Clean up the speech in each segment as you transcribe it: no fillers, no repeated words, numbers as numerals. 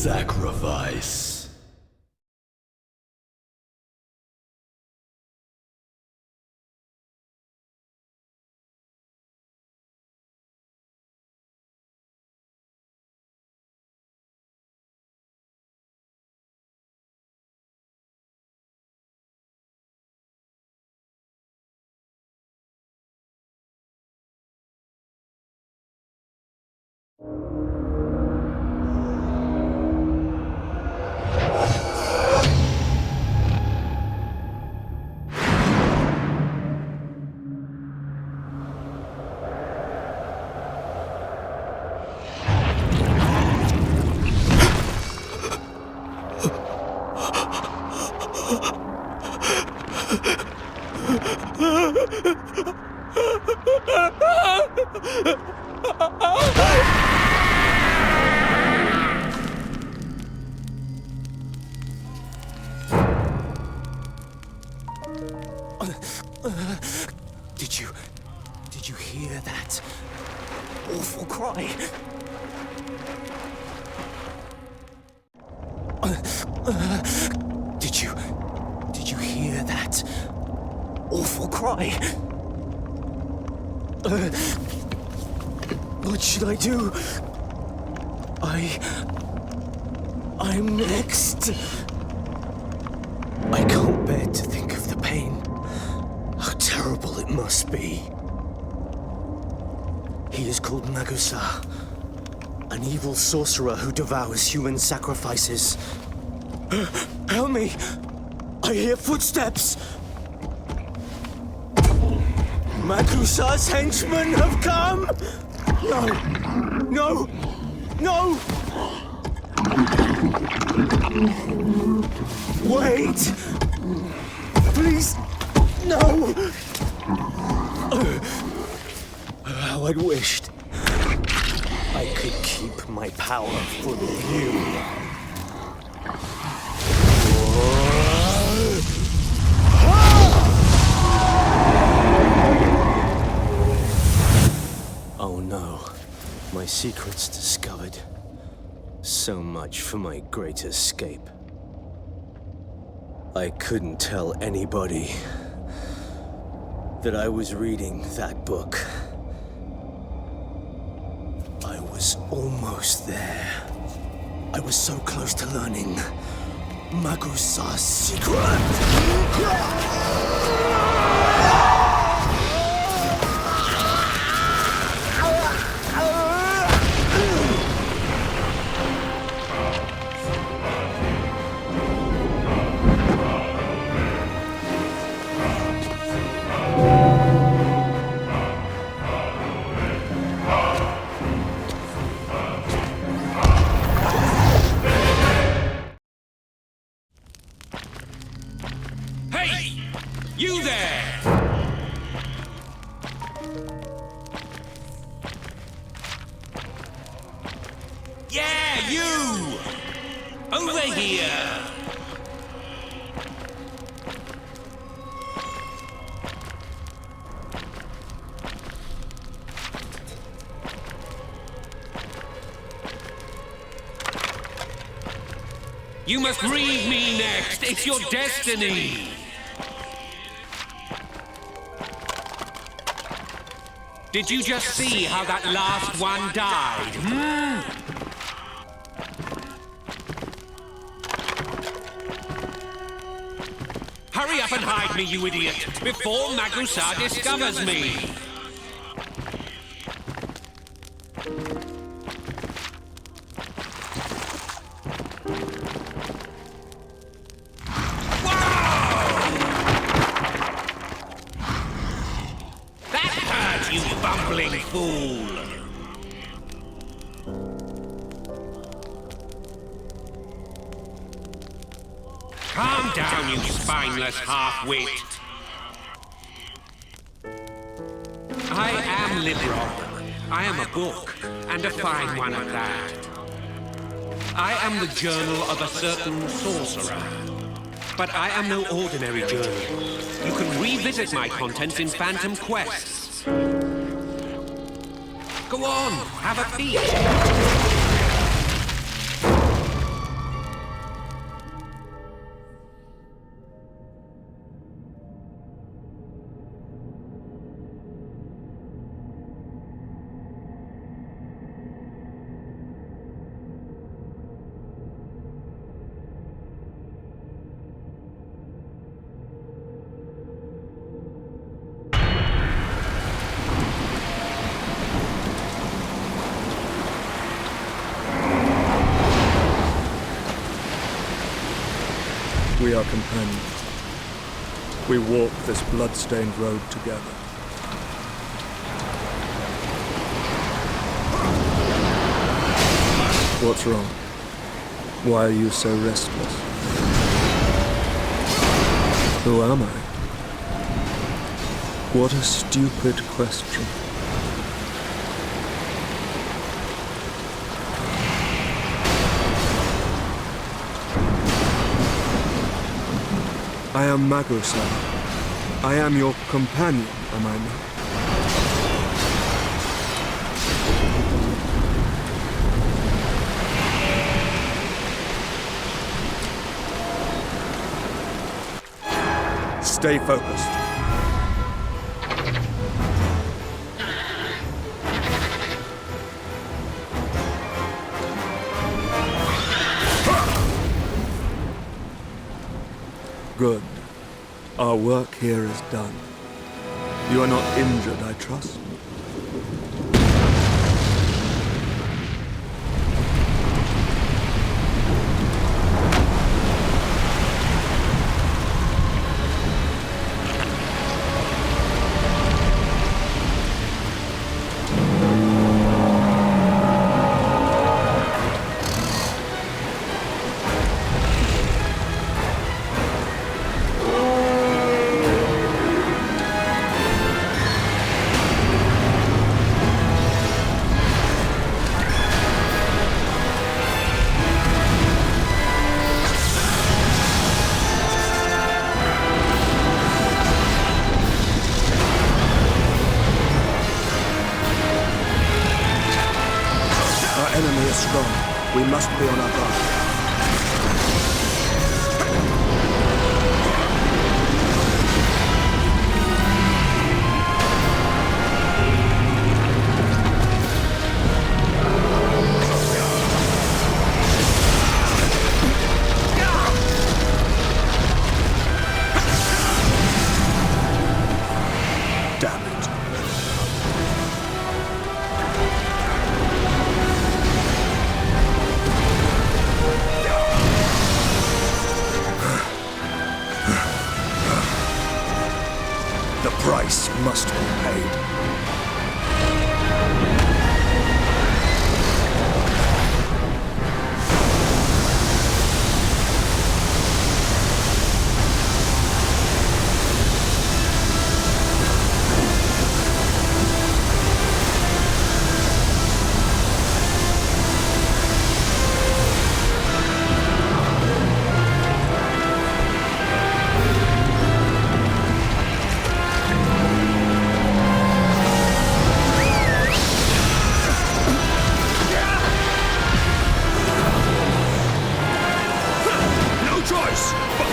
sacrifice. Did you hear that awful cry? Did you hear that awful cry? What should I do? I'm next. I can't bear to think of the pain. How terrible it must be. He is called Magusa, an evil sorcerer who devours human sacrifices. Help me! I hear footsteps! Magusa's henchmen have come! No! No! No! Wait! Please! No! How I'd wished I could keep my power for you. Oh no, my secret's discovered. So much for my great escape. I couldn't tell anybody that I was reading that book. I was almost there. I was so close to learning Magusa's secret. You there! Yeah, you! Over here! You must read me next! It's your destiny! Did you just see how that last one died? Hurry up and hide me, you idiot, before Magusa discovers me! You bumbling fool! Calm down, you spineless half-wit! I am Libron. I am a book, and a fine one at that. I am the journal of a certain sorcerer. But I am no ordinary journal. You can revisit my contents in Phantom Quests. Go on, have a feast. We are companions. We walk this blood-stained road together. What's wrong? Why are you so restless? Who am I? What a stupid question. I am Mago-san. I am your companion, am I not? Stay focused. Good. Our work here is done. You are not injured, I trust? Enemy is strong. We must be on our guard. Damn it. The price must be paid.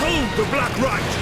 Behold the Black Rite!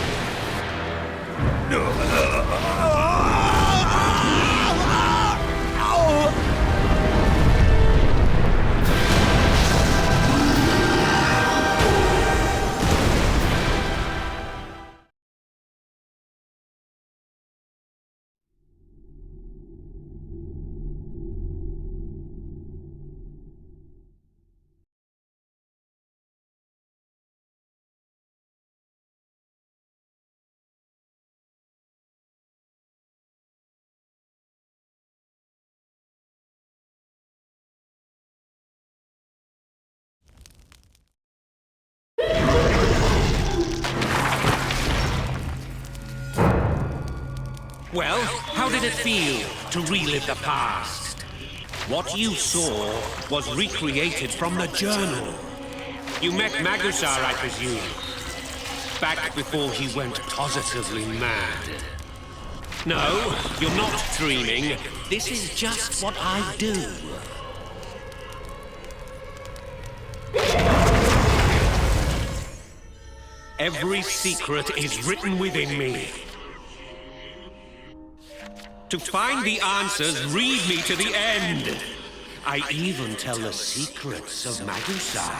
Well, how did it feel to relive the past? What you saw was recreated from the journal. You met Magusar, I presume, back before he went positively mad. No, you're not dreaming. This is just what I do. Every secret is written within me. To find the answers, read me to the end. I even tell the secrets of Magusar.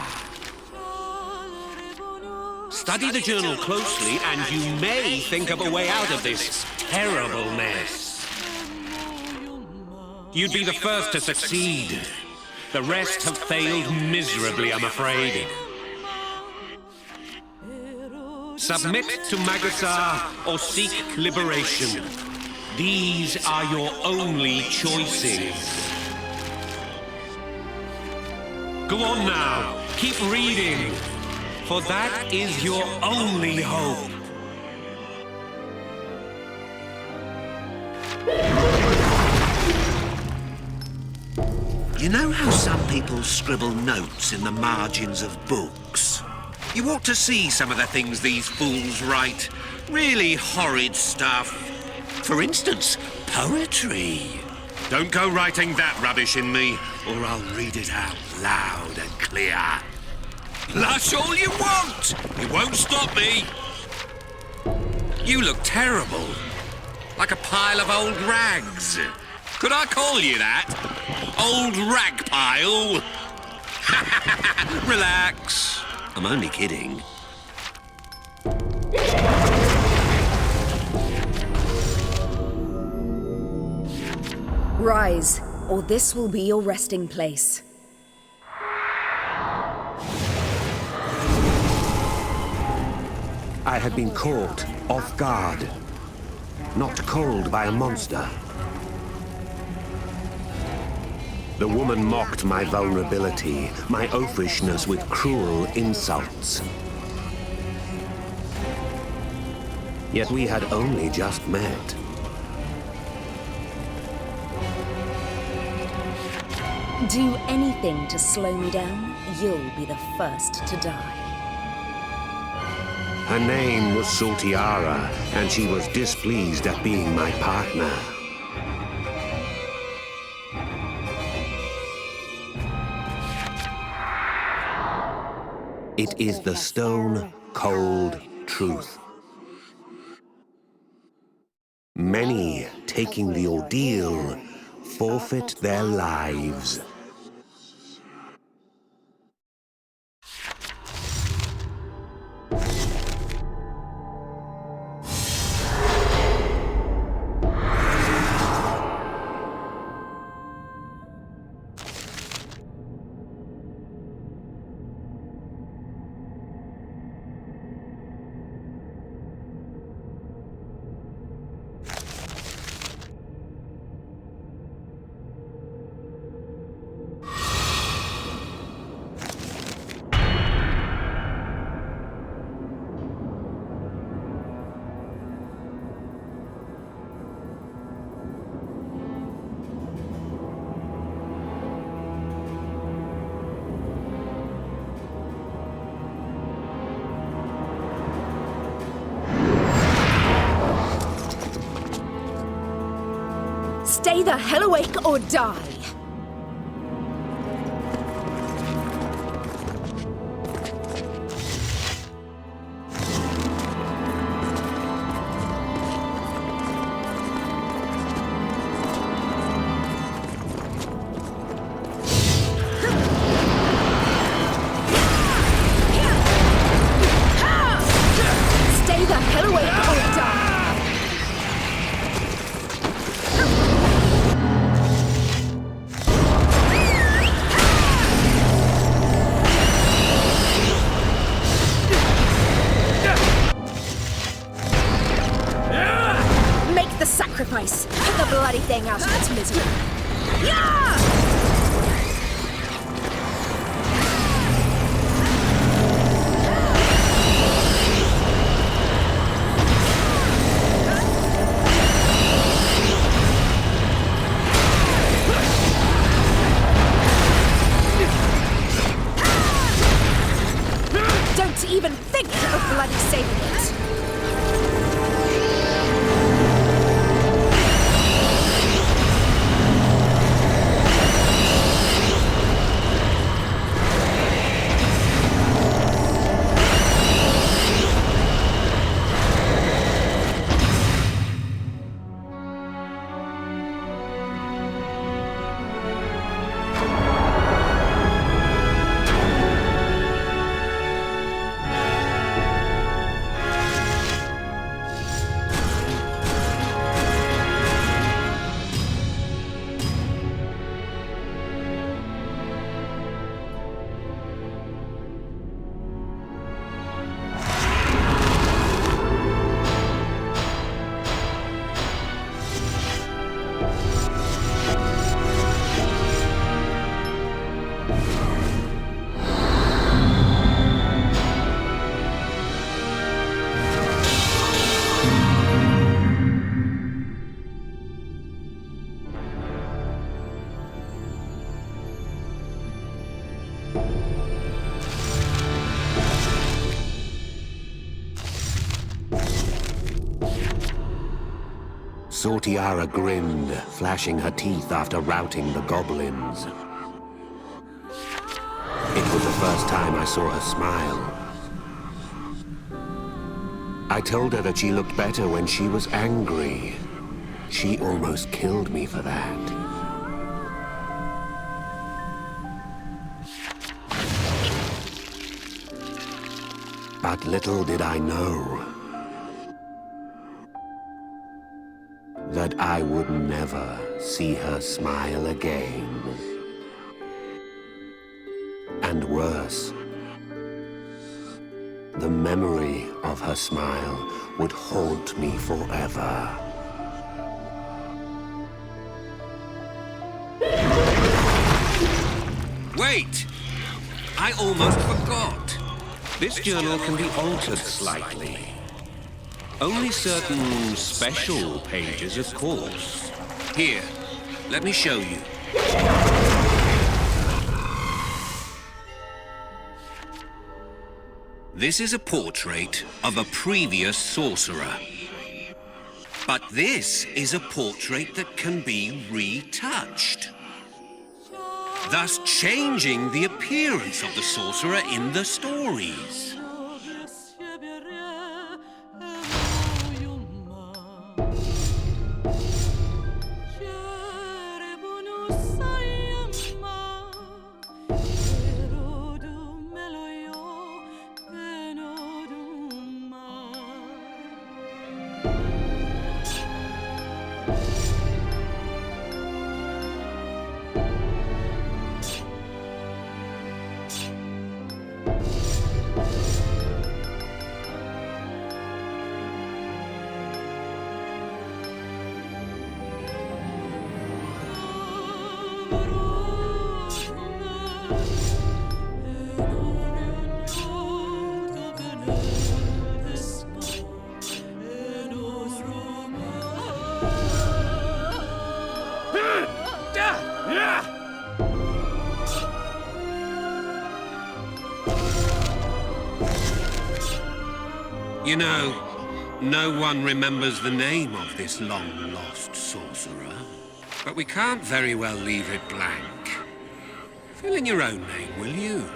Study the journal closely, and you may think of a way out of this terrible mess. You'd be the first to succeed. The rest have failed miserably, I'm afraid. Submit to Magusar or seek liberation. These are your only choices. Go on now, keep reading, for that is your only hope. You know how some people scribble notes in the margins of books? You ought to see some of the things these fools write. Really horrid stuff. For instance, poetry. Don't go writing that rubbish in me, or I'll read it out loud and clear. Lush all you want! It won't stop me. You look terrible. Like a pile of old rags. Could I call you that? Old rag pile? Relax. I'm only kidding. Rise, or this will be your resting place. I had been caught off guard, knocked cold by a monster. The woman mocked my vulnerability, my oafishness with cruel insults. Yet we had only just met. Do anything to slow me down, you'll be the first to die. Her name was Sultiara, and she was displeased at being my partner. It is the stone-cold truth. Many, taking the ordeal, forfeit their lives. Stay the hell awake or die! Stay the hell awake or die! Sacrifice! Put the bloody thing out of its misery! Yeah! Don't even think of bloody saving it! Sortiara grinned, flashing her teeth after routing the goblins. It was the first time I saw her smile. I told her that she looked better when she was angry. She almost killed me for that. But little did I know that I would never see her smile again. And worse, the memory of her smile would haunt me forever. Wait! I almost forgot. This journal can be altered slightly. Only certain special pages, of course. Here, let me show you. This is a portrait of a previous sorcerer. But this is a portrait that can be retouched, thus changing the appearance of the sorcerer in the stories. You know, no one remembers the name of this long-lost sorcerer. But we can't very well leave it blank. Fill in your own name, will you?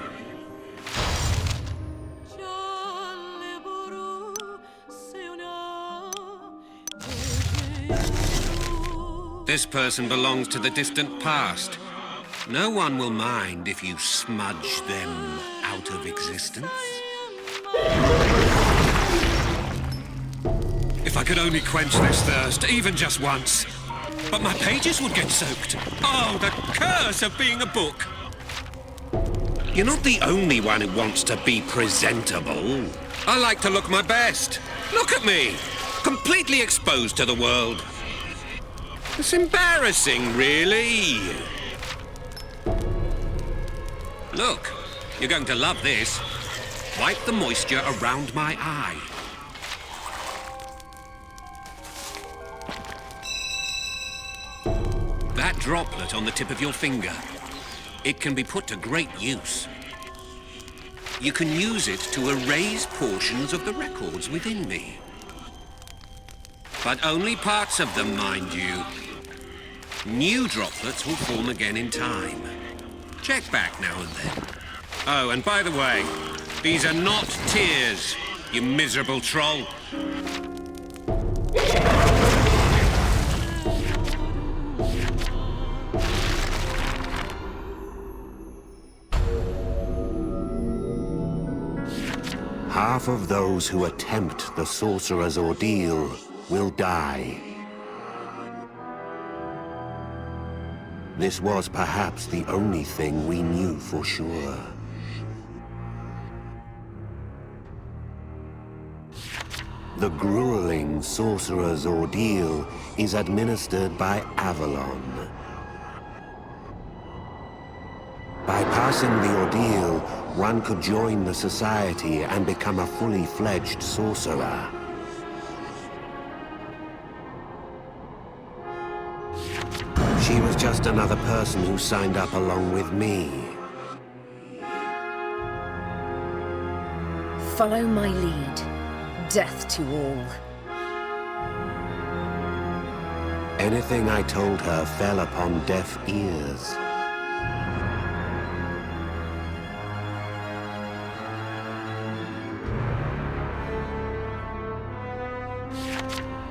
This person belongs to the distant past. No one will mind if you smudge them out of existence. If I could only quench this thirst, even just once. But my pages would get soaked. Oh, the curse of being a book. You're not the only one who wants to be presentable. I like to look my best. Look at me, completely exposed to the world. It's embarrassing, really. Look, you're going to love this. Wipe the moisture around my eye. That droplet on the tip of your finger, it can be put to great use. You can use it to erase portions of the records within me. But only parts of them, mind you. New droplets will form again in time. Check back now and then. Oh, and by the way, these are not tears, you miserable troll. Half of those who attempt the sorcerer's ordeal will die. This was perhaps the only thing we knew for sure. The grueling sorcerer's ordeal is administered by Avalon. By passing the ordeal, one could join the society and become a fully fledged sorcerer. She was just another person who signed up along with me. Follow my lead. Death to all. Anything I told her fell upon deaf ears.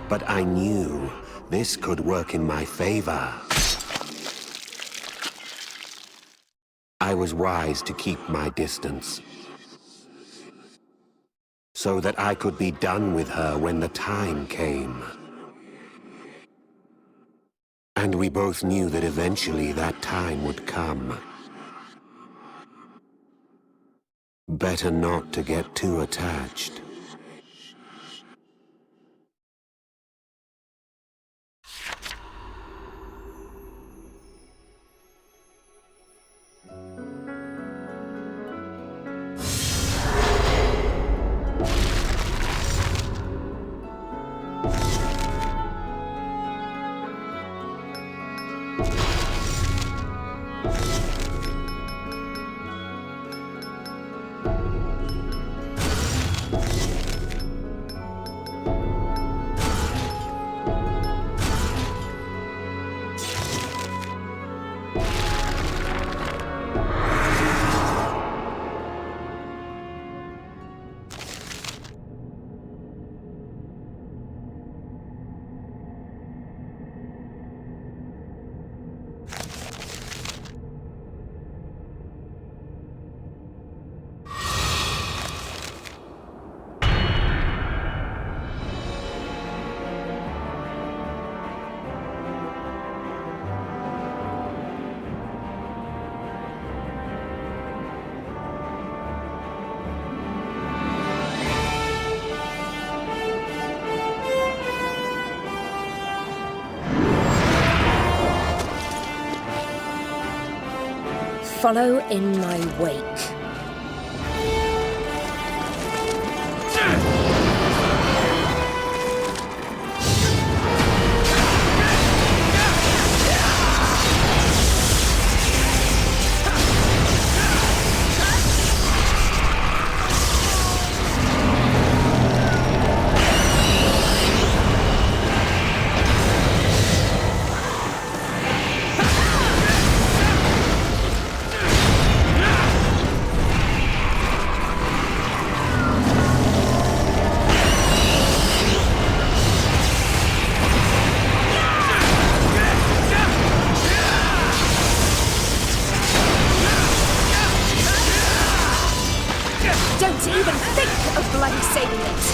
But I knew this could work in my favor. I was wise to keep my distance, so that I could be done with her when the time came. And we both knew that eventually that time would come. Better not to get too attached. Follow in my wake. Don't even think of bloody saving it!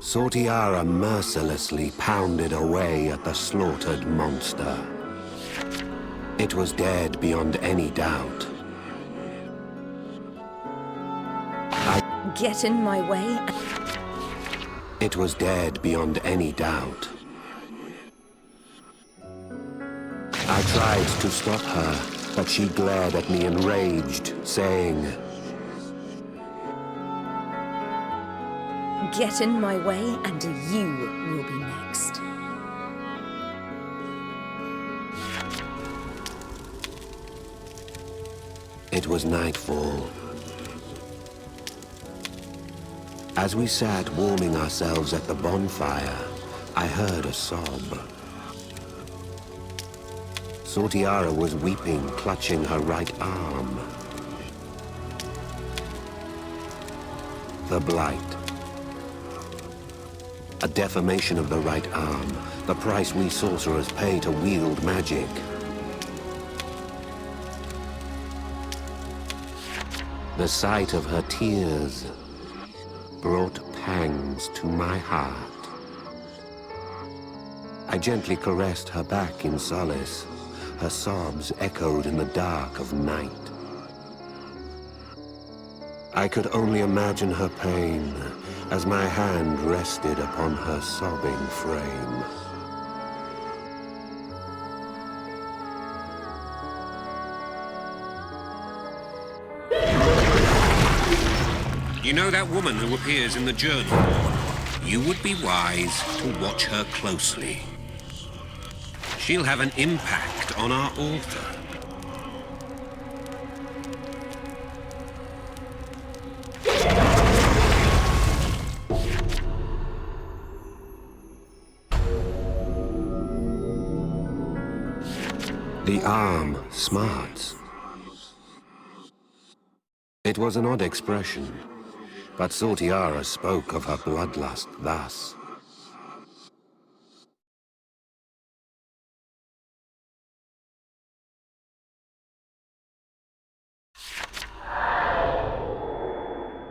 Sortiara mercilessly pounded away at the slaughtered monster. It was dead beyond any doubt. Get in my way. It was dead beyond any doubt. I tried to stop her, but she glared at me enraged, saying, Get in my way, and you will be next. It was nightfall. As we sat warming ourselves at the bonfire, I heard a sob. Sortiara was weeping, clutching her right arm. The blight. A deformation of the right arm, the price we sorcerers pay to wield magic. The sight of her tears brought pangs to my heart. I gently caressed her back in solace. Her sobs echoed in the dark of night. I could only imagine her pain as my hand rested upon her sobbing frame. You know that woman who appears in the journal? You would be wise to watch her closely. She'll have an impact on our author. The arm smarts. It was an odd expression, but Sortiara spoke of her bloodlust thus.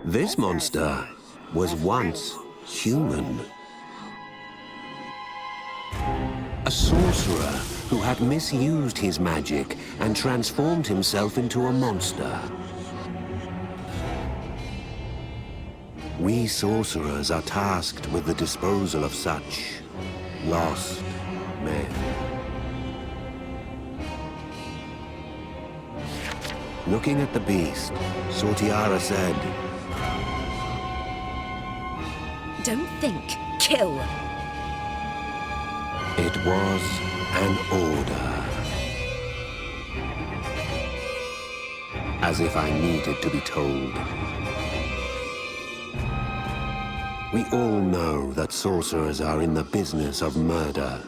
This monster was once human. A sorcerer who had misused his magic and transformed himself into a monster. We sorcerers are tasked with the disposal of such lost men. Looking at the beast, Sortiara said, Don't think, kill. it was an order. As if I needed to be told. We all know that sorcerers are in the business of murder.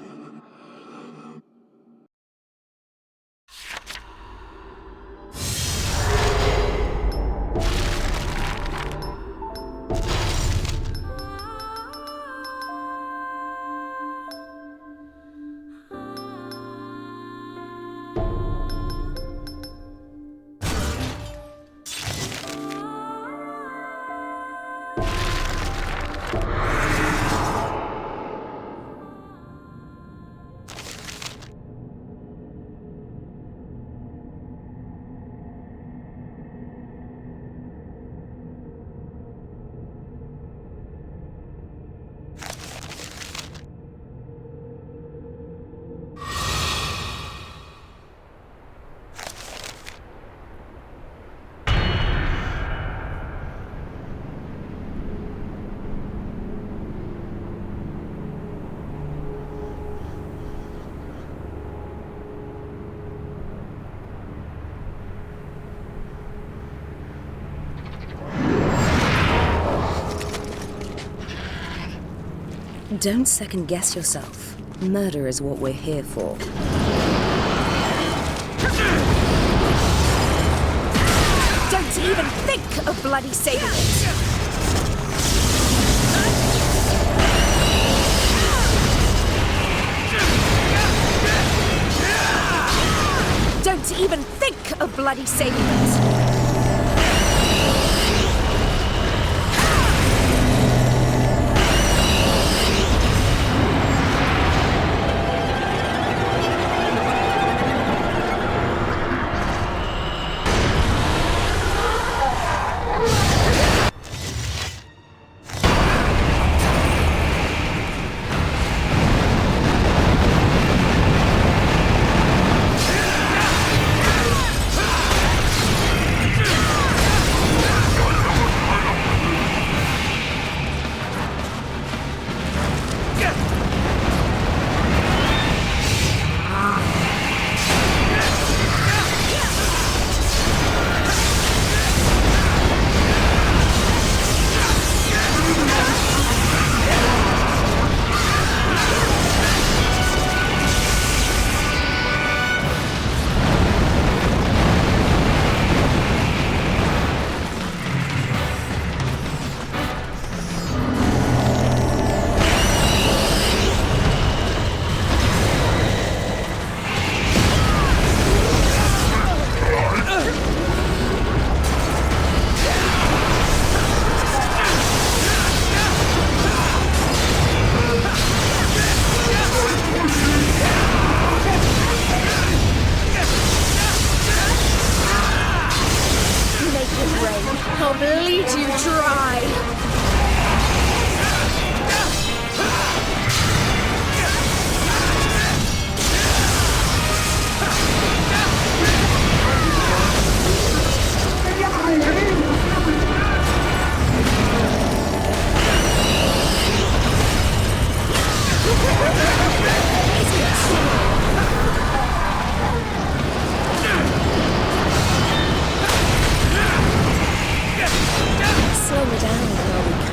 Don't second-guess yourself. Murder is what we're here for. Don't even think of bloody saving it! Don't even think of bloody saving it! Unedited brain. I'll bleed you dry. Slow me down, or I'll be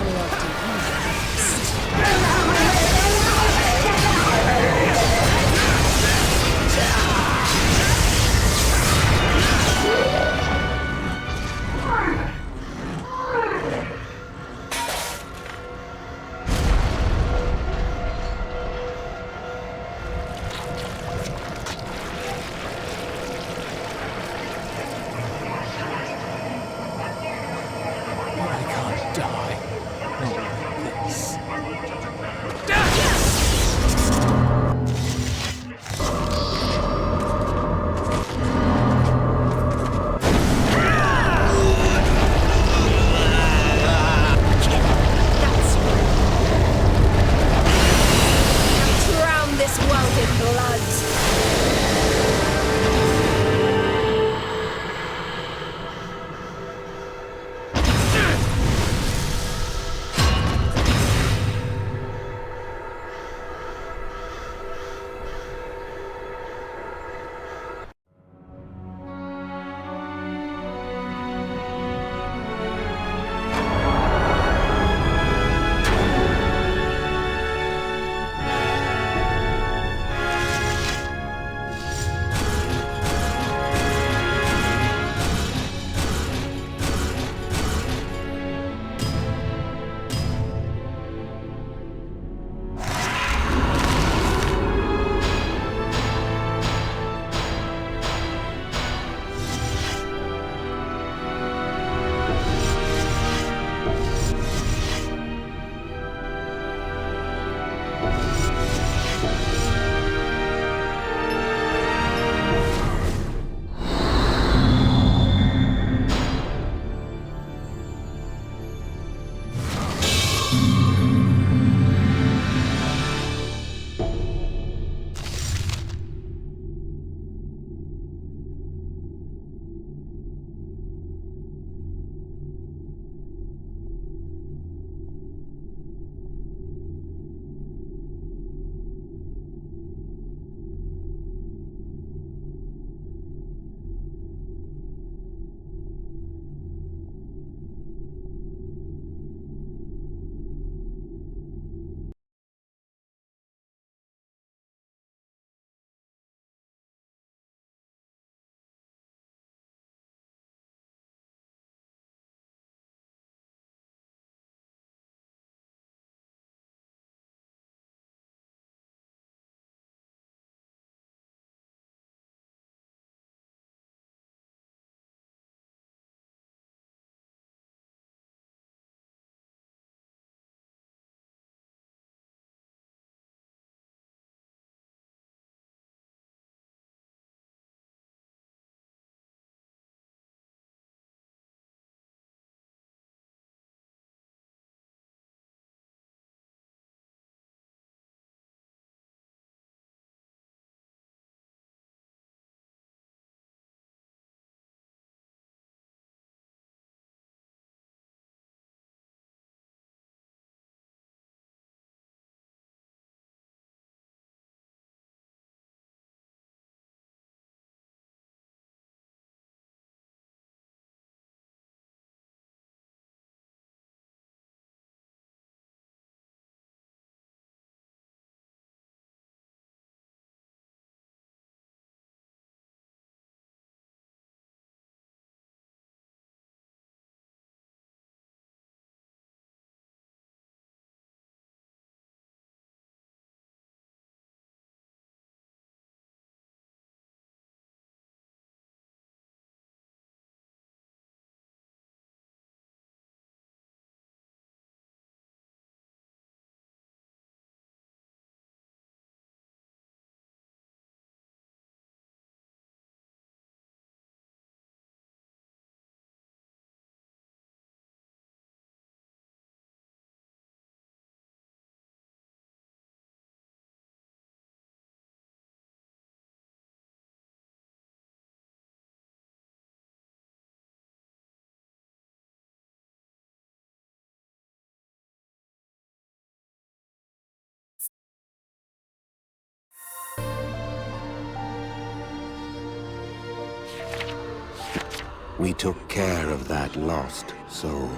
We took care of that lost soul.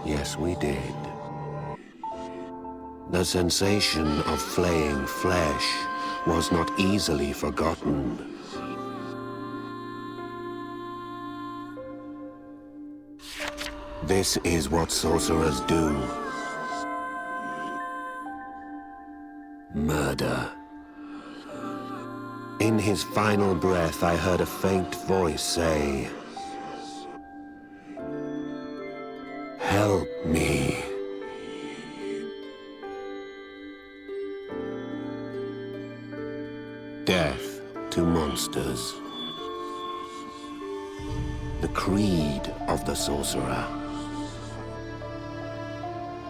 Yes, we did. The sensation of flaying flesh was not easily forgotten. This is what sorcerers do. Murder. In his final breath, I heard a faint voice say, "Help me." Death to monsters. The creed of the sorcerer.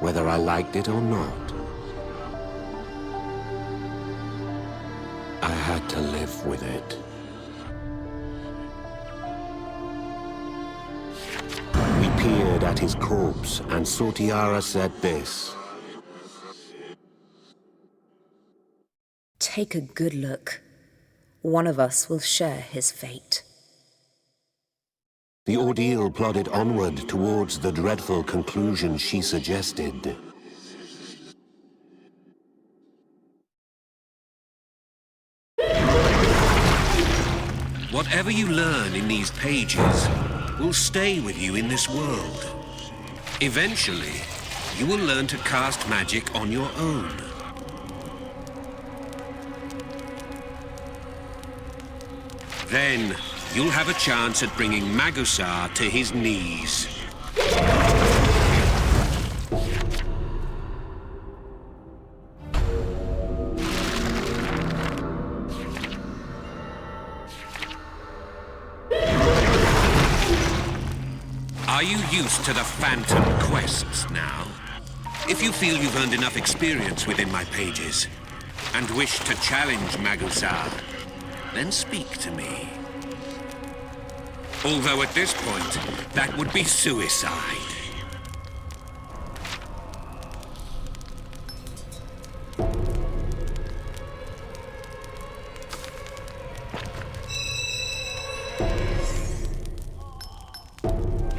Whether I liked it or not, I had to live with it. We peered at his corpse, and Sortiara said this. Take a good look. One of us will share his fate. The ordeal plodded onward towards the dreadful conclusion she suggested. Whatever you learn in these pages will stay with you in this world. Eventually, you will learn to cast magic on your own. Then, you'll have a chance at bringing Magusar to his knees. Are you used to the phantom quests now? If you feel you've earned enough experience within my pages, and wish to challenge Magusar, then speak to me. Although at this point, that would be suicide.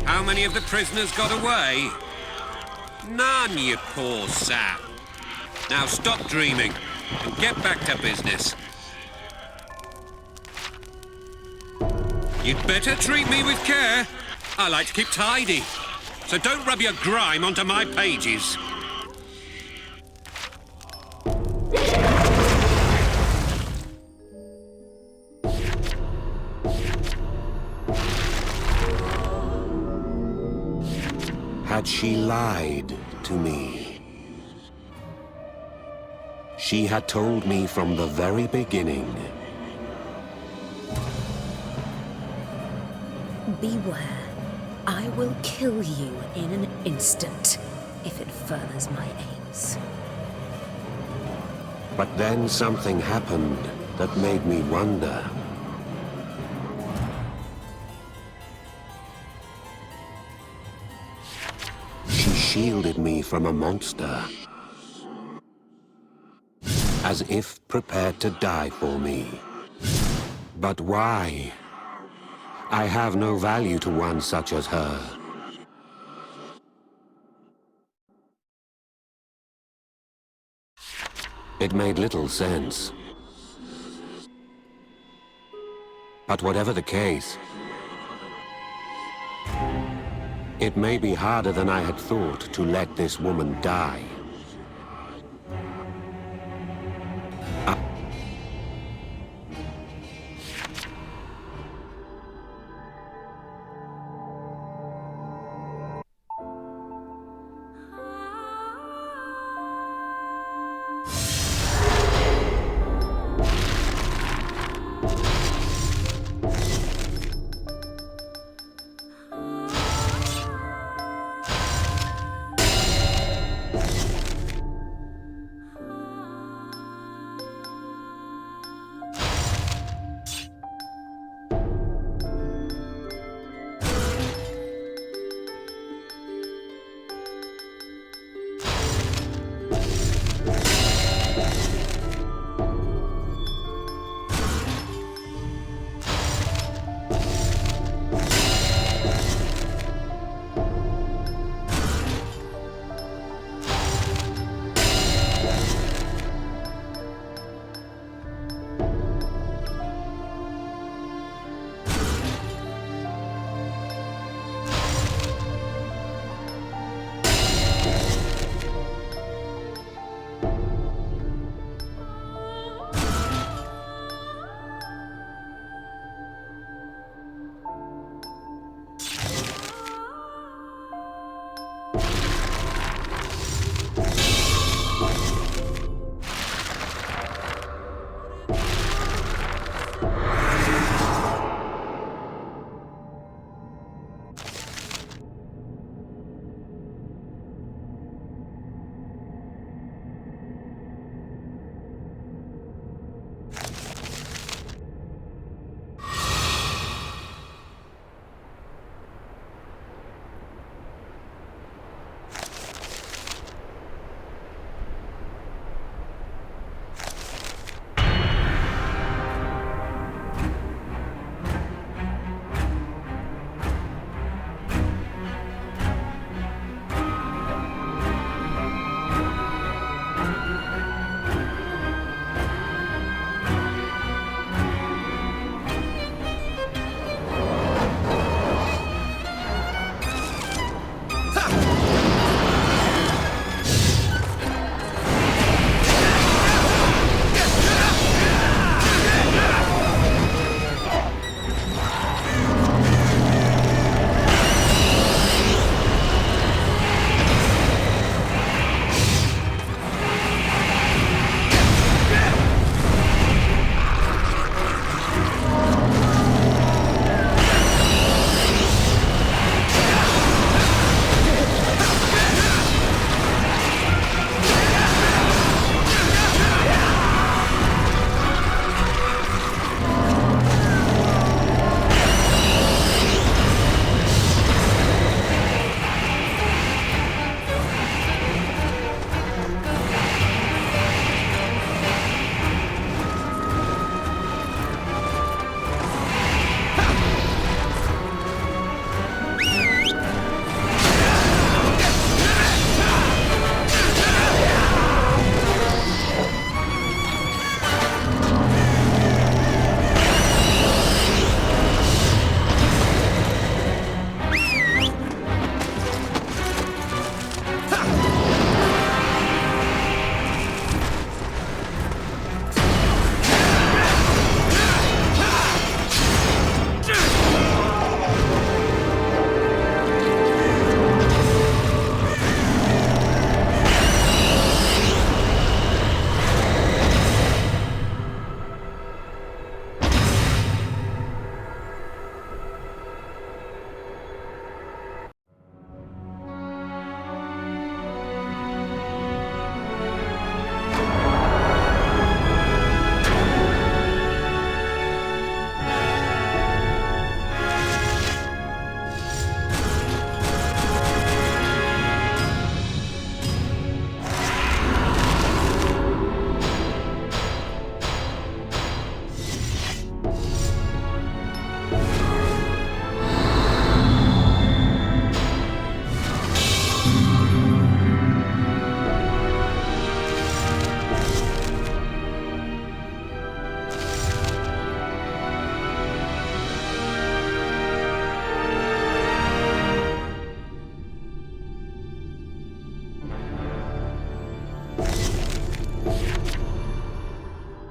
How many of the prisoners got away? None, you poor sap. Now stop dreaming and get back to business. You'd better treat me with care. I like to keep tidy, so don't rub your grime onto my pages. Had she lied to me? She had told me from the very beginning. Beware. I will kill you in an instant, if it furthers my aims. But then something happened that made me wonder. She shielded me from a monster, as if prepared to die for me. But why? I have no value to one such as her. It made little sense. But whatever the case, it may be harder than I had thought to let this woman die.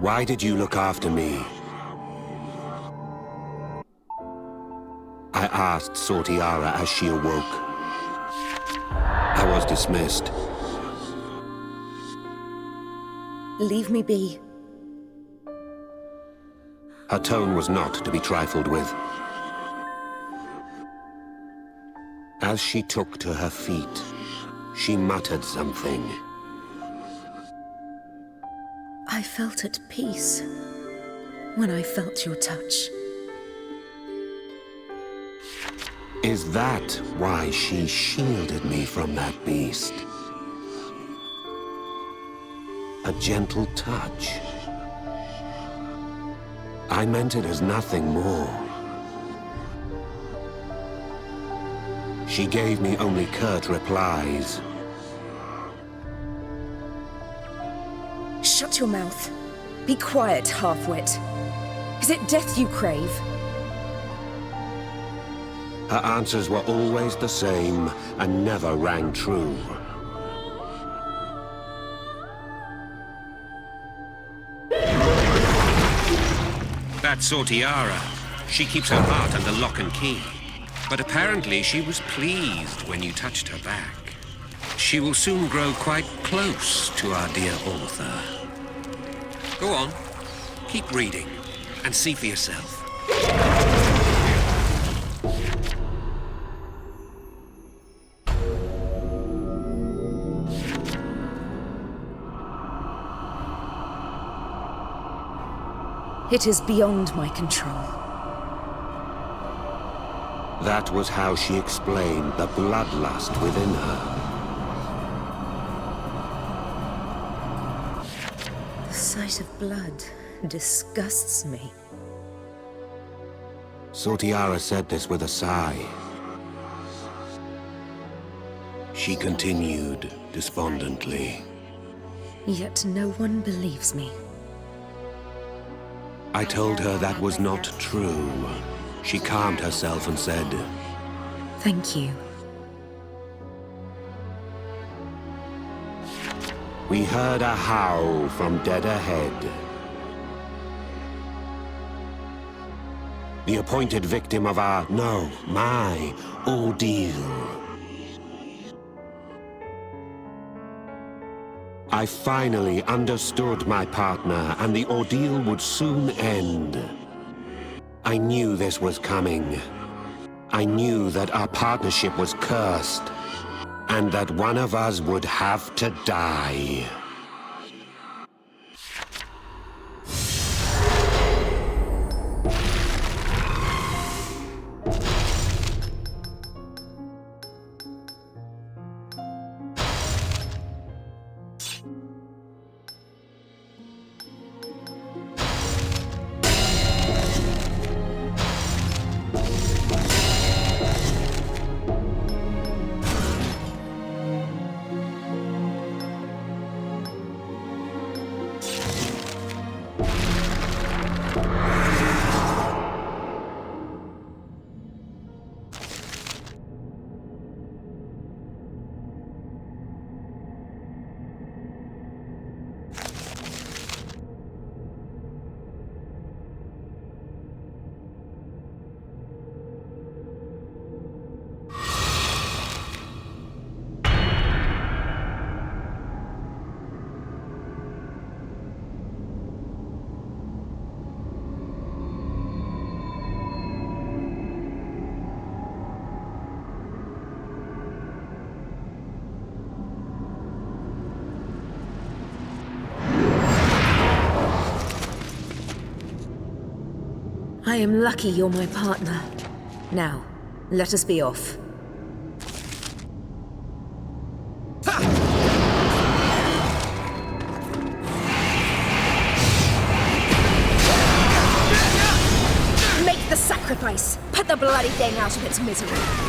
Why did you look after me? I asked Sortiara as she awoke. I was dismissed. Leave me be. Her tone was not to be trifled with. As she took to her feet, she muttered something. I felt at peace when I felt your touch. Is that why she shielded me from that beast? A gentle touch. I meant it as nothing more. She gave me only curt replies. Shut your mouth. Be quiet, half-wit. Is it death you crave? Her answers were always the same and never rang true. That's Sortiara. She keeps her heart under lock and key. But apparently she was pleased when you touched her back. she will soon grow quite close to our dear author. Go on, keep reading, and see for yourself. It is beyond my control. That was how she explained the bloodlust within her. The sight of blood disgusts me. Sortiara said this with a sigh. She continued despondently. Yet no one believes me. I told her that was not true. She calmed herself and said, Thank you. We heard a howl from dead ahead. The appointed victim of our, no, my, ordeal. I finally understood my partner, and the ordeal would soon end. I knew this was coming. I knew that our partnership was cursed, and that one of us would have to die. I am lucky you're my partner. Now, let us be off. Make the sacrifice! Put the bloody thing out of its misery!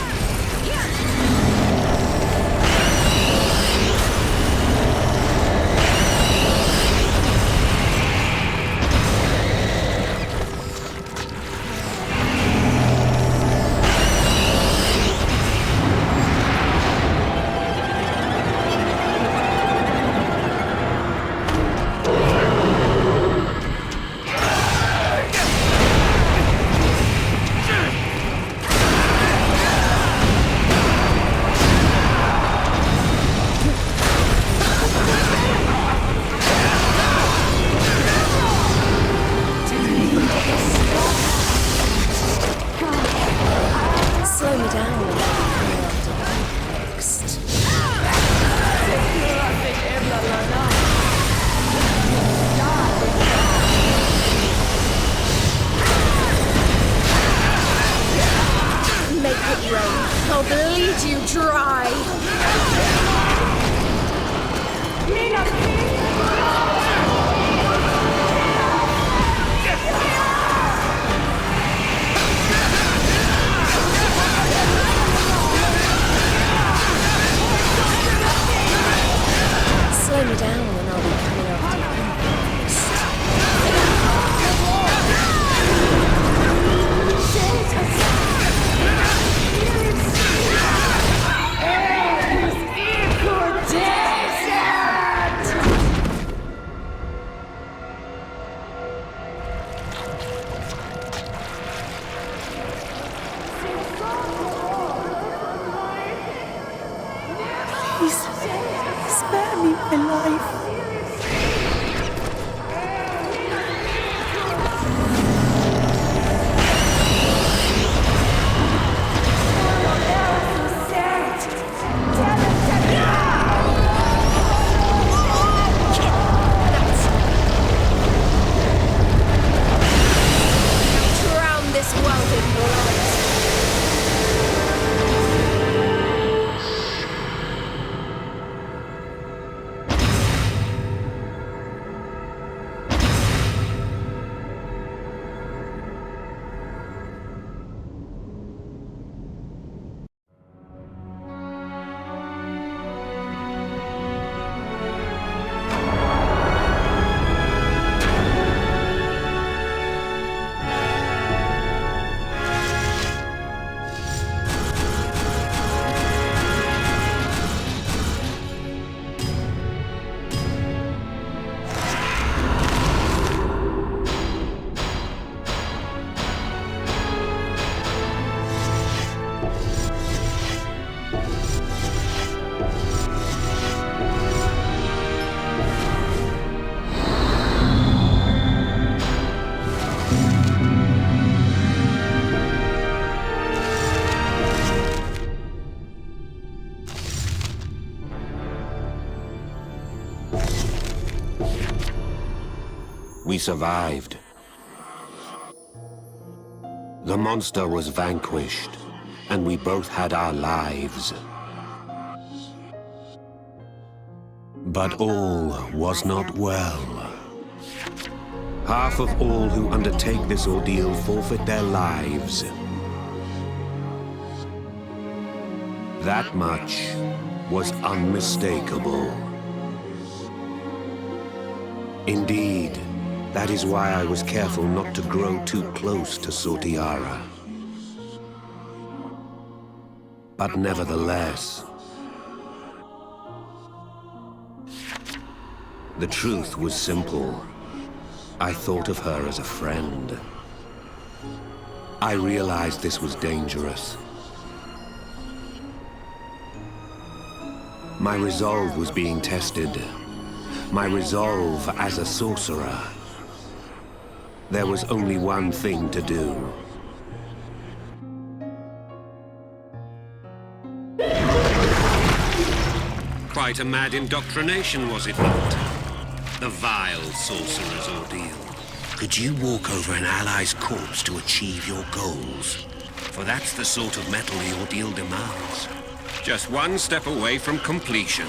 Please, spare me my life. Drown this world in blood. We survived. The monster was vanquished, and we both had our lives. But all was not well. Half of all who undertake this ordeal forfeit their lives. That much was unmistakable. Indeed, that is why I was careful not to grow too close to Sotiara. But nevertheless, the truth was simple. I thought of her as a friend. I realized this was dangerous. My resolve was being tested. My resolve as a sorcerer. There was only one thing to do. Quite a mad indoctrination, was it not? The vile sorcerer's ordeal. Could you walk over an ally's corpse to achieve your goals? For that's the sort of metal the ordeal demands. Just one step away from completion.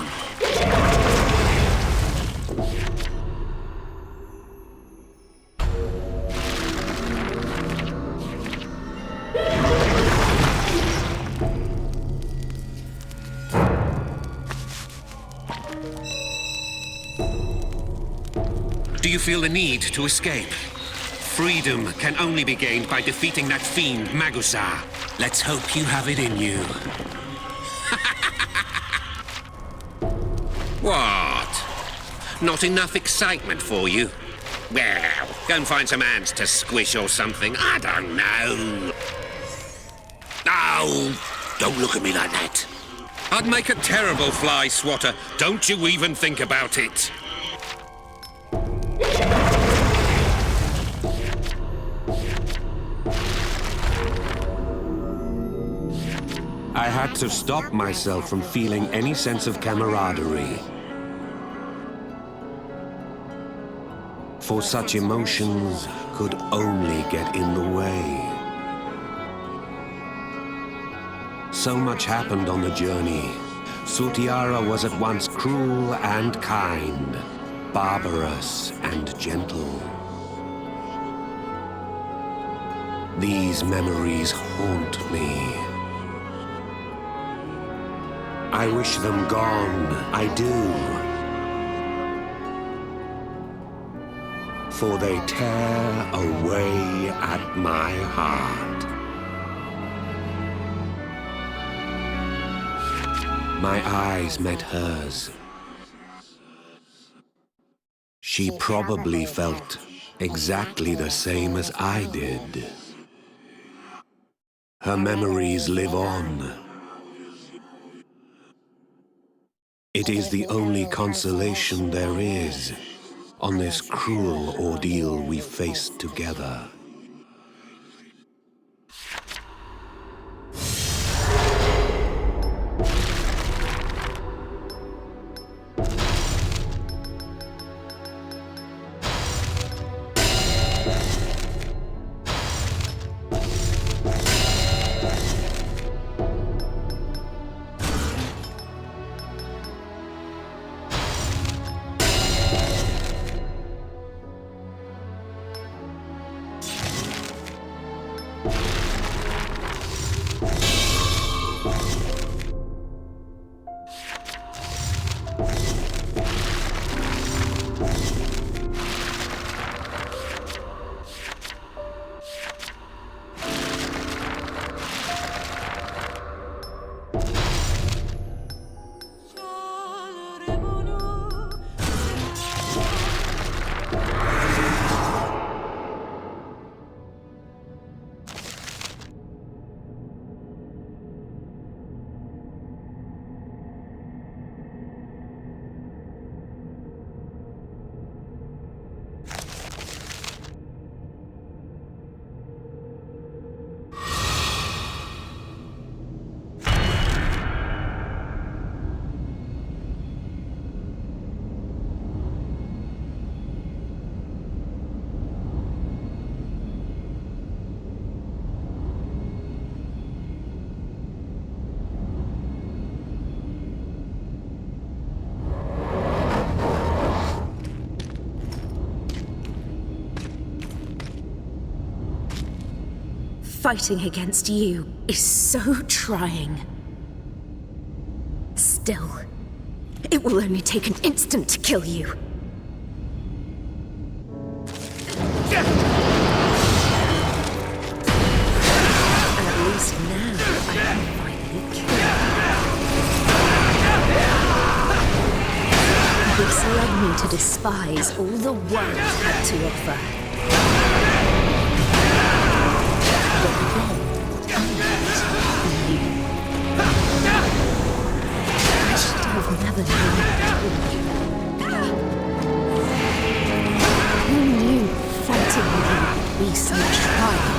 Do you feel the need to escape? Freedom can only be gained by defeating that fiend, Magusa. Let's hope you have it in you. What? Not enough excitement for you? Well, go and find some ants to squish or something. I don't know. Oh, don't look at me like that. I'd make a terrible fly swatter. Don't you even think about it. I had to stop myself from feeling any sense of camaraderie. For such emotions could only get in the way. So much happened on the journey. Sotiara was at once cruel and kind, barbarous and gentle. These memories haunt me. I wish them gone, I do. For they tear away at my heart. My eyes met hers. She probably felt exactly the same as I did. Her memories live on. It is the only consolation there is on this cruel ordeal we face together. Fighting against you is so trying. Still, it will only take an instant to kill you. At least now I can finally kill you. This led me to despise all the world had to offer. I've never known. Who knew fighting with you would be so trying?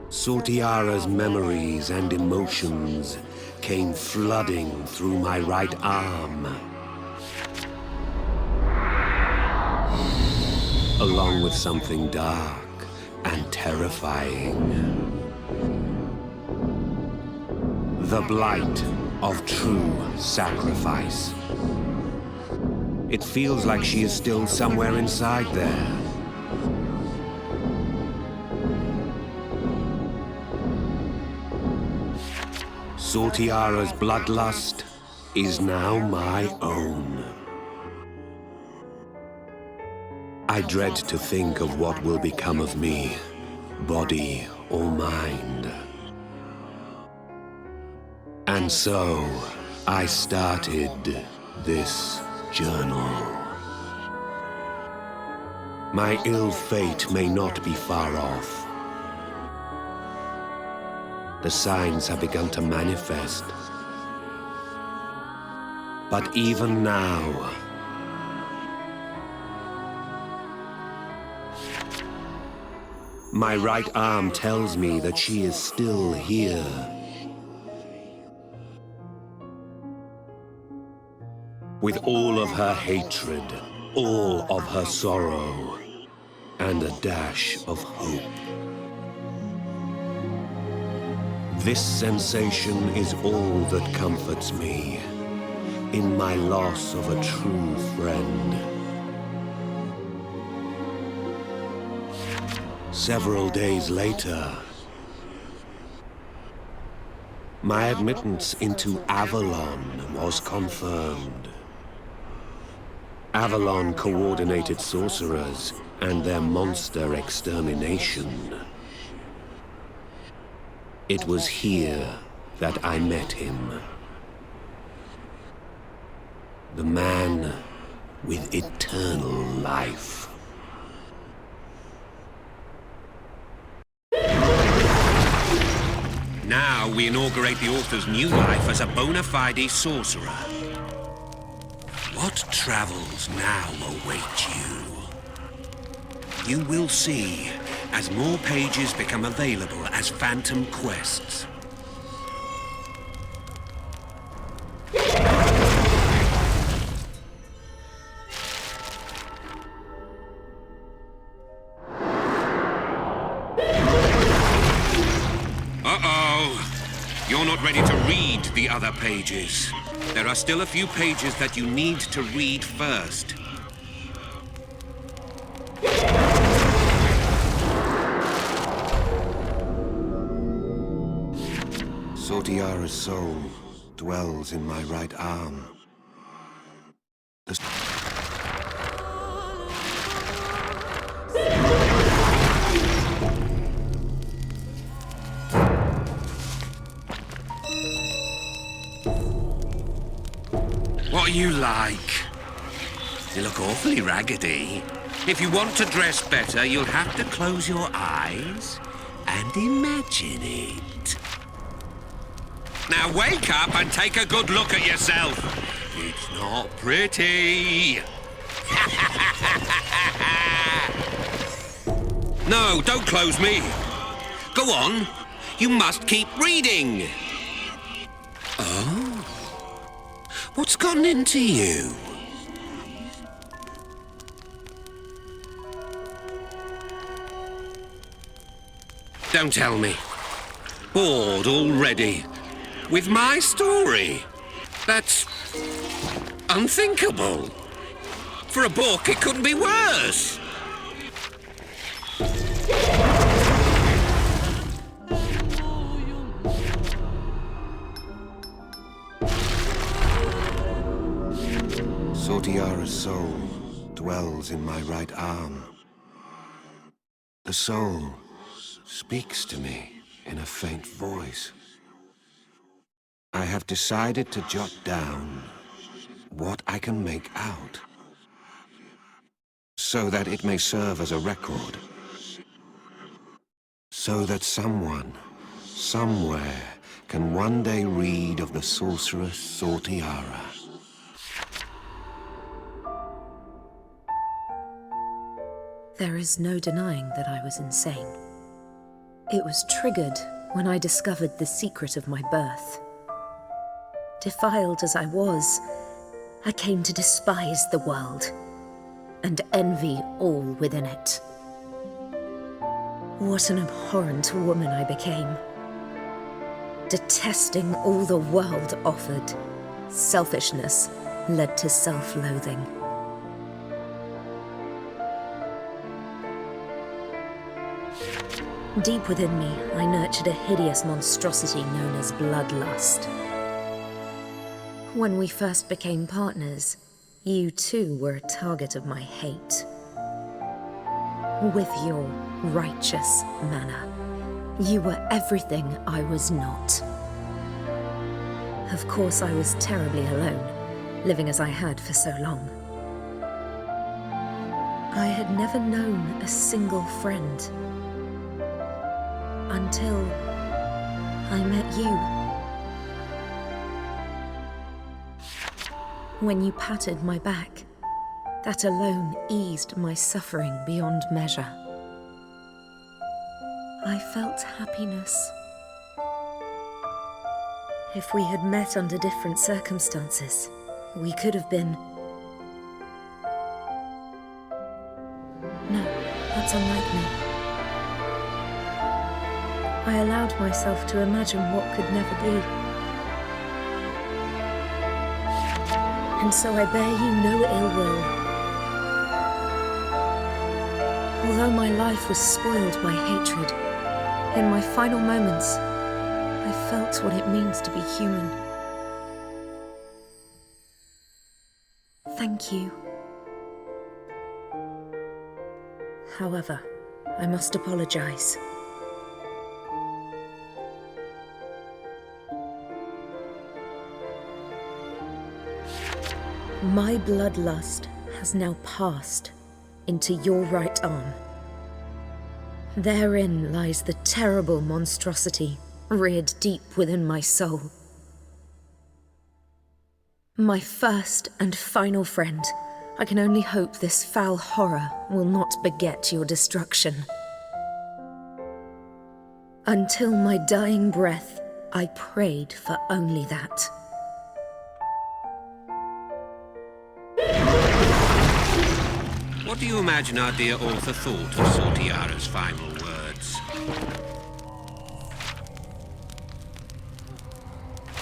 Sortiara's memories and emotions came flooding through my right arm, along with something dark and terrifying. The blight of true sacrifice. It feels like she is still somewhere inside there. Sortiara's bloodlust is now my own. I dread to think of what will become of me, body or mind. And so, I started this journal. My ill fate may not be far off. The signs have begun to manifest. But even now, my right arm tells me that she is still here. With all of her hatred, all of her sorrow, and a dash of hope. This sensation is all that comforts me in my loss of a true friend. Several days later, my admittance into Avalon was confirmed. Avalon coordinated sorcerers and their monster extermination. It was here that I met him. The man with eternal life. Now we inaugurate the author's new life as a bona fide sorcerer. What travels now await you? You will see as more pages become available as Phantom Quests. You're not ready to read the other pages. There are still a few pages that you need to read first. Sortiara's soul dwells in my right arm. What you like? You look awfully raggedy. If you want to dress better, you'll have to close your eyes and imagine it. Now wake up and take a good look at yourself. It's not pretty. No, don't close me. Go on. You must keep reading. Oh? What's gotten into you? Don't tell me. Bored already? With my story? That's unthinkable. For a book, it couldn't be worse. Sortiara's soul dwells in my right arm. The soul speaks to me in a faint voice. I have decided to jot down what I can make out, so that it may serve as a record, so that someone, somewhere, can one day read of the sorceress Sortiara. There is no denying that I was insane. It was triggered when I discovered the secret of my birth. Defiled as I was, I came to despise the world and envy all within it. What an abhorrent woman I became. Detesting all the world offered, selfishness led to self-loathing. Deep within me, I nurtured a hideous monstrosity known as bloodlust. When we first became partners, you too were a target of my hate. With your righteous manner, you were everything I was not. Of course, I was terribly alone, living as I had for so long. I had never known a single friend until I met you. When you patted my back, that alone eased my suffering beyond measure. I felt happiness. If we had met under different circumstances, we could have been... No, that's unlike me. I allowed myself to imagine what could never be. And so I bear you no ill will. Although my life was spoiled by hatred, in my final moments, I felt what it means to be human. Thank you. However, I must apologize. My bloodlust has now passed into your right arm. Therein lies the terrible monstrosity reared deep within my soul. My first and final friend, I can only hope this foul horror will not beget your destruction. Until my dying breath, I prayed for only that. What do you imagine our dear author thought of Sortiara's final words?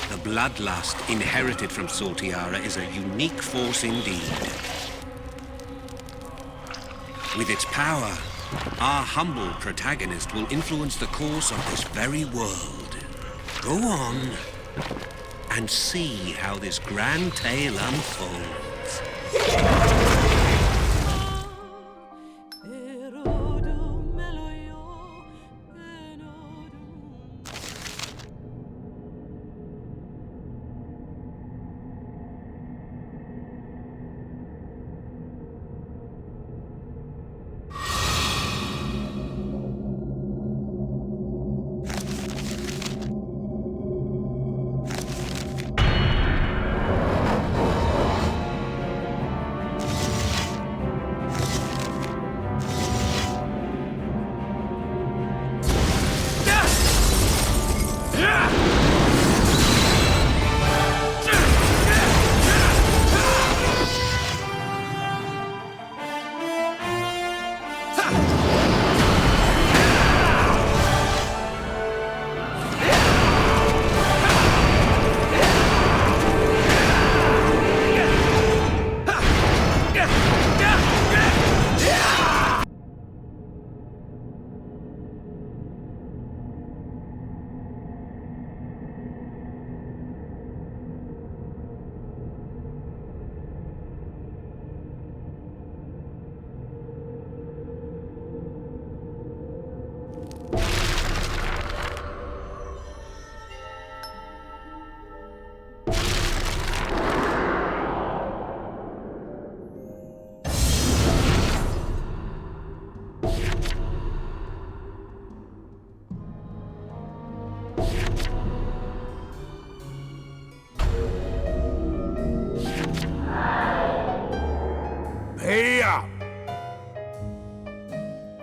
The bloodlust inherited from Sortiara is a unique force indeed. With its power, our humble protagonist will influence the course of this very world. Go on and see how this grand tale unfolds.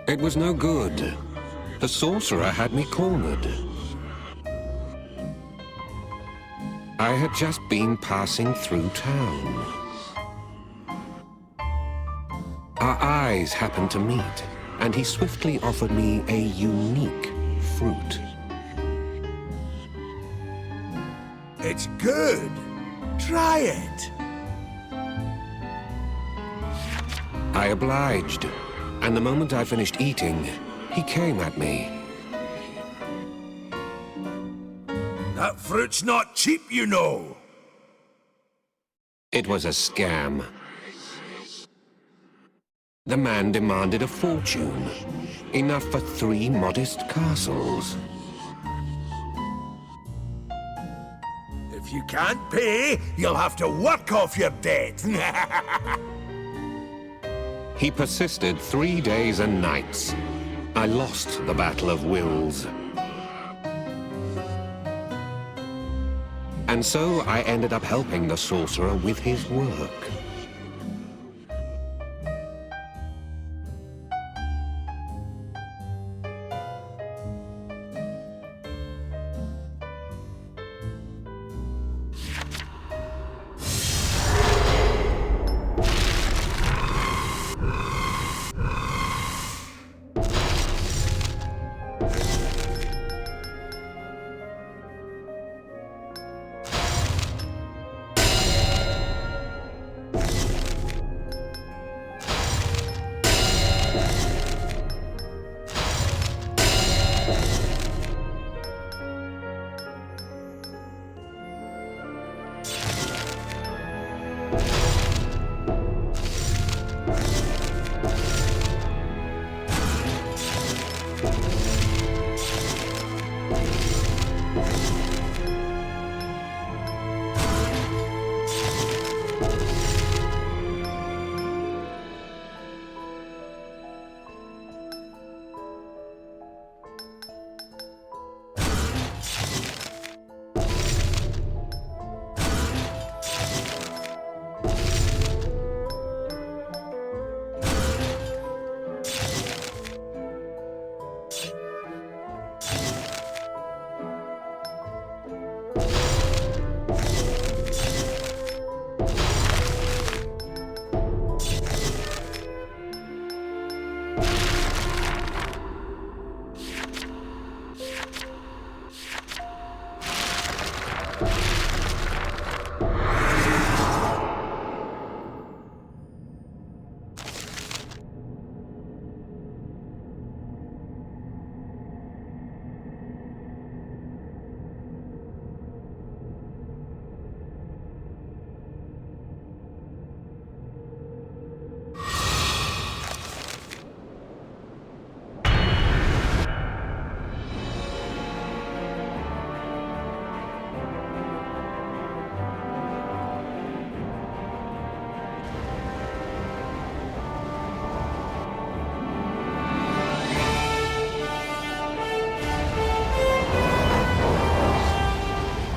It was no good. The sorcerer had me cornered. I had just been passing through town. Our eyes happened to meet, and he swiftly offered me a unique fruit. It's good. Try it. I obliged, and the moment I finished eating, he came at me. That fruit's not cheap, you know. It was a scam. The man demanded a fortune, enough for 3 modest castles. If you can't pay, you'll have to work off your debt. He persisted 3 days and nights. I lost the battle of wills. And so I ended up helping the sorcerer with his work.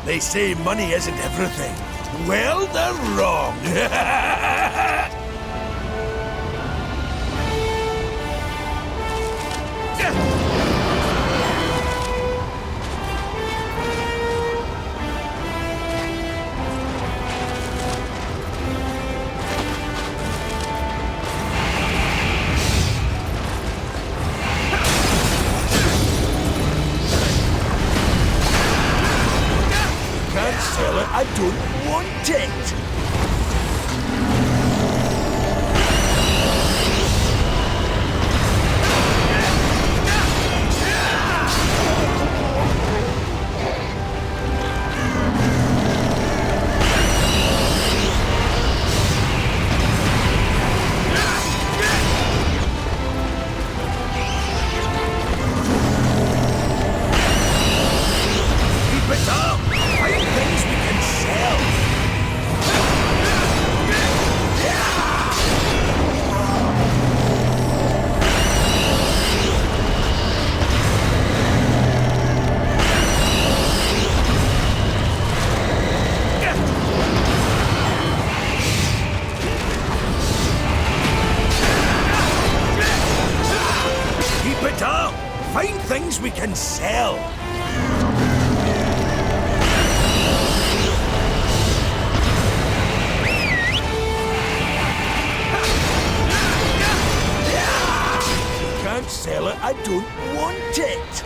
They say money isn't everything. Well, they're wrong. Sell it, I don't want it. Keep it up. Find things we can sell. Keep it up. Find things we can sell. Can't sell it, I don't want it.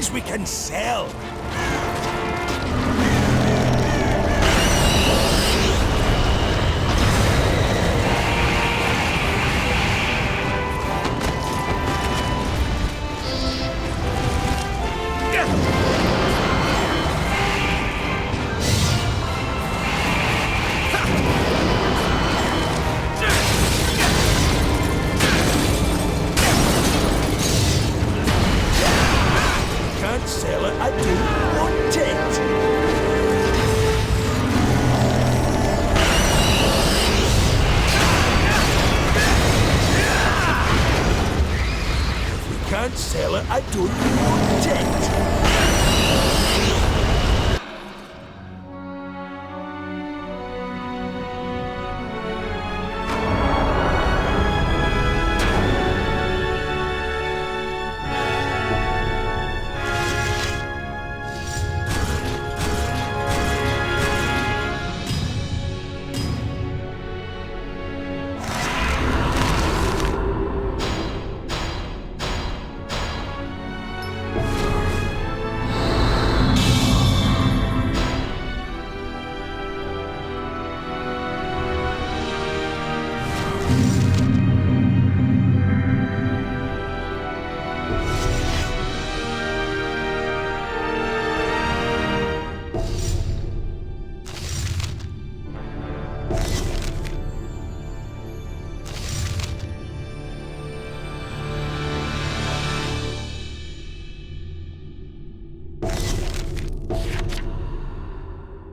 things we can sell. Sell it, I don't want it. If we can't sell it, I don't want it.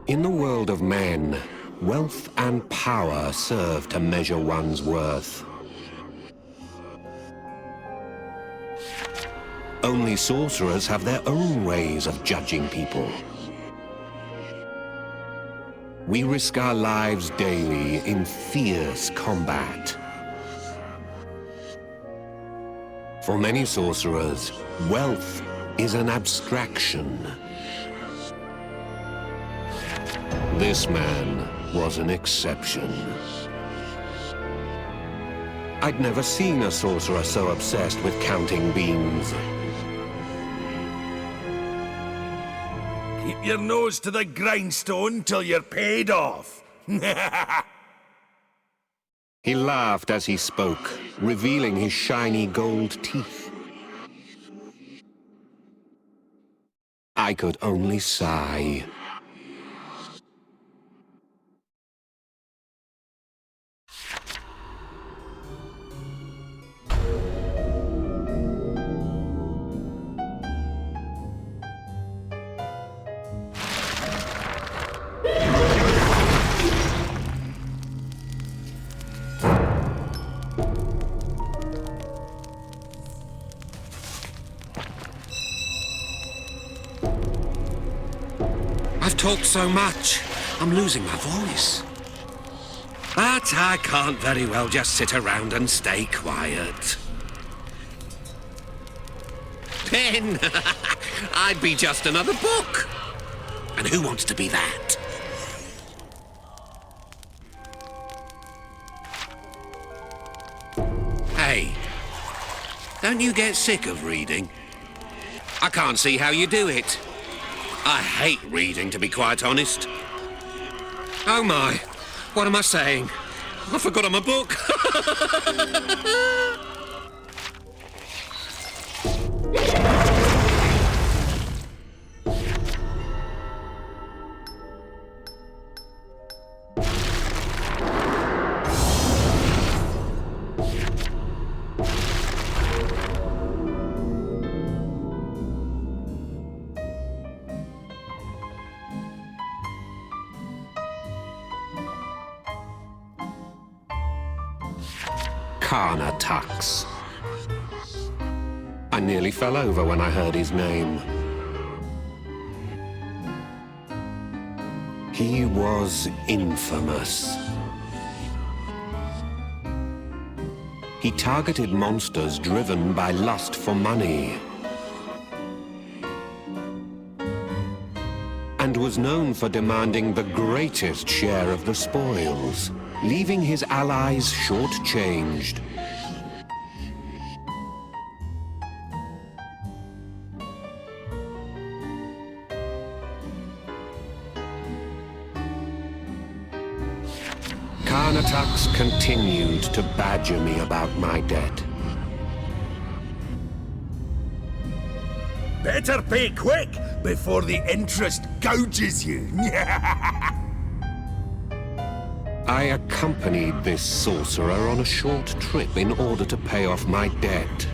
In the world of men, wealth and power serve to measure one's worth. Only sorcerers have their own ways of judging people. We risk our lives daily in fierce combat. For many sorcerers, wealth is an abstraction. This man was an exception. I'd never seen a sorcerer so obsessed with counting beans. Keep your nose to the grindstone till you're paid off. He laughed as he spoke, revealing his shiny gold teeth. I could only sigh. I've talked so much, I'm losing my voice. But I can't very well just sit around and stay quiet. Then, I'd be just another book. And who wants to be that? Hey, don't you get sick of reading? I can't see how you do it. I hate reading, to be quite honest. Oh my, what am I saying? I forgot I'm a book. Tux. I nearly fell over when I heard his name. He was infamous. He targeted monsters driven by lust for money, and was known for demanding the greatest share of the spoils, leaving his allies short-changed. Matux continued to badger me about my debt. Better pay quick before the interest gouges you. I accompanied this sorcerer on a short trip in order to pay off my debt.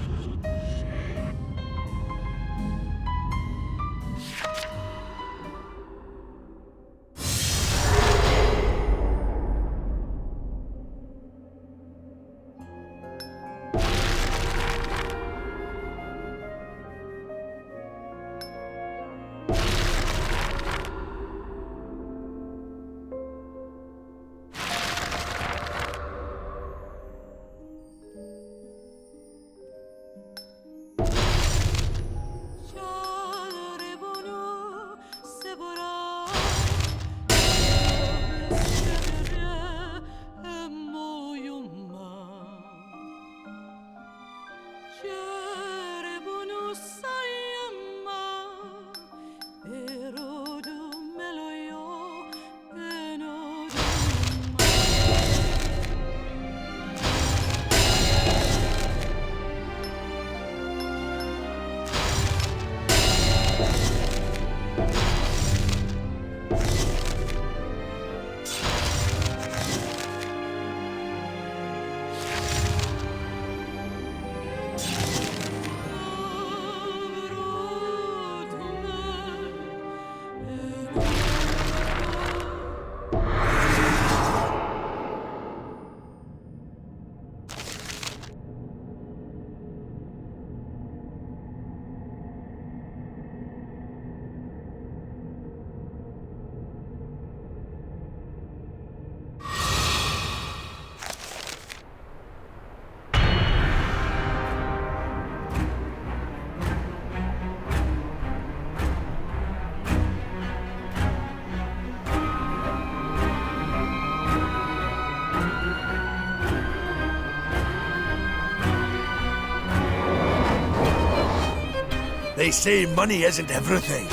They say money isn't everything.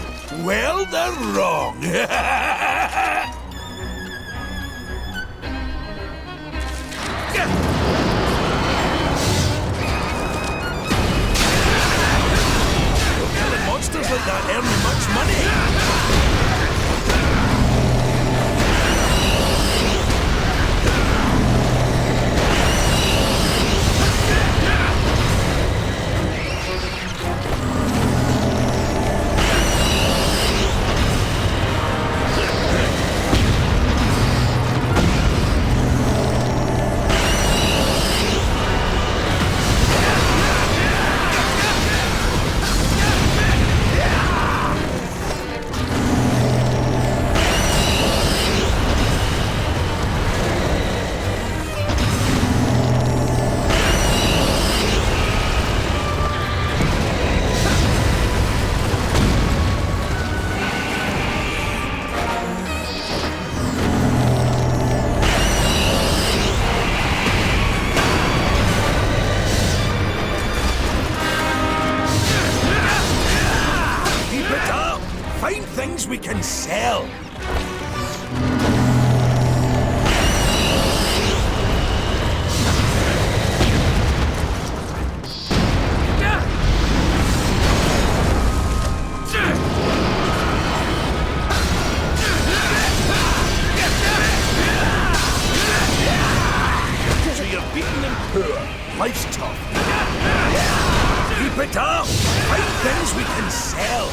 Well, they're wrong. Killing monsters like that earn much money. Find things we can sell. So you're beaten and poor. Life's tough. Keep it up. Find things we can sell.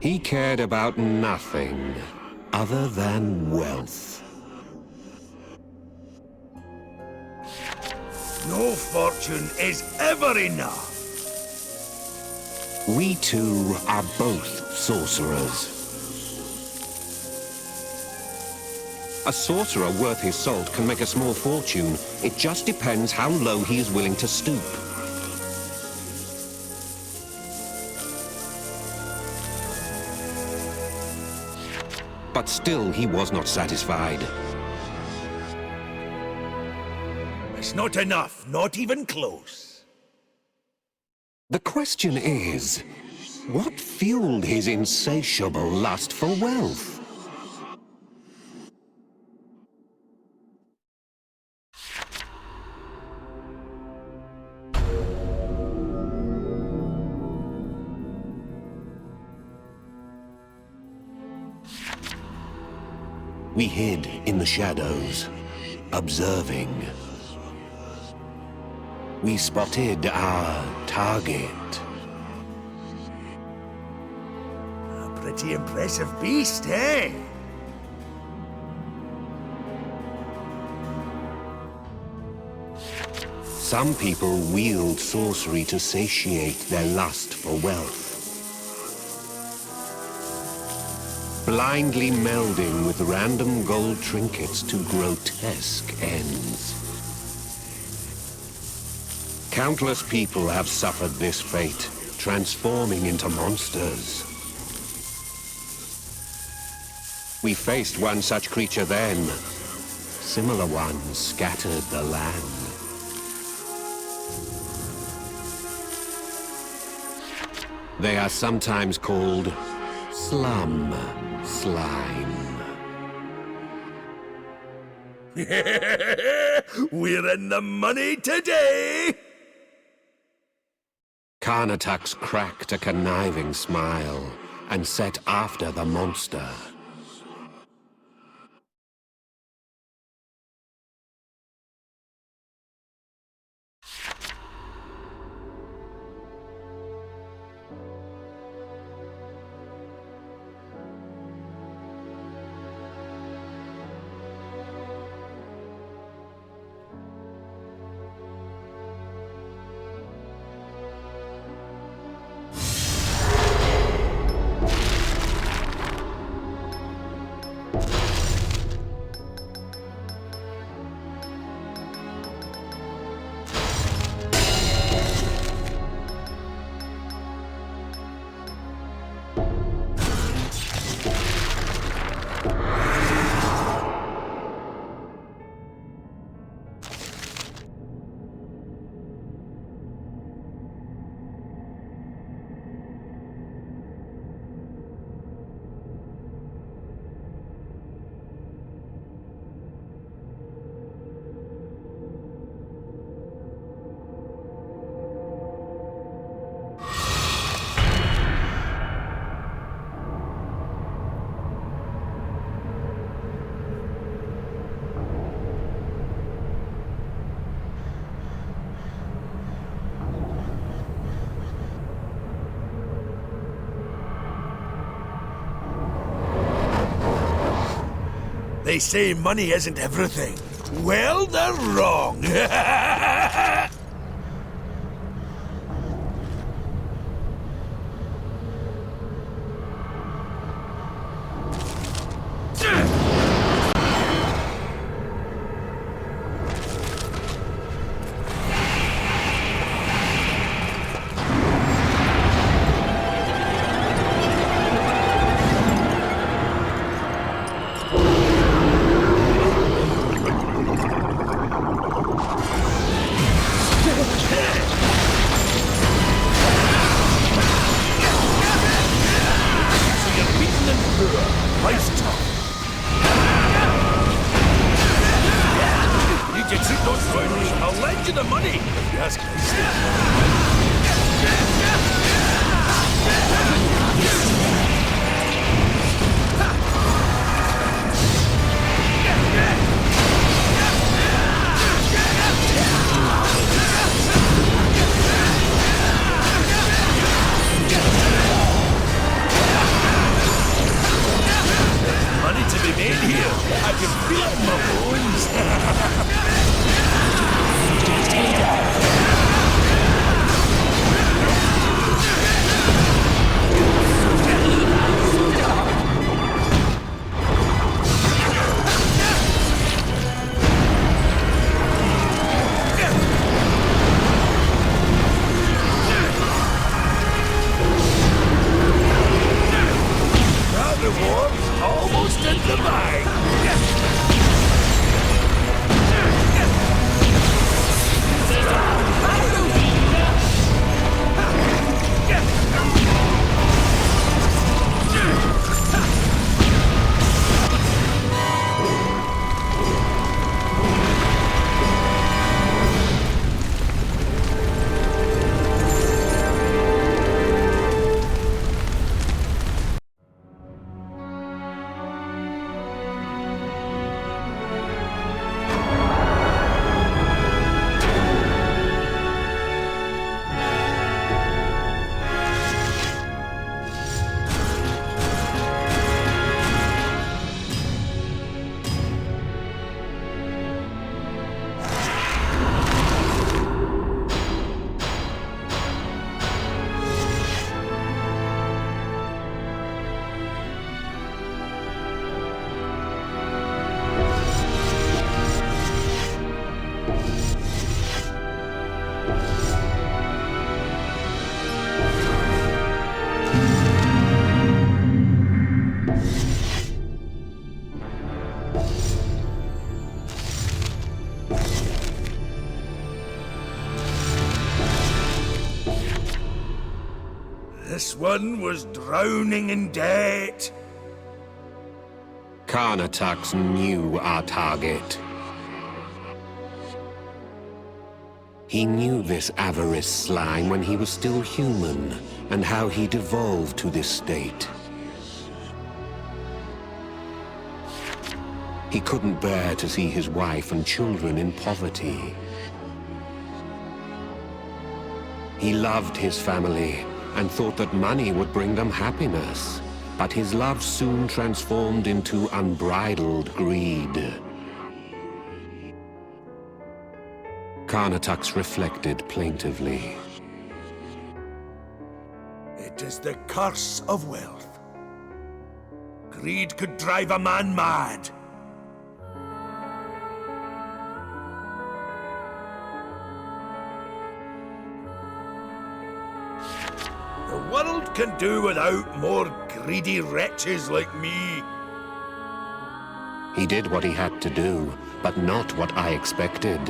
He cared about nothing other than wealth. No fortune is ever enough. We two are both sorcerers. A sorcerer worth his salt can make a small fortune. It just depends how low he is willing to stoop. But still, he was not satisfied. It's not enough, not even close. The question is, what fueled his insatiable lust for wealth? We hid in the shadows, observing. We spotted our target. A pretty impressive beast, eh? Some people wield sorcery to satiate their lust for wealth. Blindly melding with random gold trinkets to grotesque ends. Countless people have suffered this fate, transforming into monsters. We faced one such creature then. Similar ones scattered the land. They are sometimes called slum slime. We're in the money today! Karnatux cracked a conniving smile and set after the monster. They say money isn't everything. Well, they're wrong. This one was drowning in debt. Karnataks knew our target. He knew this avarice slime when he was still human, and how he devolved to this state. He couldn't bear to see his wife and children in poverty. He loved his family and thought that money would bring them happiness. But his love soon transformed into unbridled greed. Karnataks reflected plaintively. It is the curse of wealth. Greed could drive a man mad. The world can do without more greedy wretches like me. He did what he had to do, but not what I expected.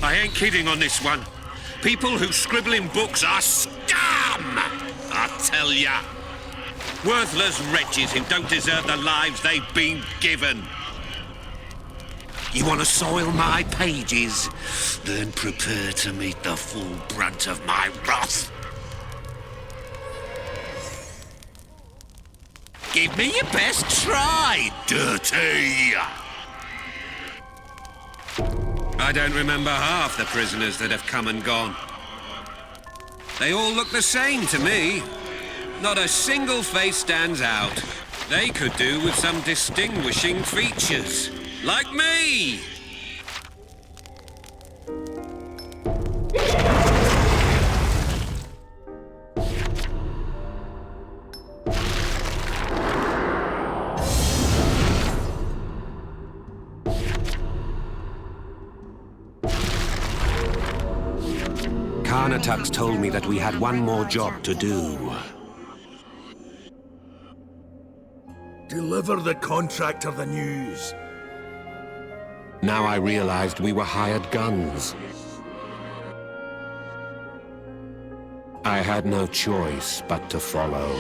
I ain't kidding on this one. People who scribble in books are scum! I tell ya. Worthless wretches who don't deserve the lives they've been given. You want to soil my pages? Then prepare to meet the full brunt of my wrath. Give me your best try, dirty! I don't remember half the prisoners that have come and gone. They all look the same to me. Not a single face stands out. They could do with some distinguishing features. Like me! Karnataks told me that we had one more job to do. Deliver the contractor the news. Now I realized we were hired guns. I had no choice but to follow.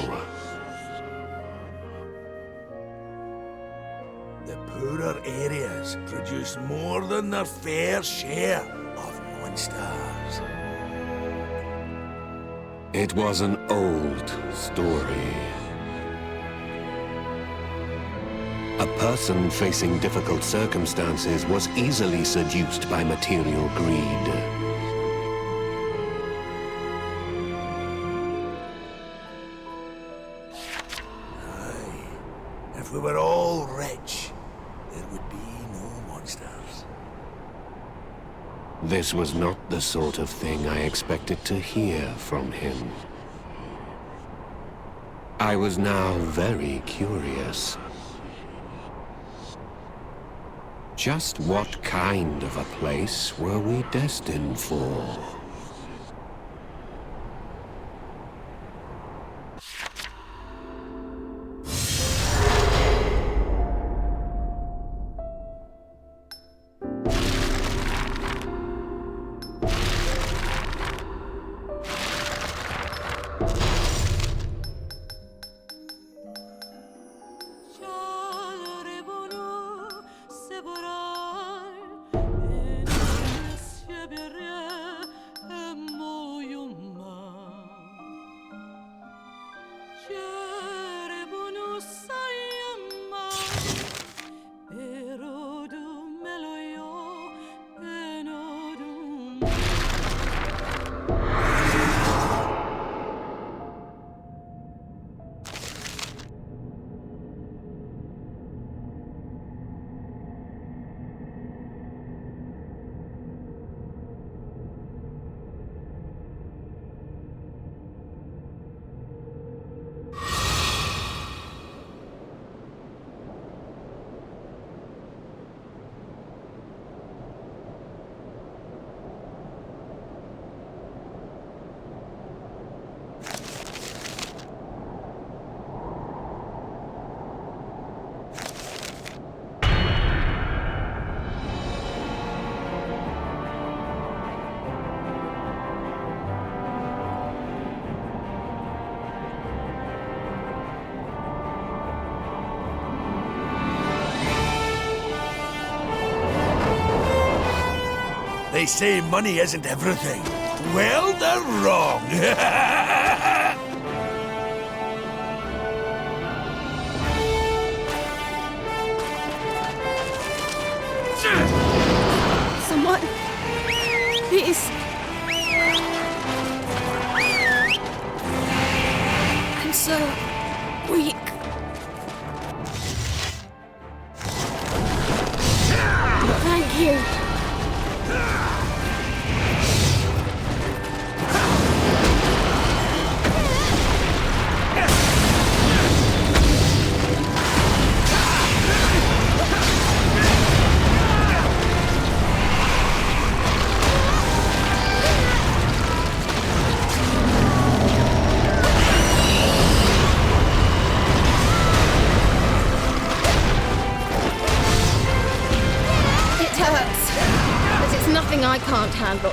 The poorer areas produce more than their fair share of monsters. It was an old story. A person facing difficult circumstances was easily seduced by material greed. Aye, if we were all rich, there would be no monsters. This was not the sort of thing I expected to hear from him. I was now very curious. Just what kind of a place were we destined for? They say money isn't everything. Well, they're wrong. Someone... Please. I'm so weak. Thank you. I can't handle.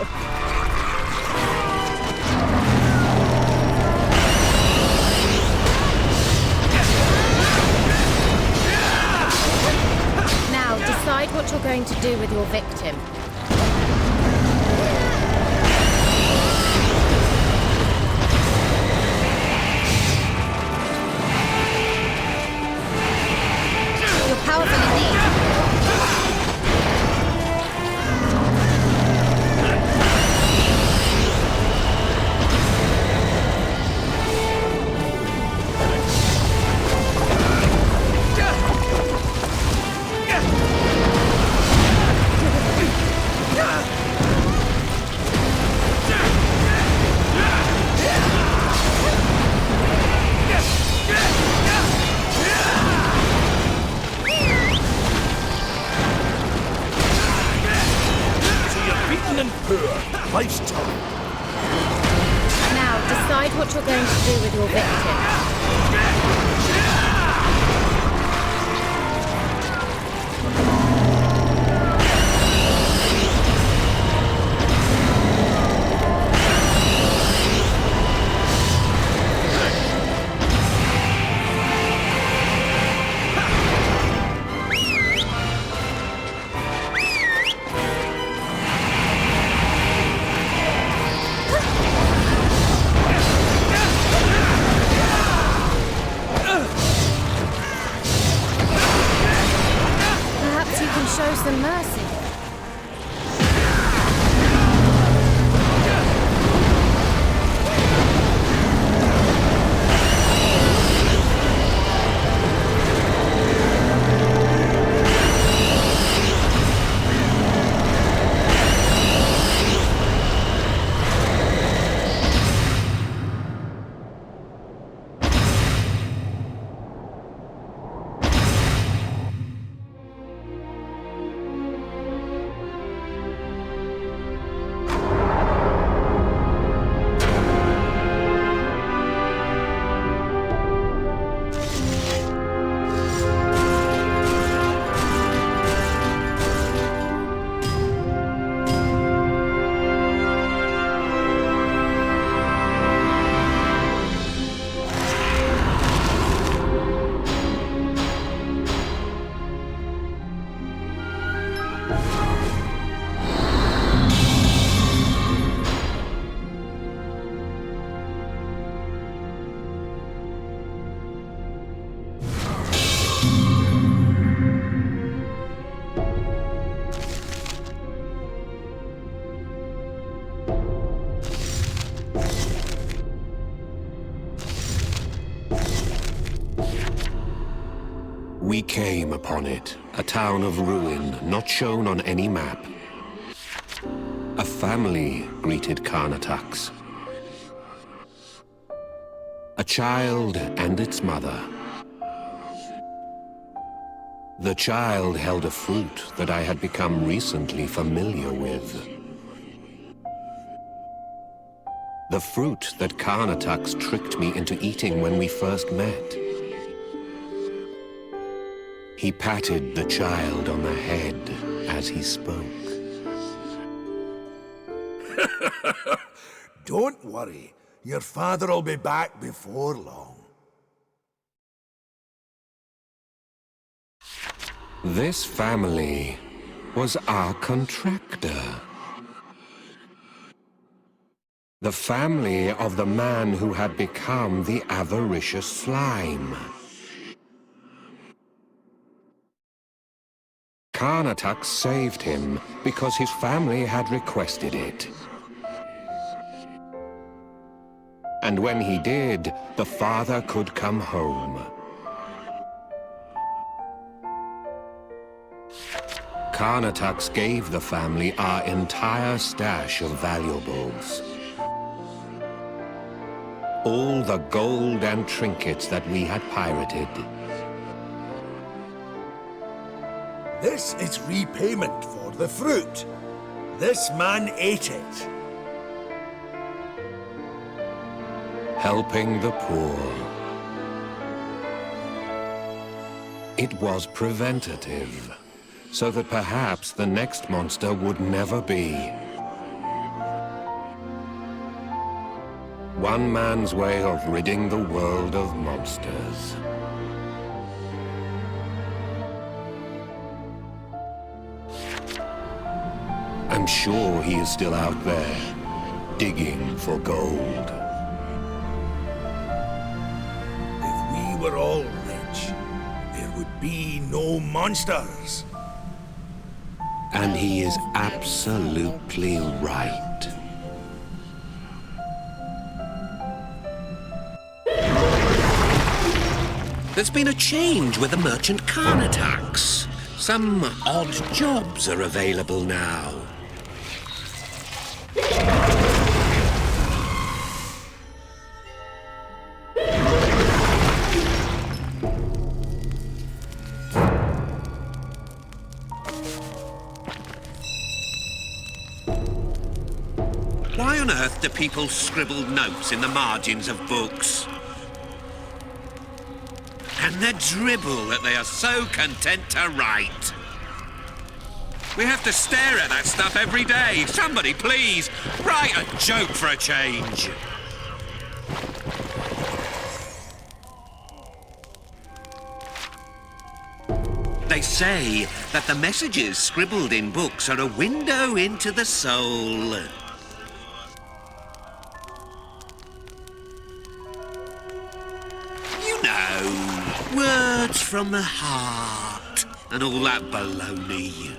Now, decide what you're going to do with your victim. You're powerful indeed. Life's tough. Now, decide what you're going to do with your victim. Show some mercy. We came upon it, a town of ruin, not shown on any map. A family greeted Karnataks. A child and its mother. The child held a fruit that I had become recently familiar with. The fruit that Karnataks tricked me into eating when we first met. He patted the child on the head as he spoke. Don't worry. Your father'll be back before long. This family was our contractor. The family of the man who had become the avaricious slime. Karnataka saved him because his family had requested it. And when he did, the father could come home. Karnataka gave the family our entire stash of valuables. All the gold and trinkets that we had pirated. This is repayment for the fruit. This man ate it. Helping the poor. It was preventative, so that perhaps the next monster would never be. One man's way of ridding the world of monsters. I'm sure he is still out there, digging for gold. If we were all rich, there would be no monsters. And he is absolutely right. There's been a change with the merchant Karnataks. Some odd jobs are available now. Why on earth do people scribble notes in the margins of books? And the dribble that they are so content to write. We have to stare at that stuff every day. Somebody, please, write a joke for a change. They say that the messages scribbled in books are a window into the soul. Words from the heart, and all that baloney.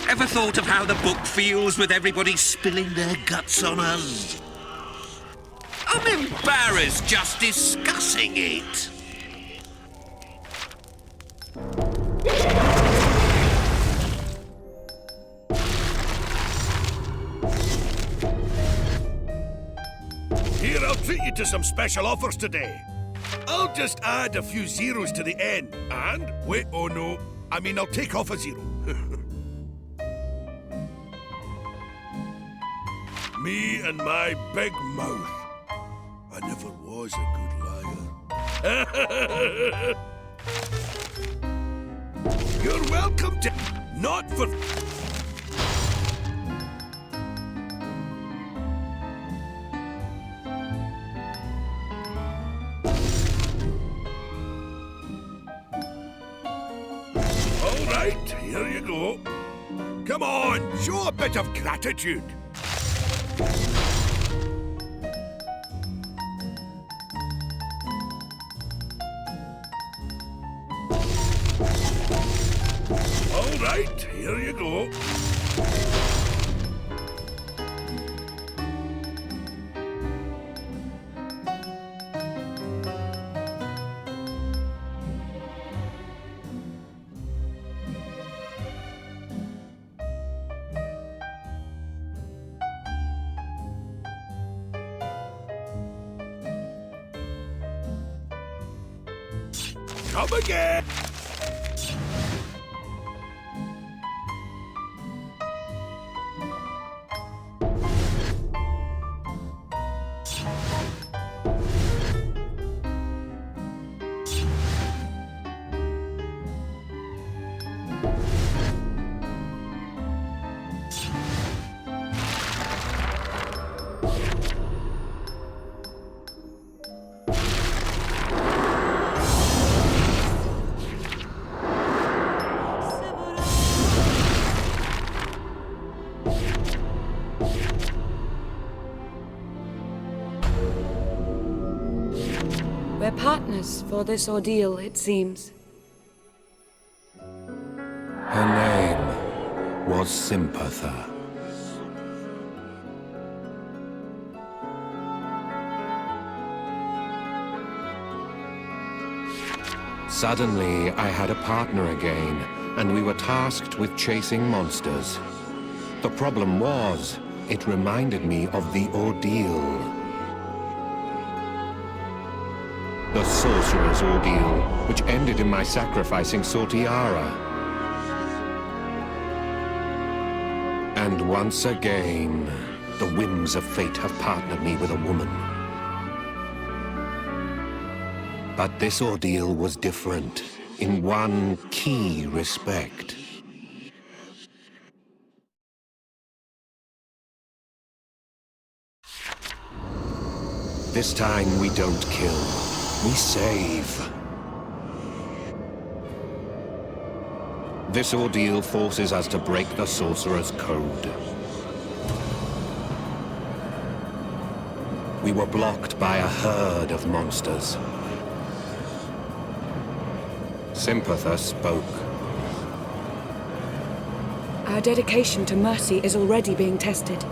Ever thought of how the book feels with everybody spilling their guts on us? I'm embarrassed just discussing it. Here, I'll treat you to some special offers today. I'll just add a few zeros to the end. And, wait, oh no, I mean I'll take off a zero. Me and my big mouth. I never was a good liar. You're welcome to... Not for... Right, here you go. Come on, show a bit of gratitude. All right, here you go. Come again! fitness for this ordeal, it seems. Her name was Sympatha. Suddenly, I had a partner again, and we were tasked with chasing monsters. The problem was, it reminded me of the ordeal. The sorcerer's ordeal, which ended in my sacrificing Sortiara. And once again, the whims of fate have partnered me with a woman. But this ordeal was different, in one key respect. This time we don't kill, we save. This ordeal forces us to break the sorcerer's code. We were blocked by a herd of monsters. Sympatha spoke. Our dedication to mercy is already being tested.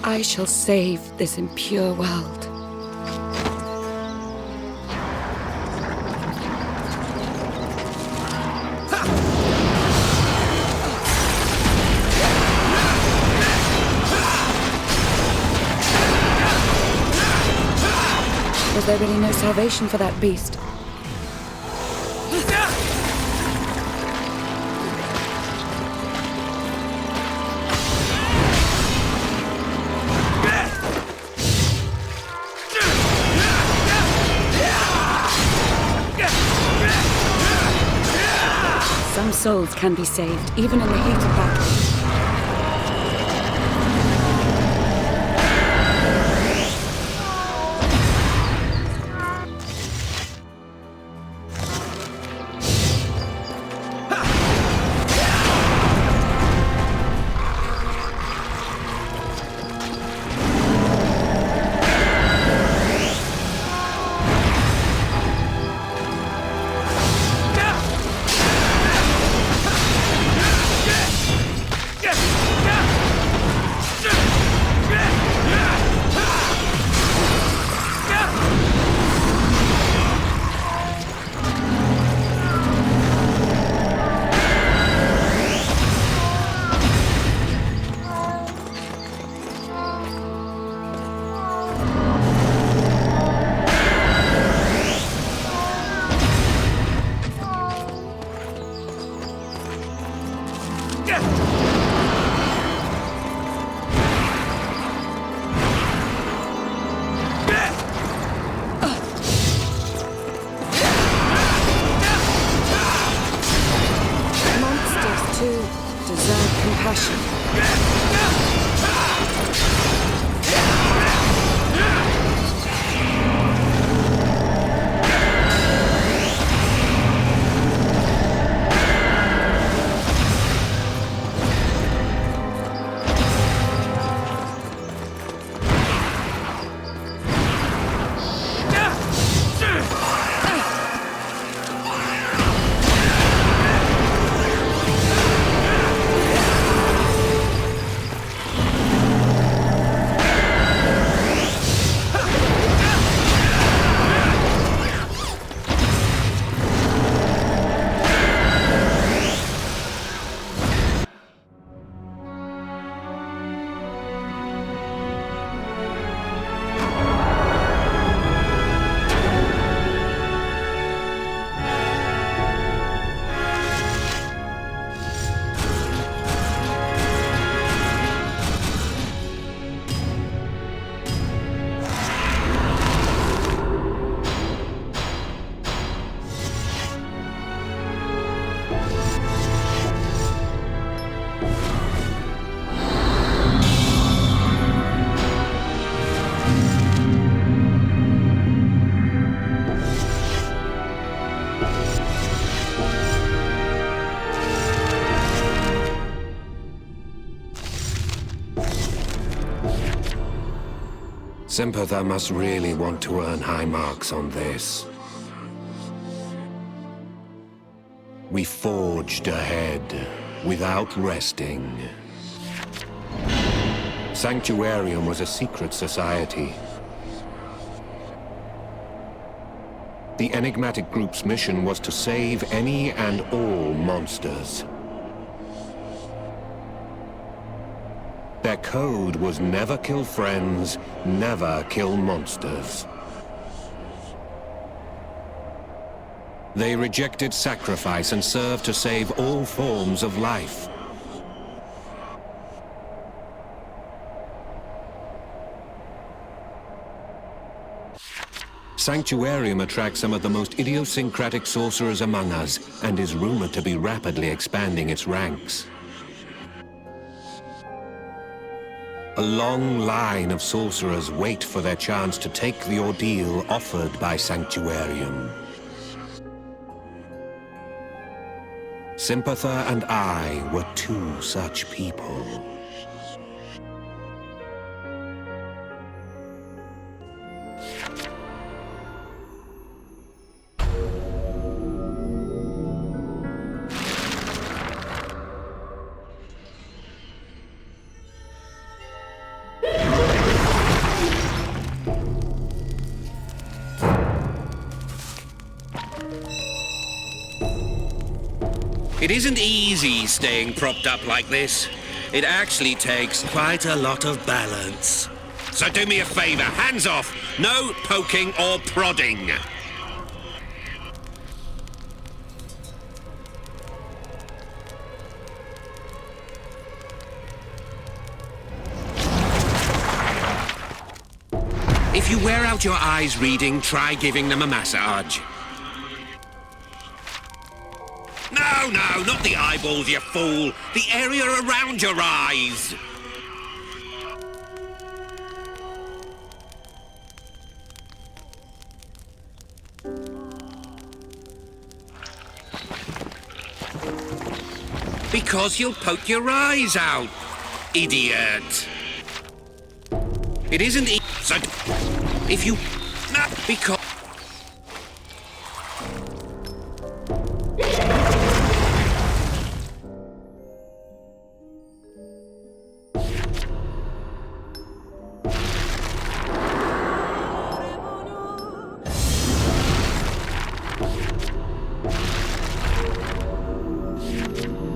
I shall save this impure world. Was there really no salvation for that beast? Some souls can be saved, even in the heat of battle. Monsters, too, deserve compassion. Sympatha must really want to earn high marks on this. We forged ahead, without resting. Sanctuarium was a secret society. The enigmatic group's mission was to save any and all monsters. Their code was never kill friends, never kill monsters. They rejected sacrifice and served to save all forms of life. Sanctuarium attracts some of the most idiosyncratic sorcerers among us, and is rumored to be rapidly expanding its ranks. A long line of sorcerers wait for their chance to take the ordeal offered by Sanctuarium. Sympatha and I were two such people. It isn't easy staying propped up like this. It actually takes quite a lot of balance. So do me a favor, hands off. No poking or prodding. If you wear out your eyes reading, try giving them a massage. No, not the eyeballs, you fool! The area around your eyes! Because you'll poke your eyes out, idiot! It isn't so if you... No, because...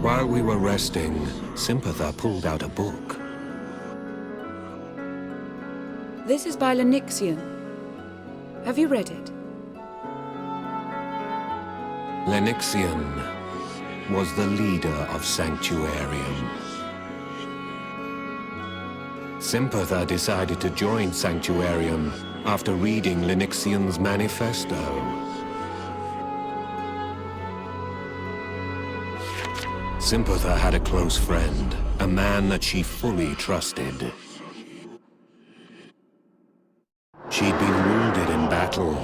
While we were resting, Sympatha pulled out a book. This is by Lenixian. Have you read it? Lenixian. was the leader of Sanctuarium. Sympatha decided to join Sanctuarium after reading Linuxian's manifesto. Sympatha had a close friend, a man that she fully trusted. She'd been wounded in battle.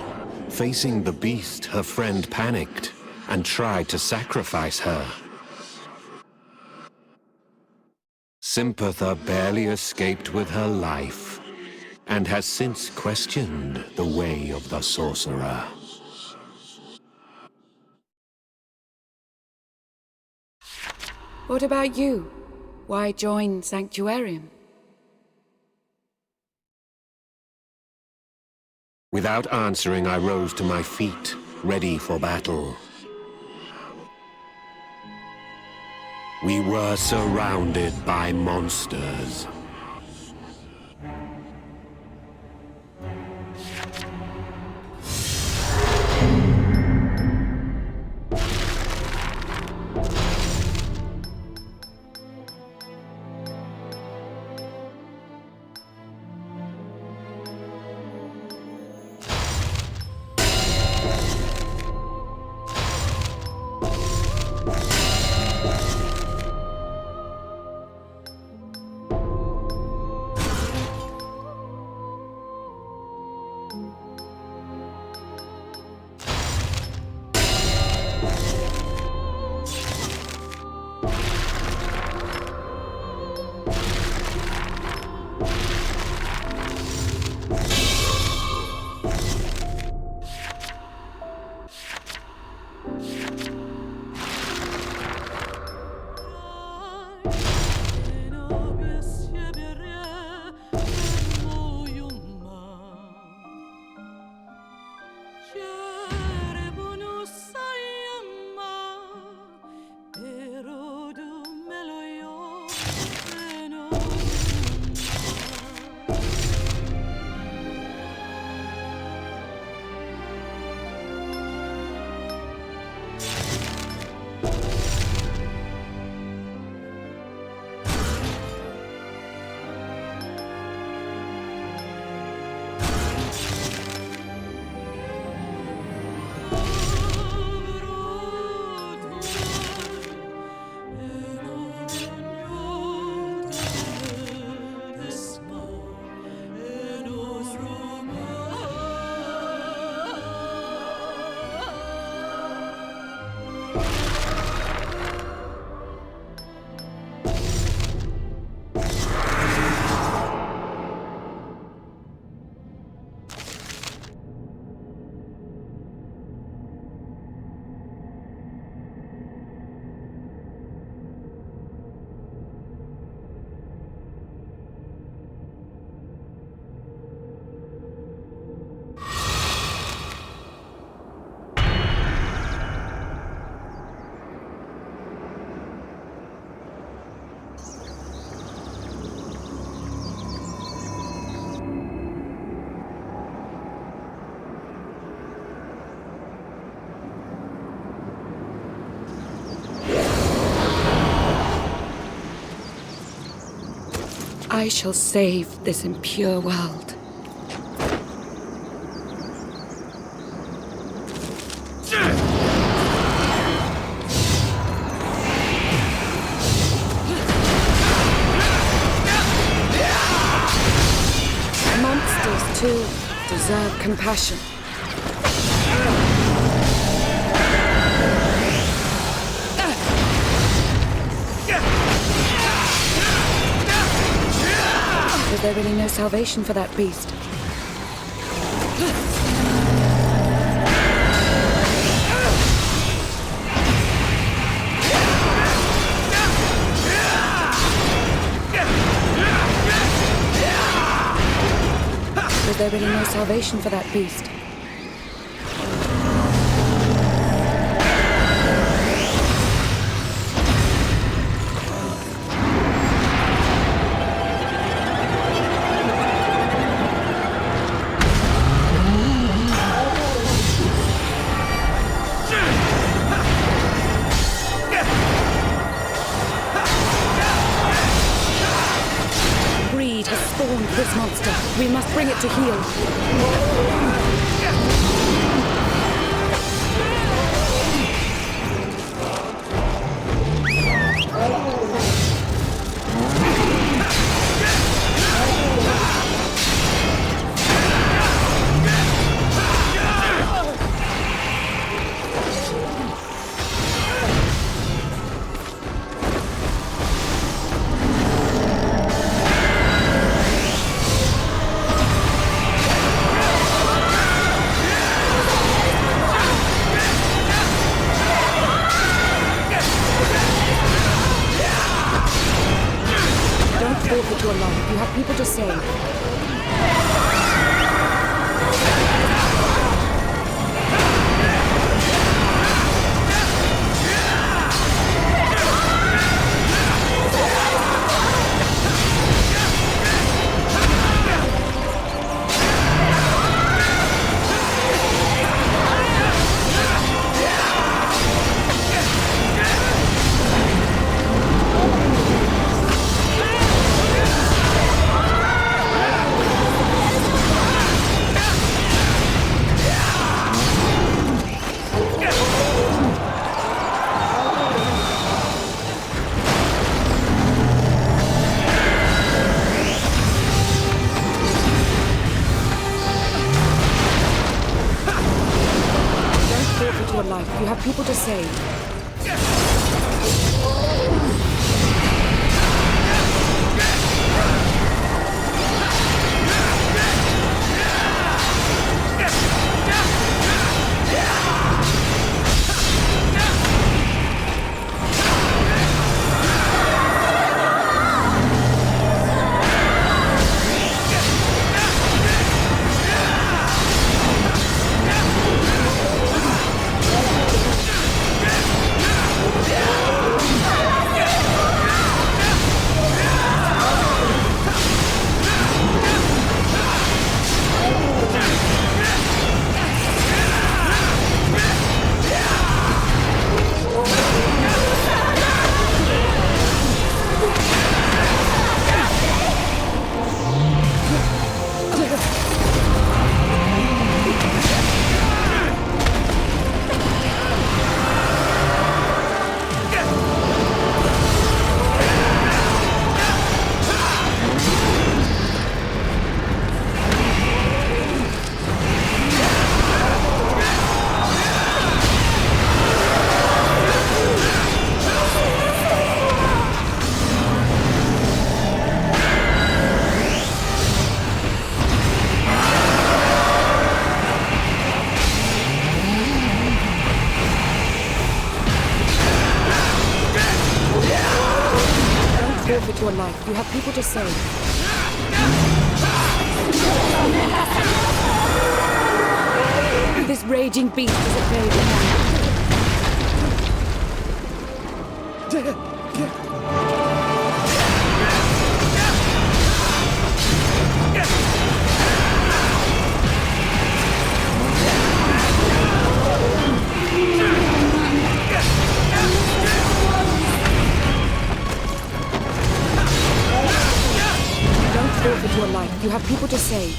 Facing the beast, her friend panicked and tried to sacrifice her. Sympatha barely escaped with her life, and has since questioned the way of the sorcerer. What about you? Why join Sanctuarium? Without answering, I rose to my feet, ready for battle. We were surrounded by monsters. I shall save this impure world. Monsters, too, deserve compassion. Was there really no salvation for that beast? Was there really no salvation for that beast? Yeah! this monster. We must bring it to heel. Forfeit your life. You have people to save. Your life. You have people to save. Forfeit your life. You have people to save. This raging beast is a favorite. Forfeit your life. You have people to save.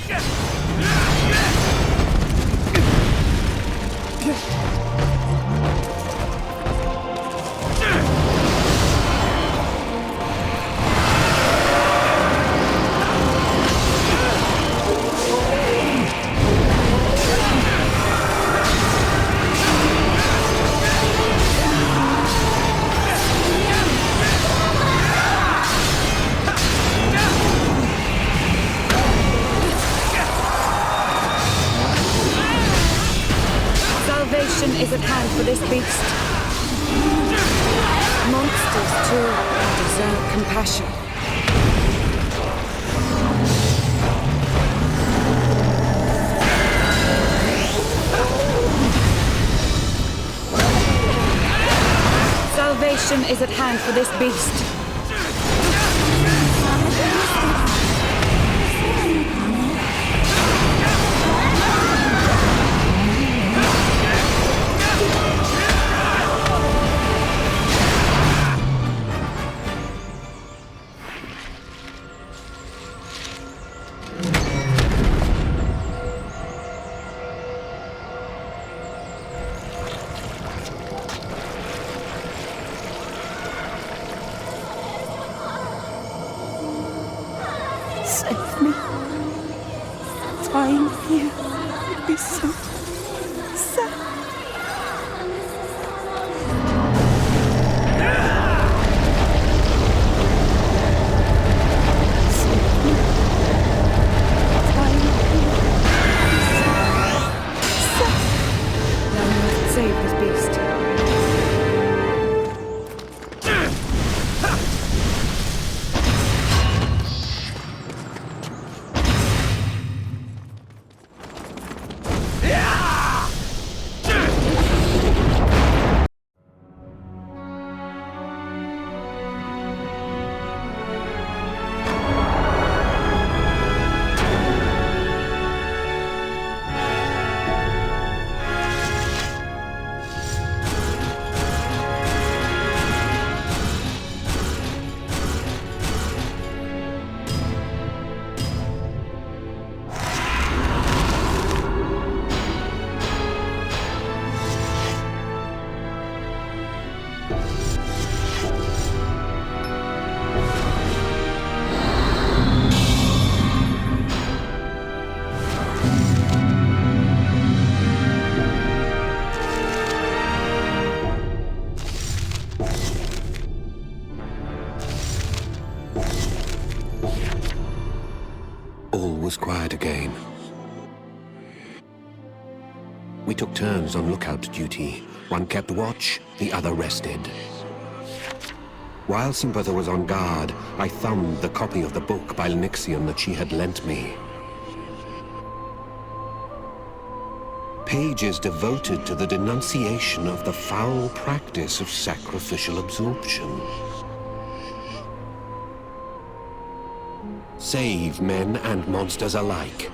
Salvation is at hand for this beast. Monsters, too, deserve compassion. Salvation is at hand for this beast. save me. Dying here would be so sad. Save me. Dying here would be so sad. Now we must save this beast. All was quiet again. We took turns on lookout duty. One kept watch, the other rested. While Sympatha was on guard, I thumbed the copy of the book by Lenixion that she had lent me. Pages devoted to the denunciation of the foul practice of sacrificial absorption. Save men and monsters alike.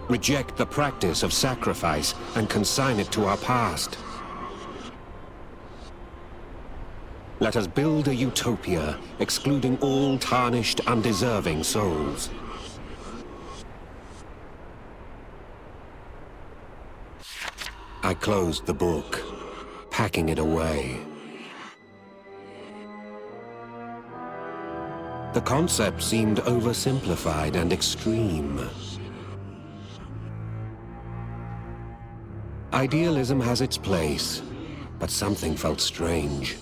Reject the practice of sacrifice and consign it to our past. Let us build a utopia, excluding all tarnished, undeserving souls. I closed the book, packing it away. The concept seemed oversimplified and extreme. Idealism has its place, but something felt strange.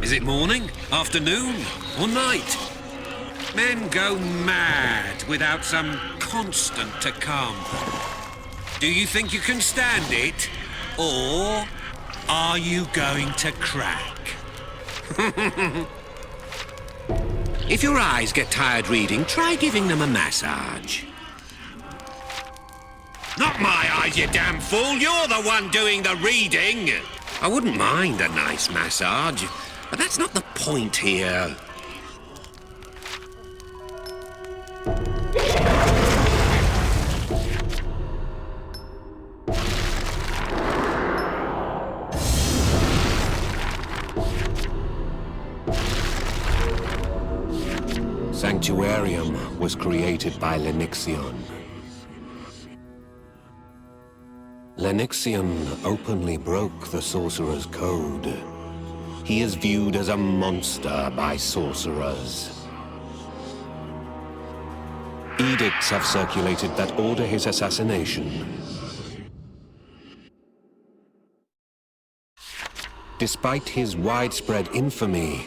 Is it morning, afternoon, or night? Men go mad without some constant to calm them. Do you think you can stand it? Or are you going to crack? If your eyes get tired reading, try giving them a massage. Not my eyes, you damn fool! You're the one doing the reading! I wouldn't mind a nice massage, but that's not the point here. Sanctuarium was created by Lenixion. Lenixion openly broke the Sorcerer's code. He is viewed as a monster by sorcerers. Edicts have circulated that order his assassination. Despite his widespread infamy,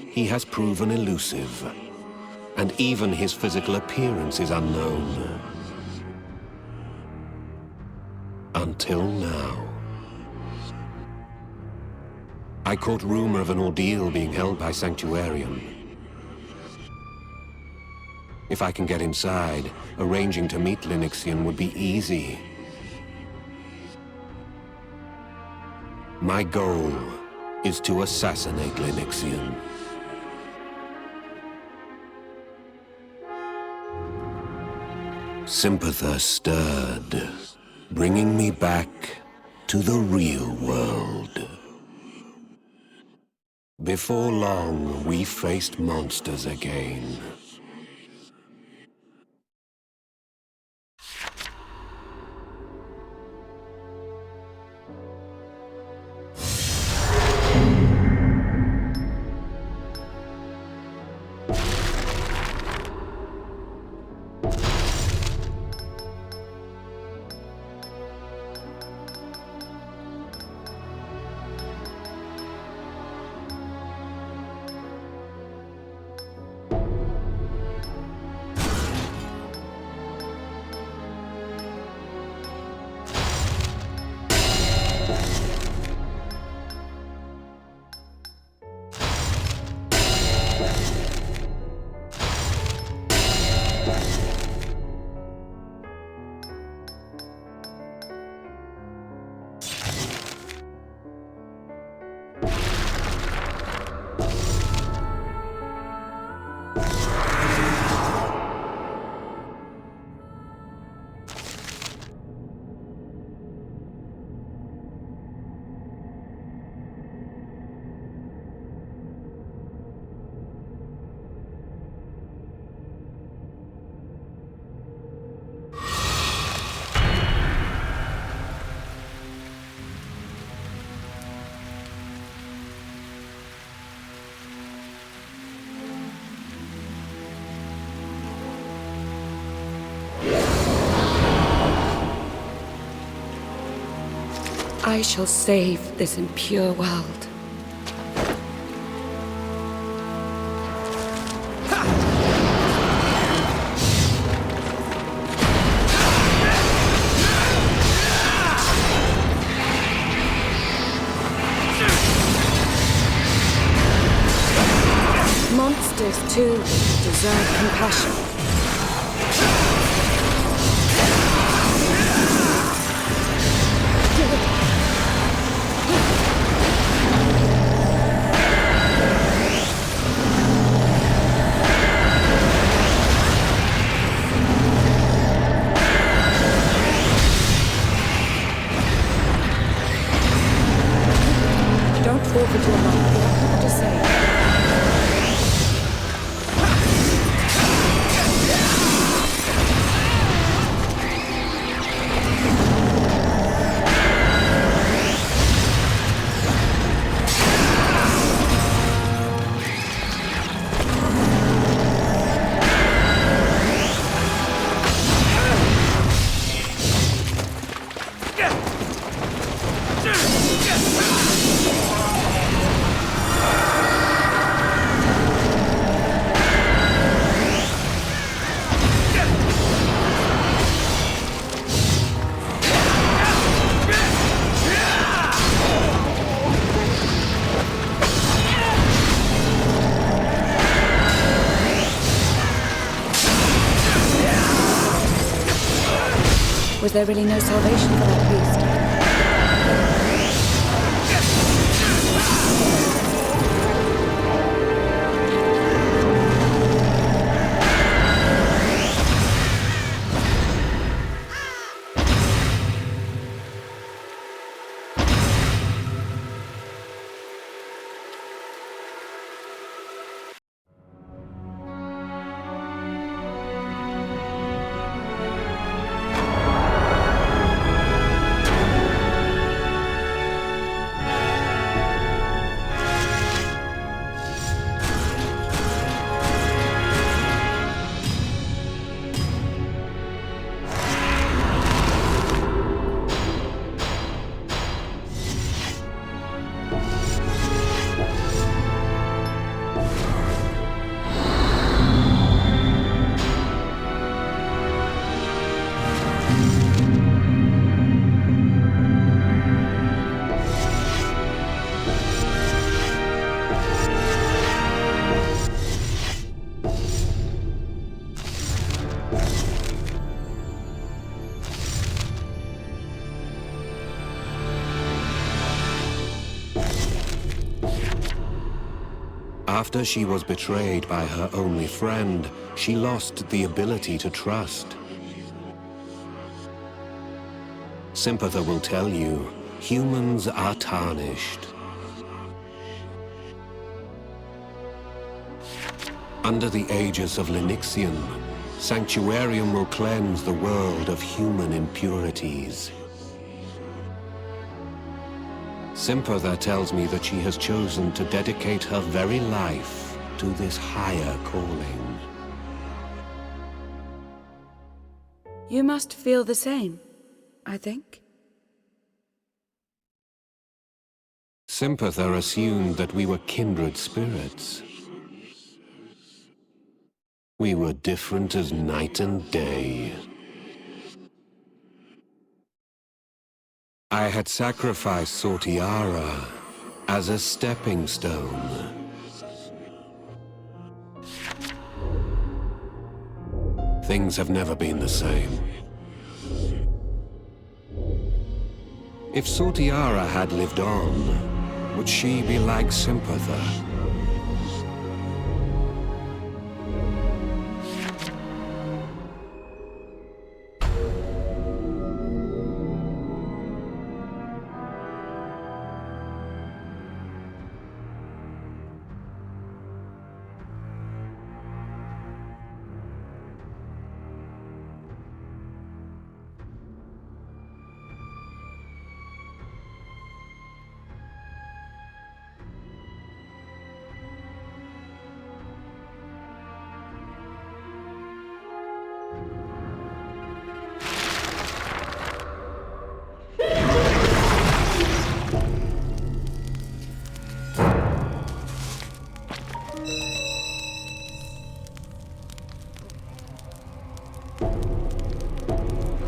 he has proven elusive, and even his physical appearance is unknown. Until now. I caught rumor of an ordeal being held by Sanctuarium. If I can get inside, arranging to meet Lenixion would be easy. My goal is to assassinate Lenixion. Sympatha stirred, bringing me back to the real world. Before long, we faced monsters again. I shall save this impure world. Monsters, too, deserve compassion. Don't forfeit your mind. We have people to save. Was there really no salvation for that beast? After she was betrayed by her only friend, she lost the ability to trust. Sympatha will tell you, humans are tarnished. Under the aegis of Linixian, Sanctuarium will cleanse the world of human impurities. Sympatha tells me that she has chosen to dedicate her very life to this higher calling. You must feel the same, I think. Sympatha assumed that we were kindred spirits. We were different as night and day. I had sacrificed Sortiara as a stepping stone. Things have never been the same. If Sortiara had lived on, would she be like Sympatha?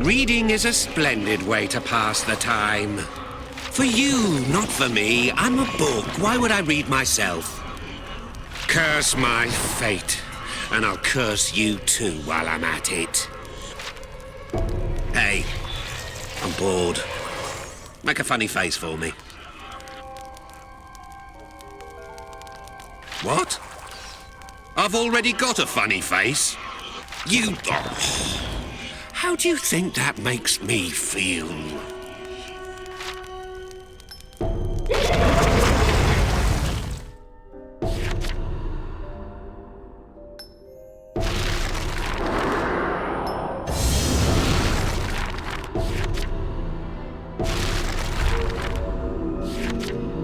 Reading is a splendid way to pass the time. For you, not for me. I'm a book. Why would I read myself? Curse my fate, and I'll curse you too while I'm at it. Hey, I'm bored. Make a funny face for me. What? I've already got a funny face. You... Oh. How do you think that makes me feel?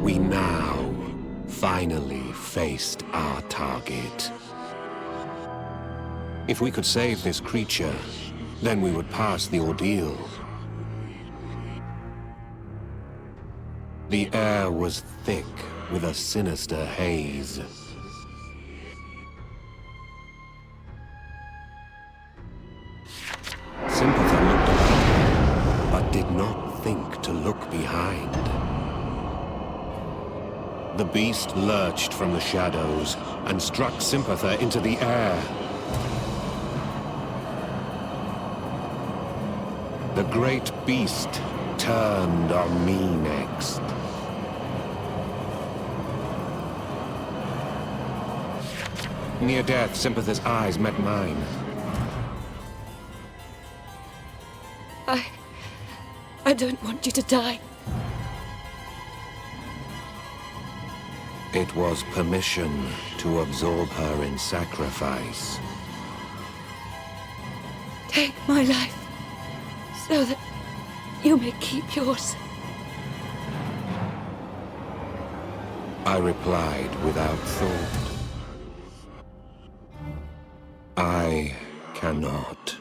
We now finally faced our target. If we could save this creature, then we would pass the ordeal. The air was thick with a sinister haze. Sympatha looked about, but did not think to look behind. The beast lurched from the shadows and struck Sympatha into the air. The great beast turned on me next. Near death, Sympatha's eyes met mine. I don't want you to die. It was permission to absorb her in sacrifice. Take my life, so that you may keep yours. I replied without thought. I cannot.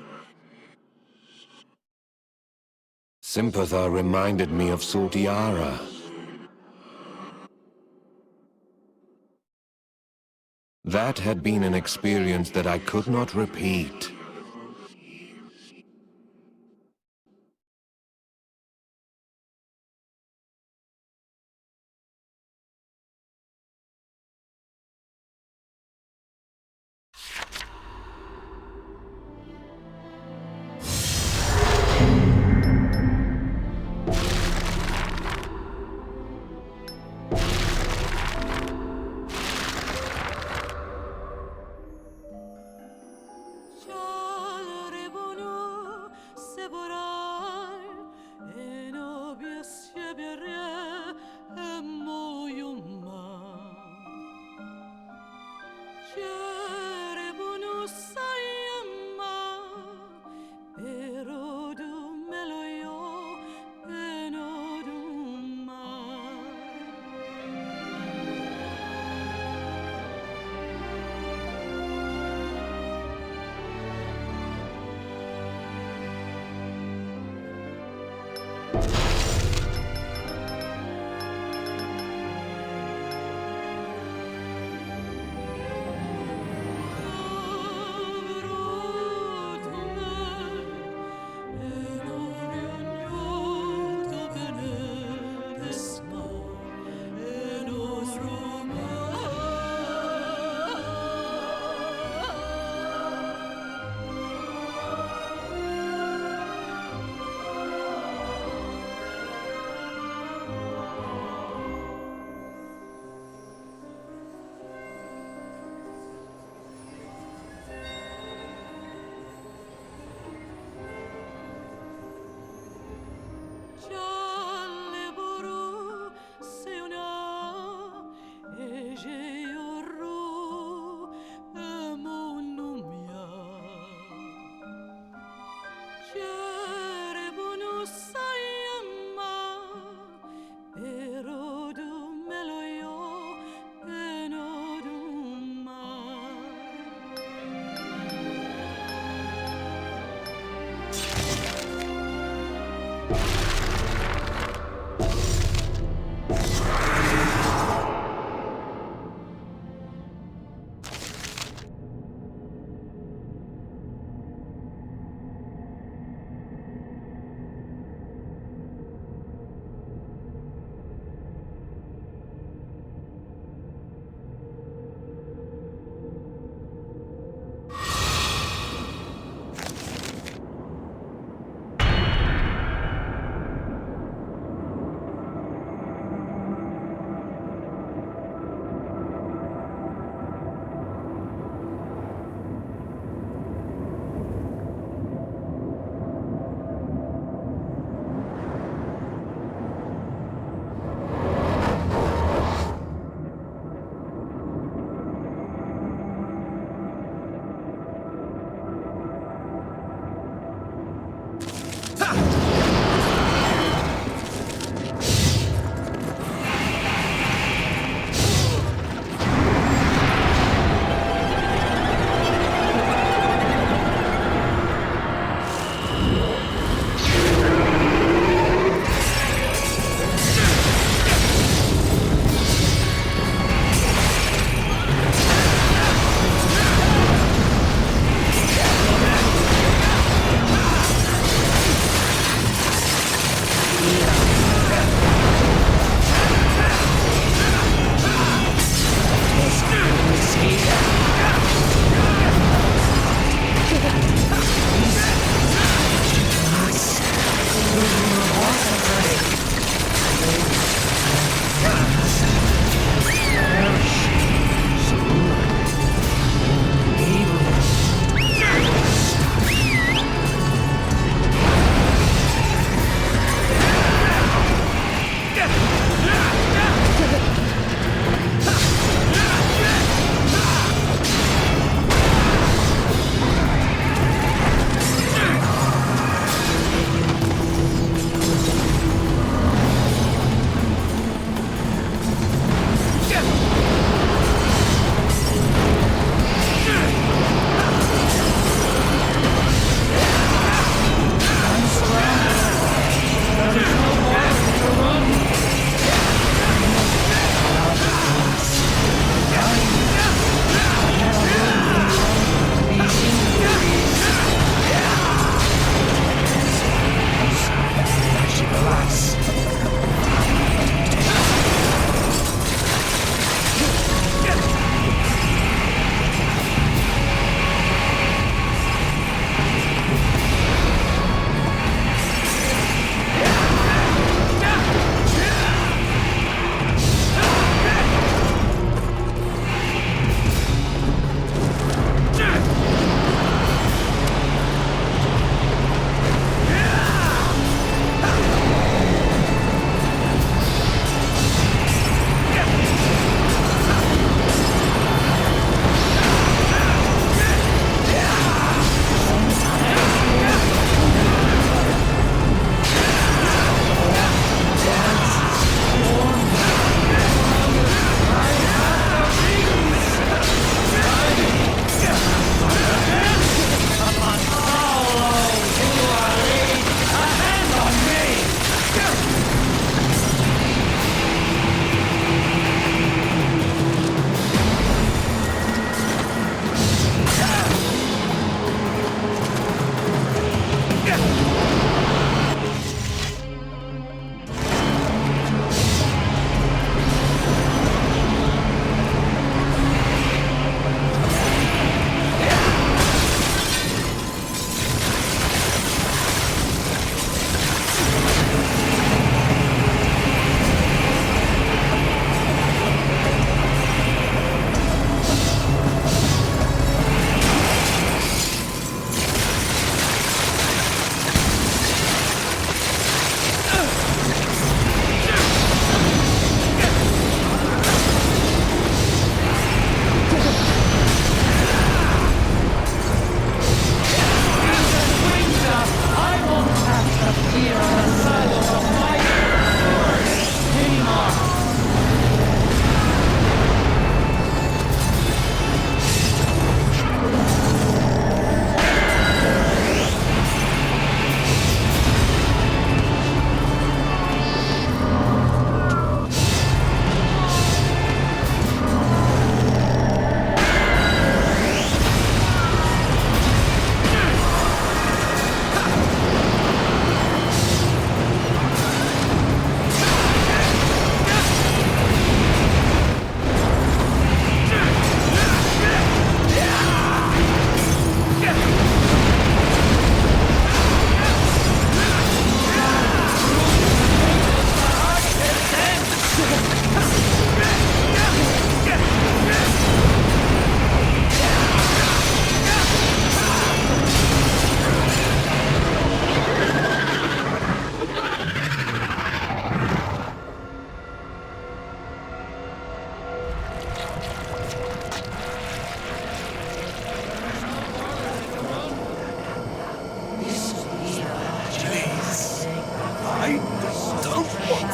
Sympatha reminded me of Sortiara. That had been an experience that I could not repeat.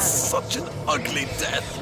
Such an ugly death.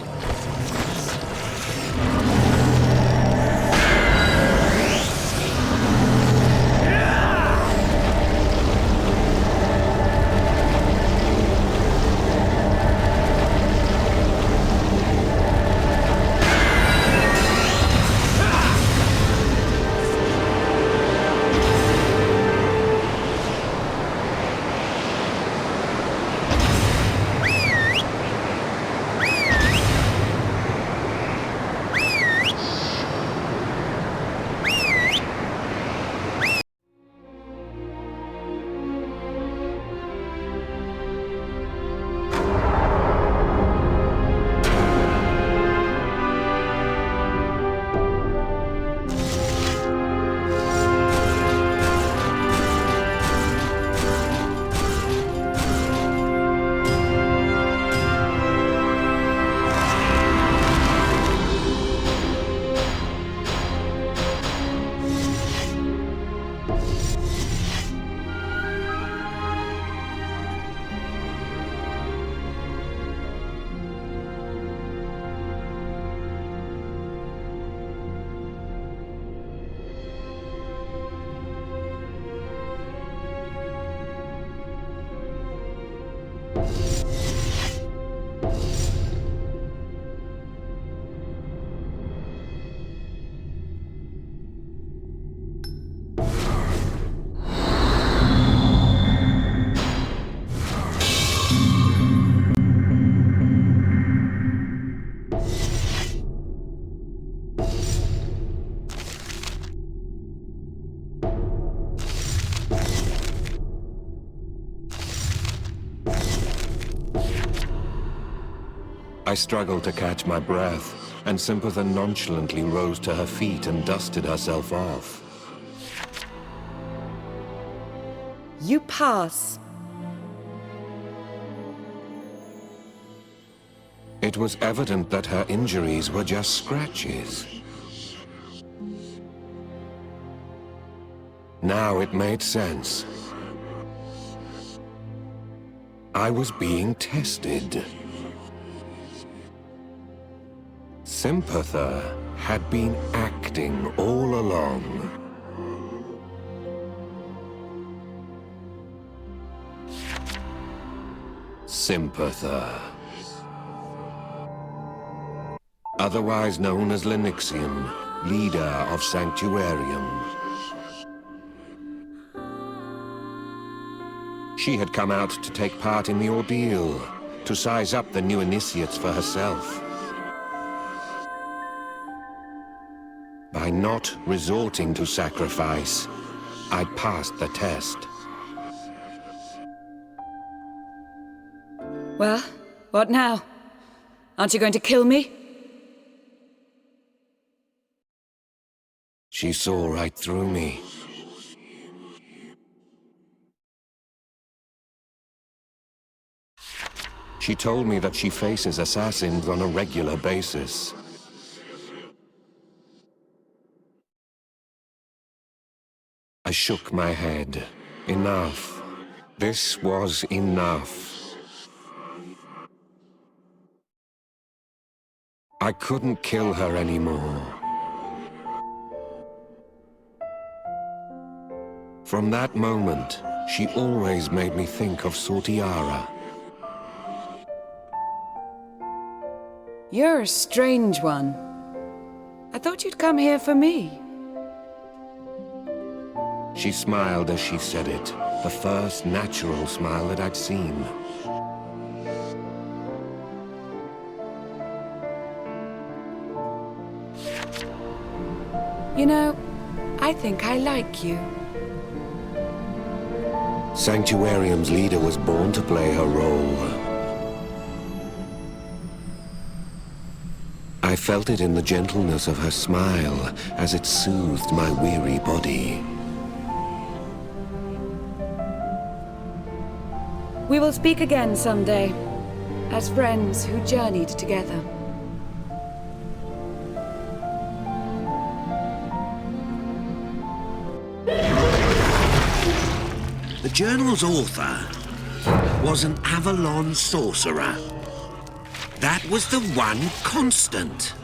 I struggled to catch my breath, and Sympatha nonchalantly rose to her feet and dusted herself off. You pass. It was evident that her injuries were just scratches. Now it made sense. I was being tested. Sympatha had been acting all along. Sympatha. Otherwise known as Linyxian, leader of Sanctuarium. She had come out to take part in the ordeal, to size up the new initiates for herself. By not resorting to sacrifice, I passed the test. Well, what now? Aren't you going to kill me? She saw right through me. She told me that she faces assassins on a regular basis. I shook my head. Enough. This was enough. I couldn't kill her anymore. From that moment, she always made me think of Sortiara. You're a strange one. I thought you'd come here for me. She smiled as she said it, the first natural smile that I'd seen. You know, I think I like you. Sanctuarium's leader was born to play her role. I felt it in the gentleness of her smile as it soothed my weary body. We will speak again someday, as friends who journeyed together. The journal's author was an Avalon sorcerer. That was the one constant.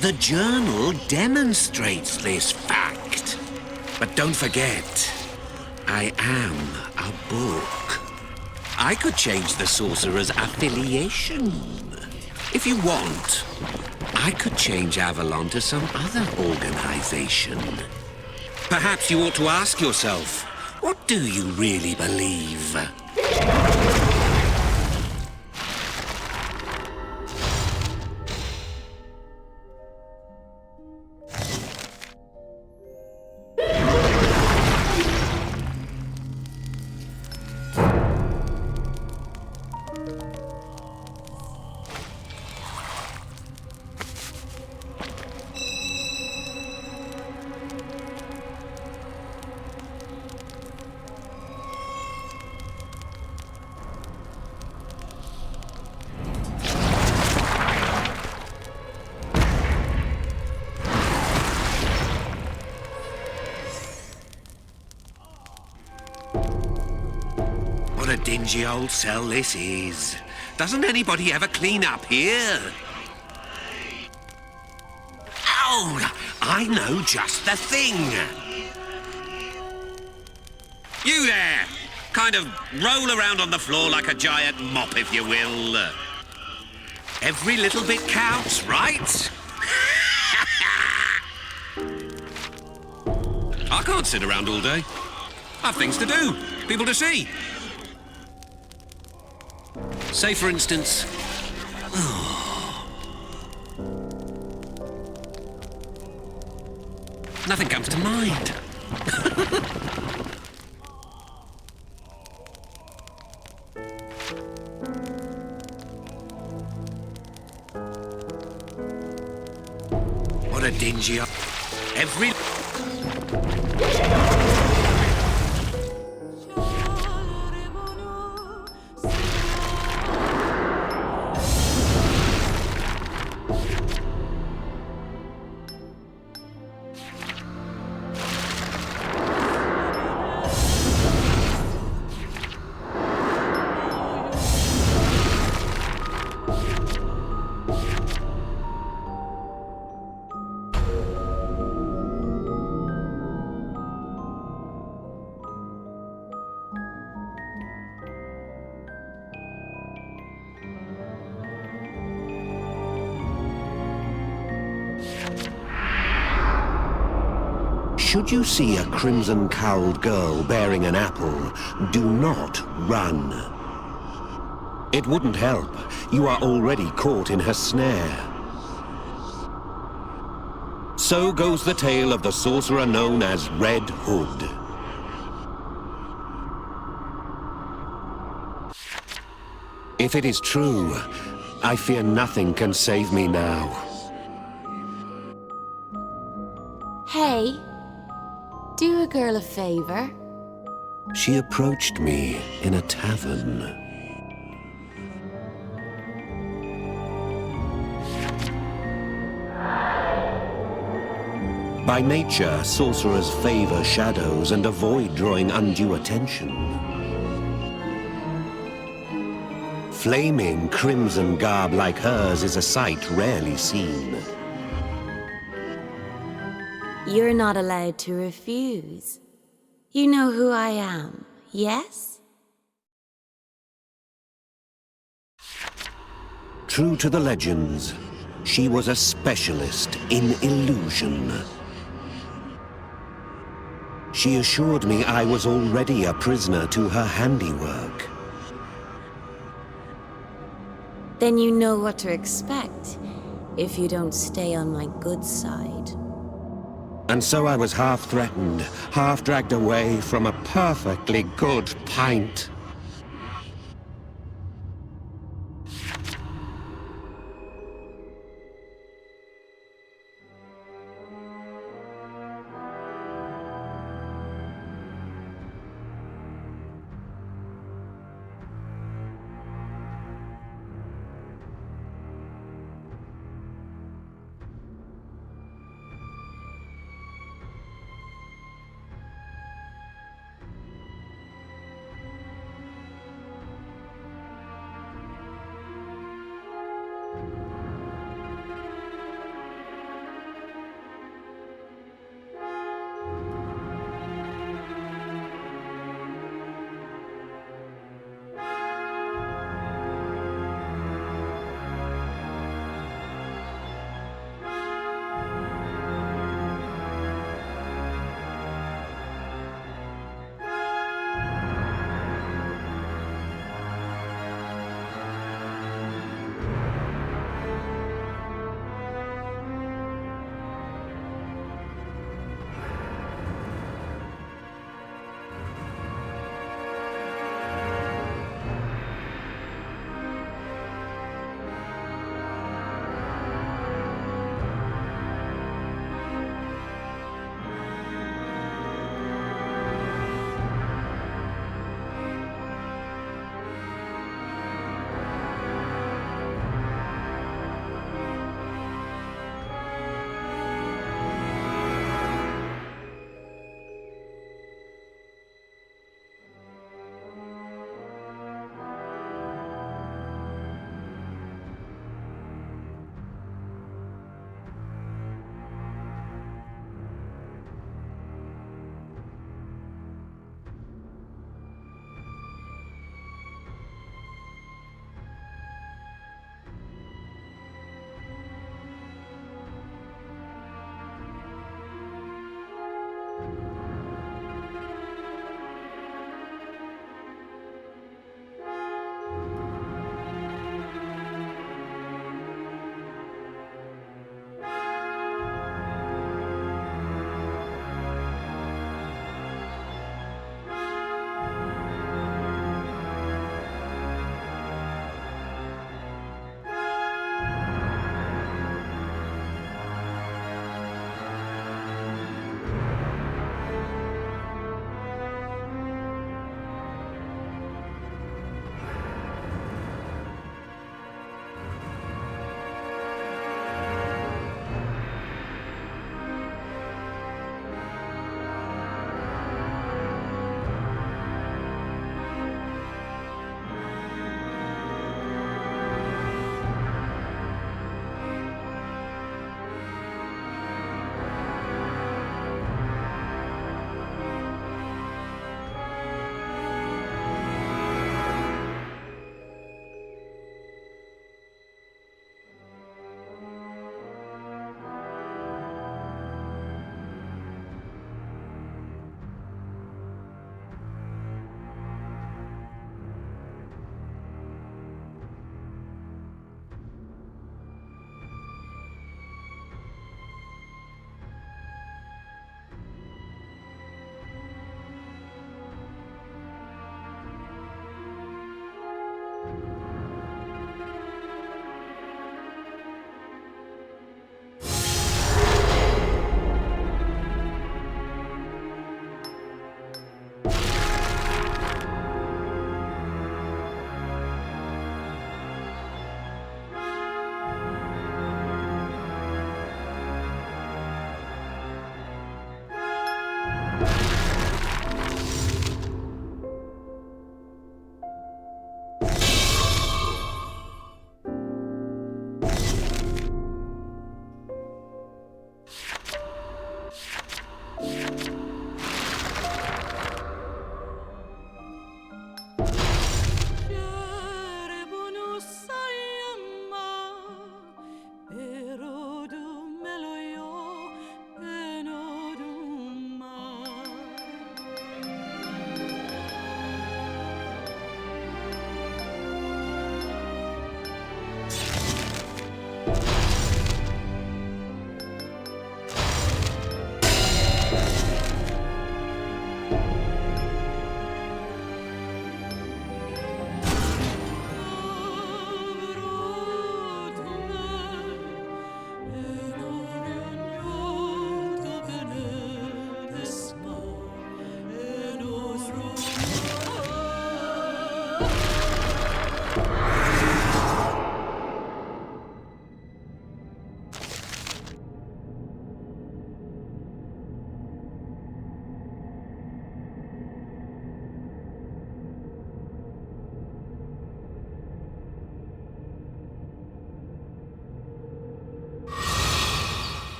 The journal demonstrates this fact. But don't forget, I am a book. I could change the sorcerer's affiliation. If you want, I could change Avalon to some other organization. Perhaps you ought to ask yourself, what do you really believe? What a dingy old cell this is. Doesn't anybody ever clean up here? Oh, I know just the thing. You there! Kind of roll around on the floor like a giant mop, if you will. Every little bit counts, right? I can't sit around all day. I have things to do, people to see. Say, for instance... Nothing comes to mind. What a dingy... Every... Should you see a crimson-cowled girl bearing an apple, do not run. It wouldn't help. You are already caught in her snare. So goes the tale of the sorcerer known as Red Hood. If it is true, I fear nothing can save me now. Hey, do a girl a favor. She approached me in a tavern. By nature, sorcerers favor shadows and avoid drawing undue attention. Flaming crimson garb like hers is a sight rarely seen. You're not allowed to refuse. You know who I am, yes? True to the legends, she was a specialist in illusion. She assured me I was already a prisoner to her handiwork. Then you know what to expect if you don't stay on my good side. And so I was half threatened, half dragged away from a perfectly good pint.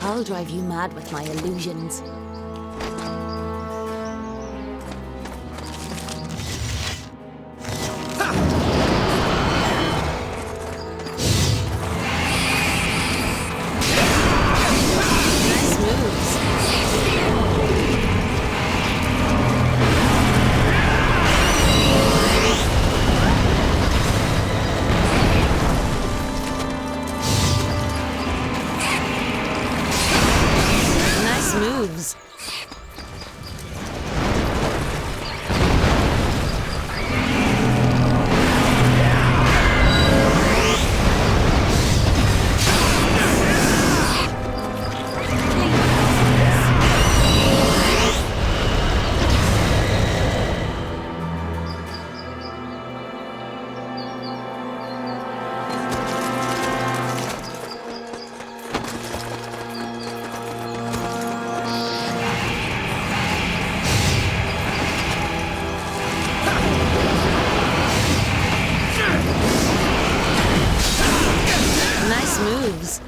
I'll drive you mad with my illusions. Moves. Moves.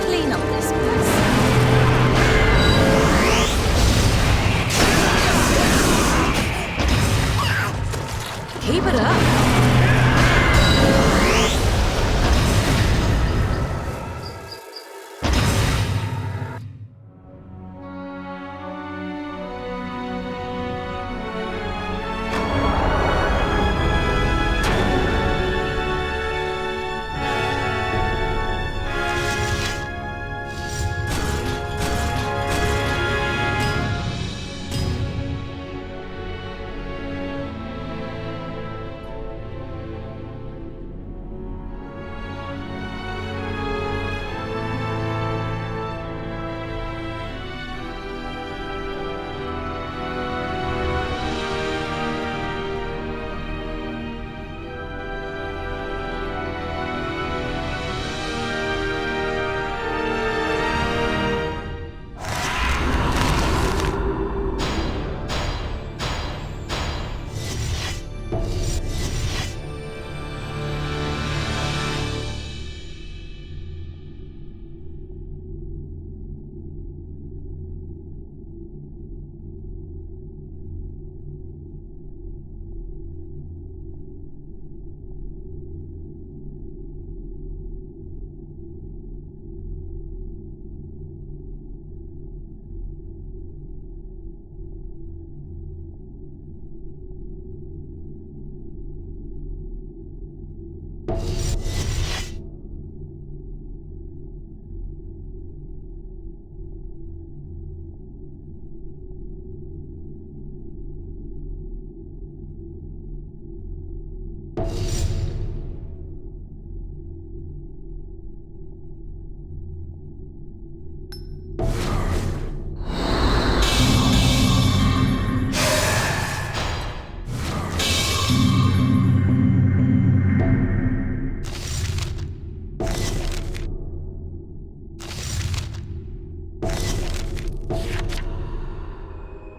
Clean up this mess. Keep it up.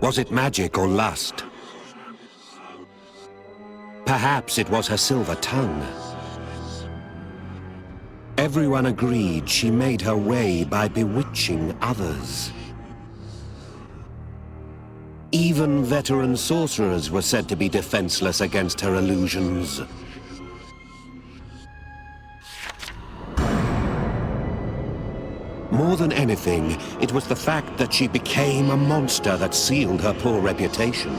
Was it magic or lust? Perhaps it was her silver tongue. Everyone agreed she made her way by bewitching others. Even veteran sorcerers were said to be defenseless against her illusions. More than anything, it was the fact that she became a monster that sealed her poor reputation.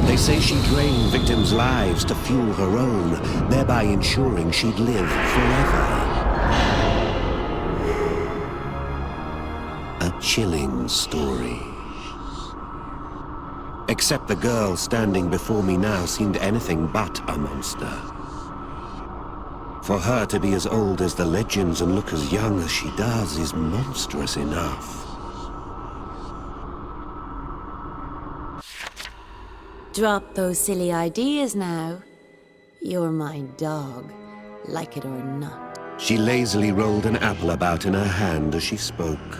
They say she drained victims' lives to fuel her own, thereby ensuring she'd live forever. A chilling story. Except the girl standing before me now seemed anything but a monster. For her to be as old as the legends and look as young as she does is monstrous enough. Drop those silly ideas now. You're my dog, like it or not. She lazily rolled an apple about in her hand as she spoke.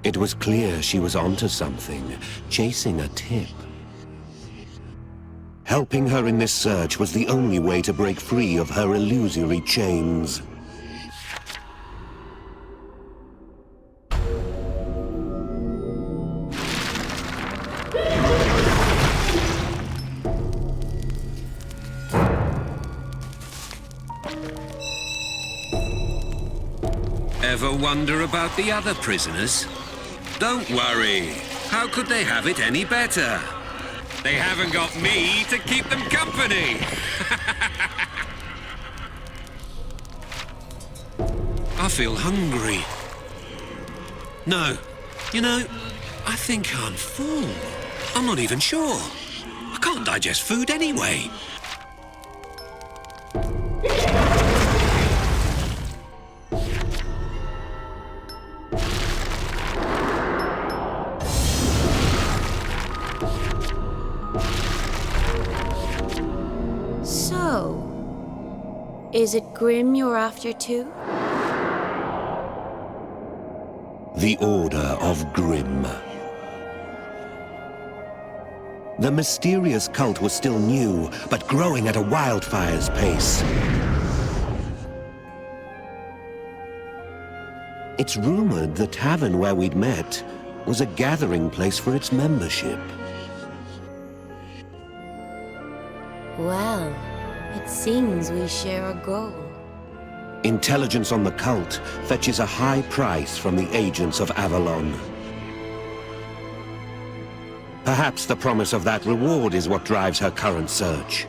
It was clear she was onto something, chasing a tip. Helping her in this search was the only way to break free of her illusory chains. Ever wonder about the other prisoners? Don't worry. How could they have it any better? They haven't got me to keep them company. I feel hungry. No. You know, I think I'm full. I'm not even sure. I can't digest food anyway. Is it Grimm you're after too? The Order of Grimm. The mysterious cult was still new, but growing at a wildfire's pace. It's rumored the tavern where we'd met was a gathering place for its membership. Well, it seems we share a goal. Intelligence on the cult fetches a high price from the agents of Avalon. Perhaps the promise of that reward is what drives her current search.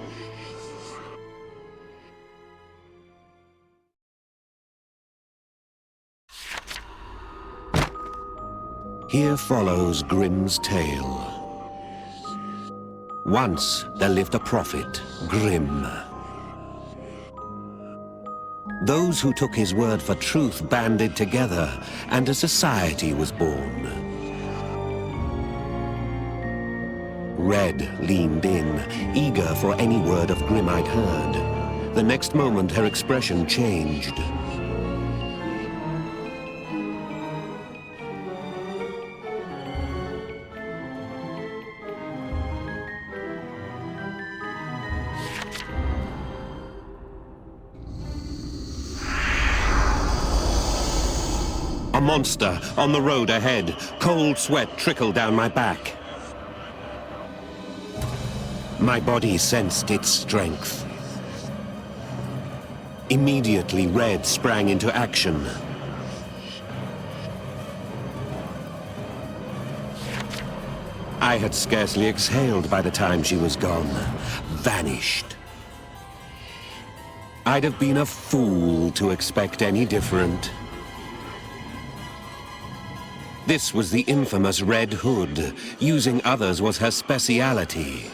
Here follows Grimm's tale. Once there lived a prophet, Grimm. Those who took his word for truth banded together, and a society was born. Red leaned in, eager for any word of Grimm I'd heard. The next moment, her expression changed. A monster on the road ahead. Cold sweat trickled down my back. My body sensed its strength. Immediately, Red sprang into action. I had scarcely exhaled by the time she was gone. Vanished. I'd have been a fool to expect any different. This was the infamous Red Hood. Using others was her speciality.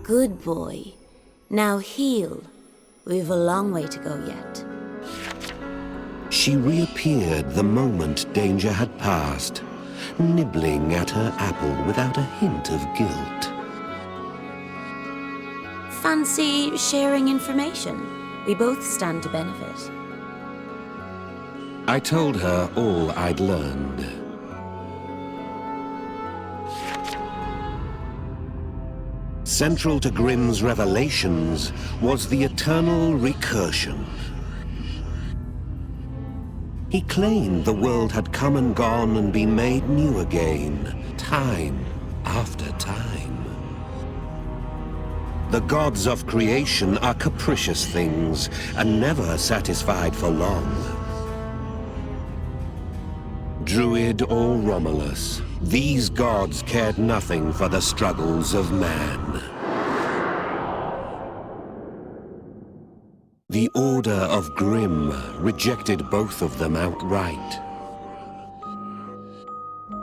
Good boy. Now heal. We've a long way to go yet. She reappeared the moment danger had passed, nibbling at her apple without a hint of guilt. Fancy sharing information? We both stand to benefit. I told her all I'd learned. Central to Grimm's revelations was the eternal recursion. He claimed the world had come and gone and been made new again, time after time. The gods of creation are capricious things and never satisfied for long. Druid or Romulus, these gods cared nothing for the struggles of man. The Order of Grimm rejected both of them outright.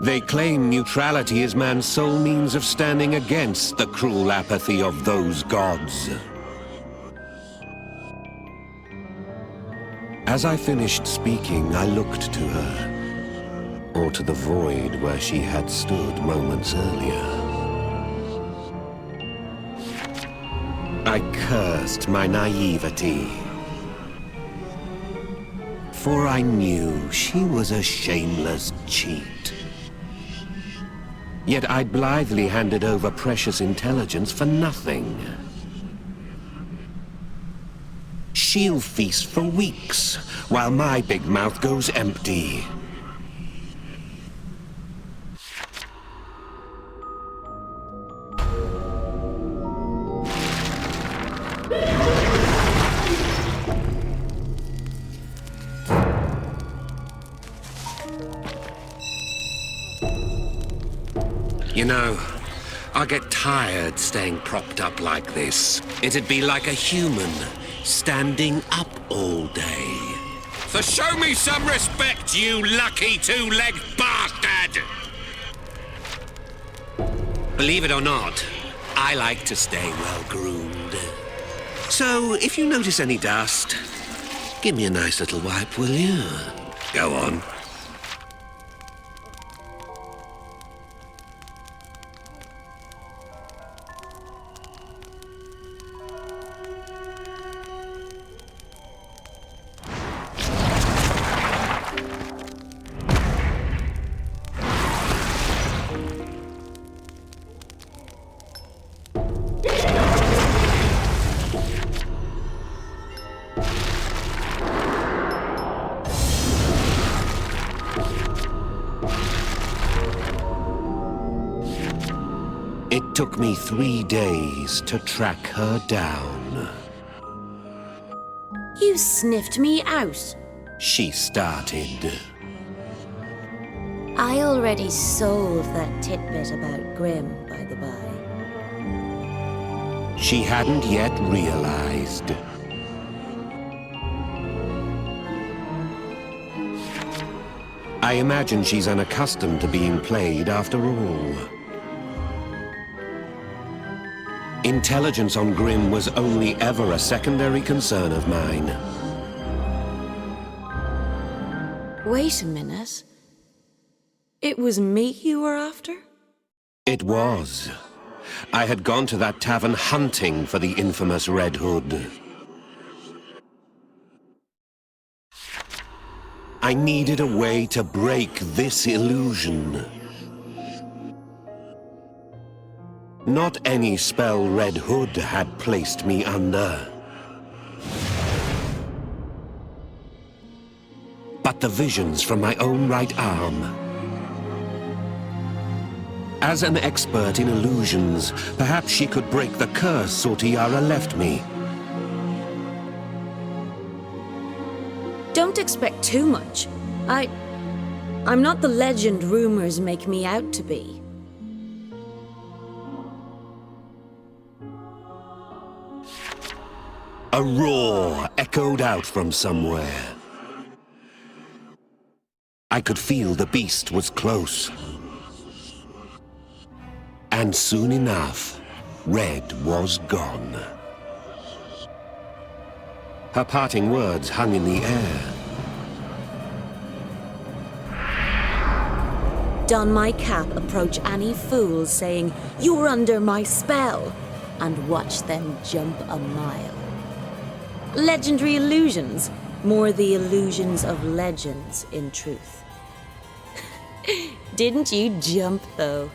They claim neutrality is man's sole means of standing against the cruel apathy of those gods. As I finished speaking, I looked to her, or to the void where she had stood moments earlier. I cursed my naivety, for I knew she was a shameless cheat. Yet I'd blithely handed over precious intelligence for nothing. She'll feast for weeks, while my big mouth goes empty. You know, I get tired staying propped up like this. It'd be like a human, standing up all day. So show me some respect, you lucky two-legged bastard! Believe it or not, I like to stay well-groomed. So, if you notice any dust, give me a nice little wipe, will you? Go on. It took me 3 days to track her down. You sniffed me out. She started. I already sold that tidbit about Grimm, by the by. She hadn't yet realized. I imagine she's unaccustomed to being played after all. Intelligence on Grimm was only ever a secondary concern of mine. Wait a minute. It was me you were after? It was. I had gone to that tavern hunting for the infamous Red Hood. I needed a way to break this illusion. Not any spell Red Hood had placed me under. But the visions from my own right arm. As an expert in illusions, perhaps she could break the curse Sortiara left me. Don't expect too much. I'm not the legend rumors make me out to be. A roar echoed out from somewhere. I could feel the beast was close. And soon enough, Red was gone. Her parting words hung in the air. Don my cap approach any fools saying, "You're under my spell," and watch them jump a mile. Legendary illusions, more the illusions of legends in truth. Didn't you jump though?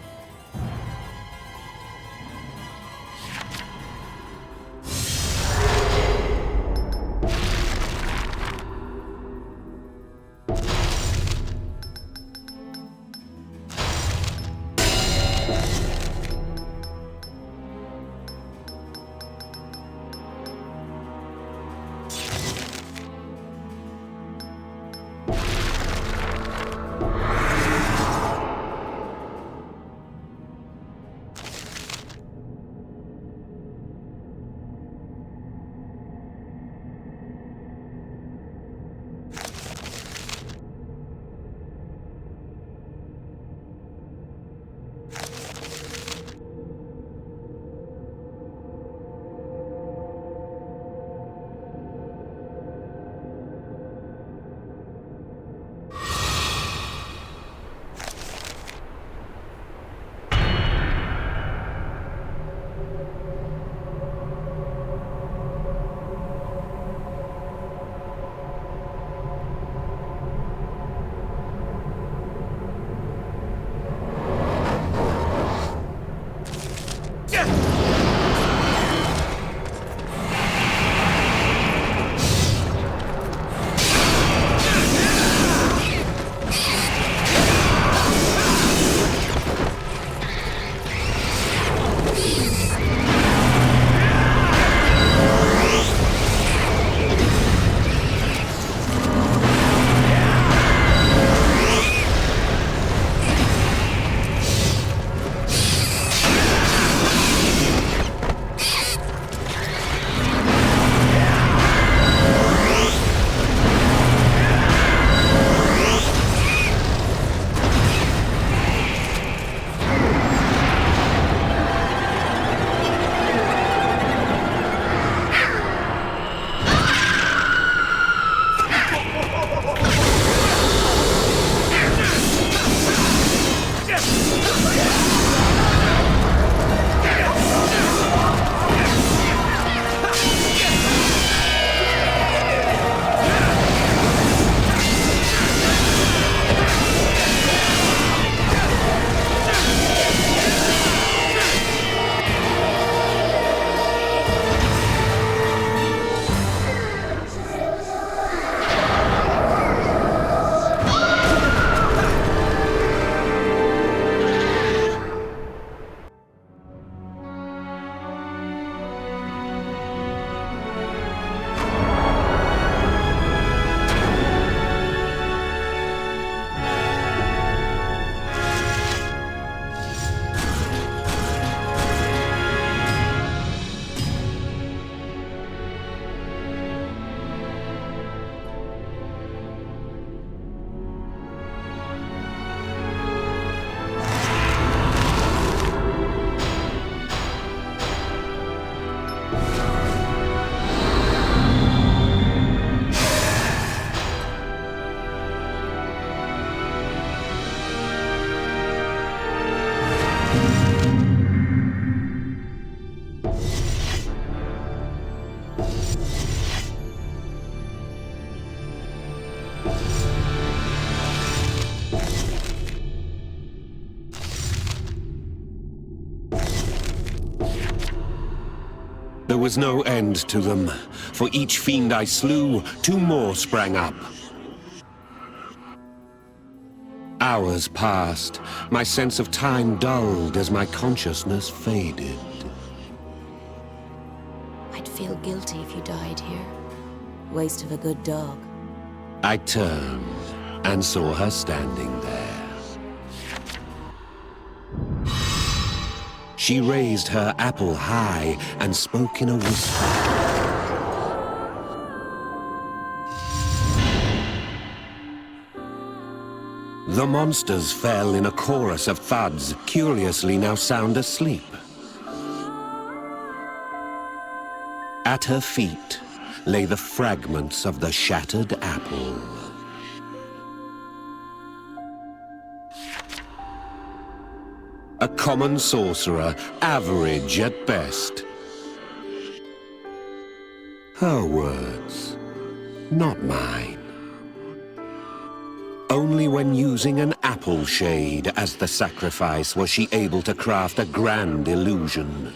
There was no end to them. For each fiend I slew, two more sprang up. Hours passed. My sense of time dulled as my consciousness faded. I'd feel guilty if you died here. Waste of a good dog. I turned and saw her standing there. She raised her apple high and spoke in a whisper. The monsters fell in a chorus of thuds, curiously now sound asleep. At her feet lay the fragments of the shattered apple. A common sorcerer, average at best. Her words, not mine. Only when using an apple shade as the sacrifice was she able to craft a grand illusion.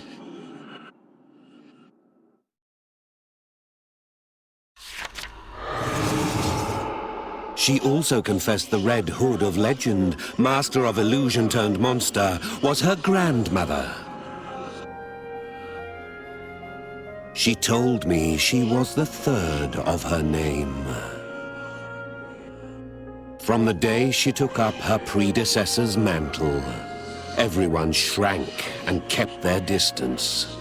She also confessed the Red Hood of legend, master of illusion turned monster, was her grandmother. She told me she was the third of her name. From the day she took up her predecessor's mantle, everyone shrank and kept their distance.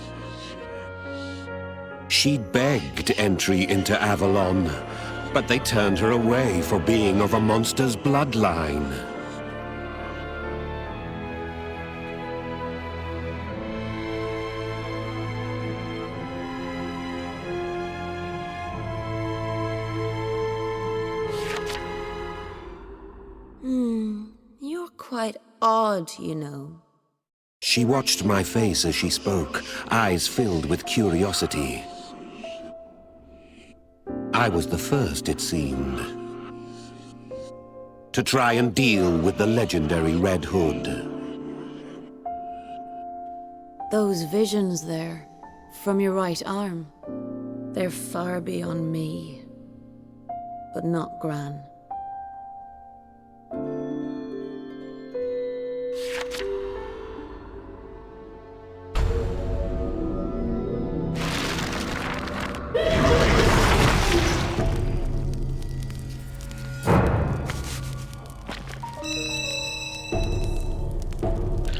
She'd begged entry into Avalon, but they turned her away for being of a monster's bloodline. You're quite odd, you know. She watched my face as she spoke, eyes filled with curiosity. I was the first, it seemed, to try and deal with the legendary Red Hood. Those visions there, from your right arm, they're far beyond me, but not Gran.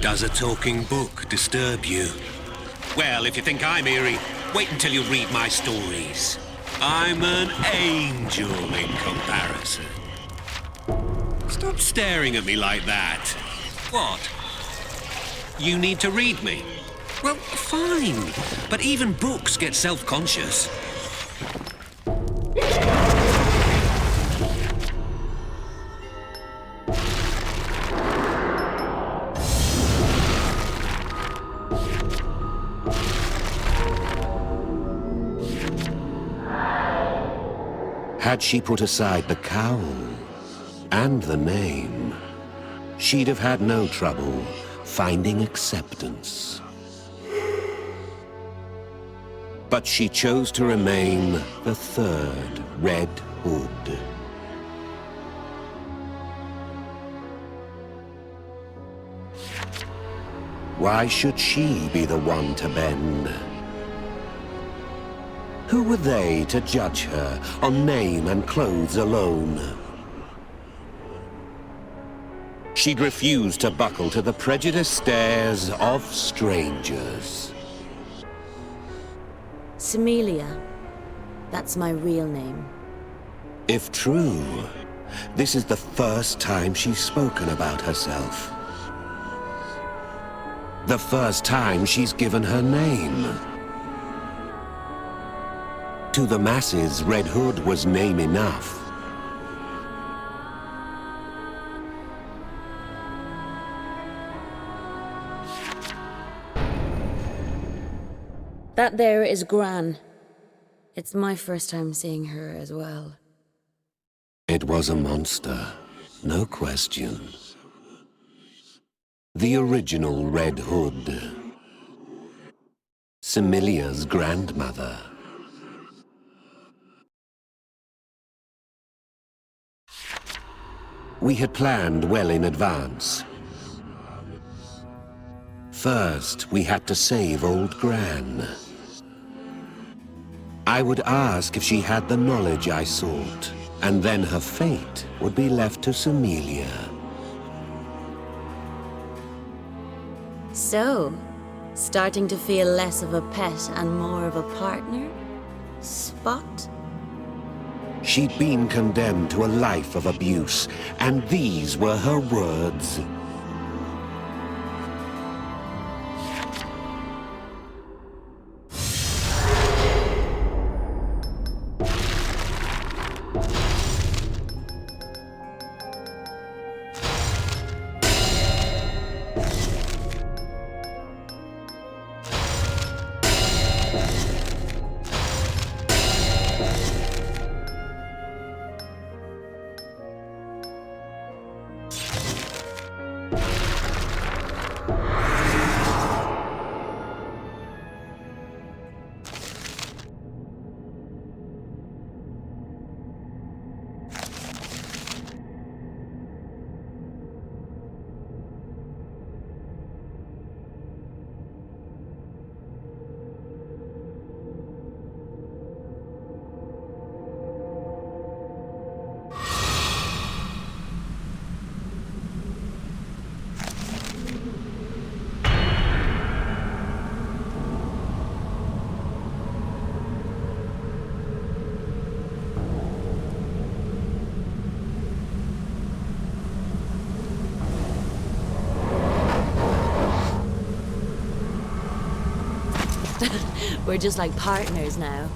Does a talking book disturb you? Well, if you think I'm eerie, wait until you read my stories. I'm an angel in comparison. Stop staring at me like that. What? You need to read me? Well, fine. But even books get self-conscious. Had she put aside the cowl and the name, she'd have had no trouble finding acceptance. But she chose to remain the third Red Hood. Why should she be the one to bend? Who were they to judge her on name and clothes alone? She'd refused to buckle to the prejudiced stares of strangers. Semelia, that's my real name. If true, this is the first time she's spoken about herself. The first time she's given her name. To the masses, Red Hood was name enough. That there is Gran. It's my first time seeing her as well. It was a monster, no question. The original Red Hood. Semelia's grandmother. We had planned well in advance. First, we had to save old Gran. I would ask if she had the knowledge I sought, and then her fate would be left to Semelia. So, starting to feel less of a pet and more of a partner? Spot? She'd been condemned to a life of abuse, and these were her words. We're just like partners now.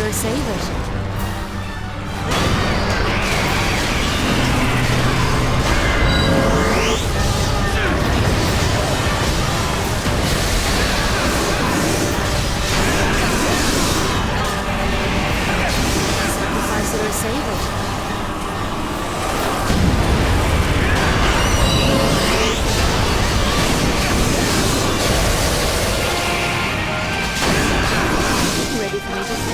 or save it. Sacrifice it or save it. Ready for me to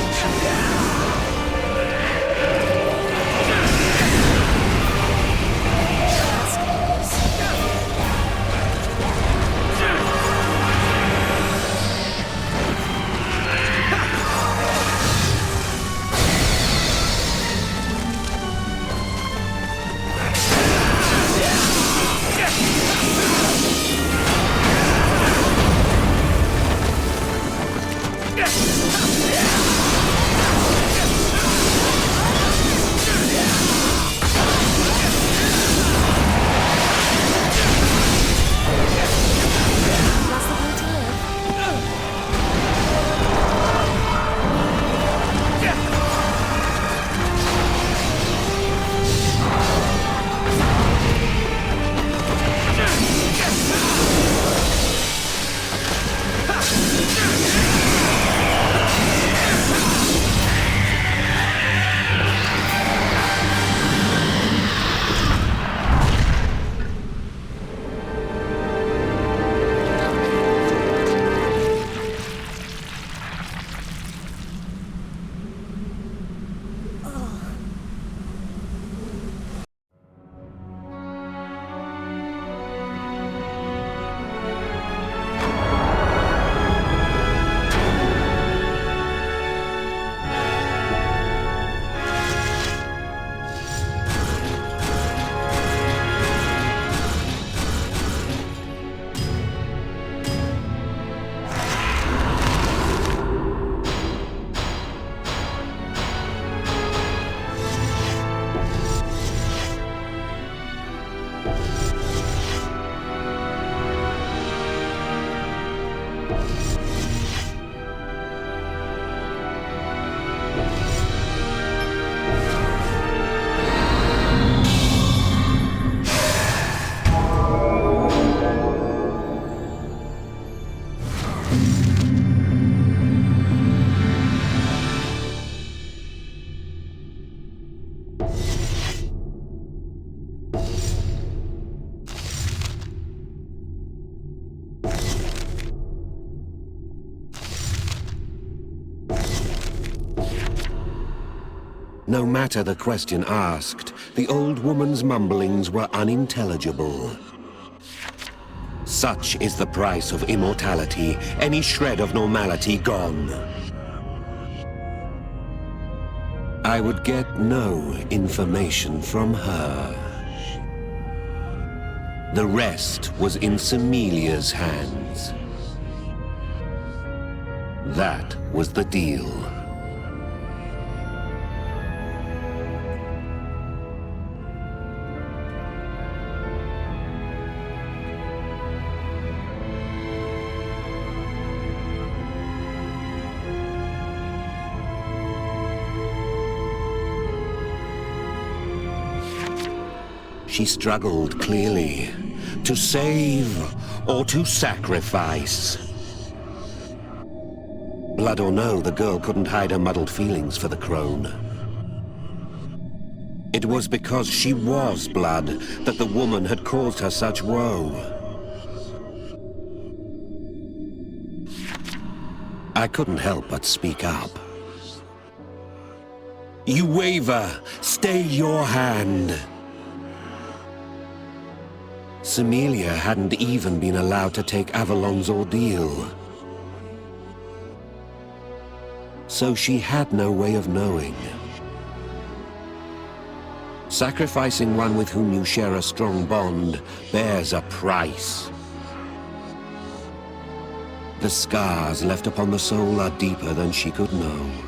No matter the question asked, the old woman's mumblings were unintelligible. Such is the price of immortality, any shred of normality gone. I would get no information from her. The rest was in Semelia's hands. That was the deal. She struggled, clearly. To save or to sacrifice. Blood or no, the girl couldn't hide her muddled feelings for the crone. It was because she was blood that the woman had caused her such woe. I couldn't help but speak up. You waver! Stay your hand! Semelia hadn't even been allowed to take Avalon's ordeal. So she had no way of knowing. Sacrificing one with whom you share a strong bond bears a price. The scars left upon the soul are deeper than she could know.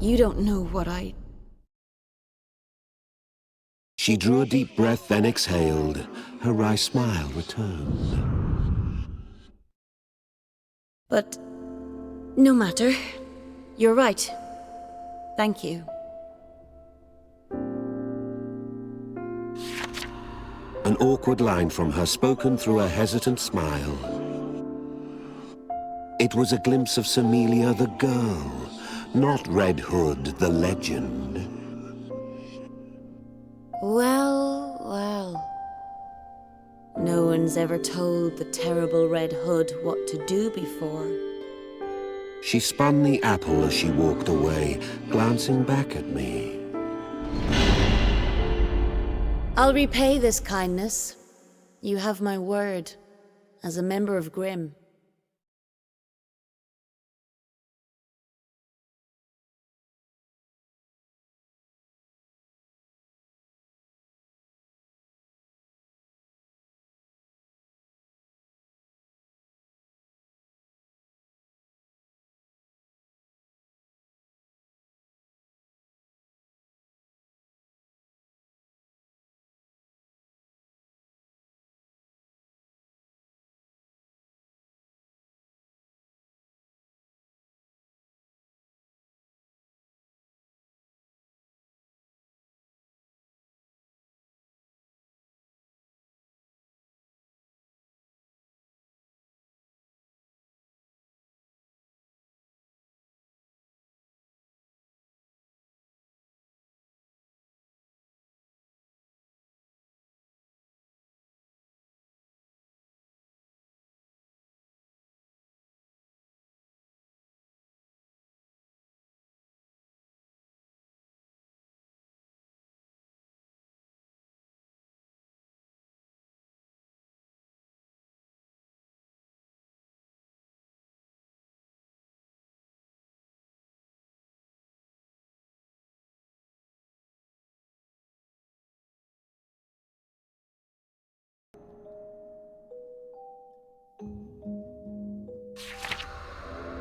You don't know what I... She drew a deep breath, then exhaled. Her wry smile returned. But no matter. You're right. Thank you. An awkward line from her spoken through a hesitant smile. It was a glimpse of Semelia the girl, not Red Hood the legend. Well, well. No one's ever told the terrible Red Hood what to do before. She spun the apple as she walked away, glancing back at me. I'll repay this kindness. You have my word, as a member of Grimm.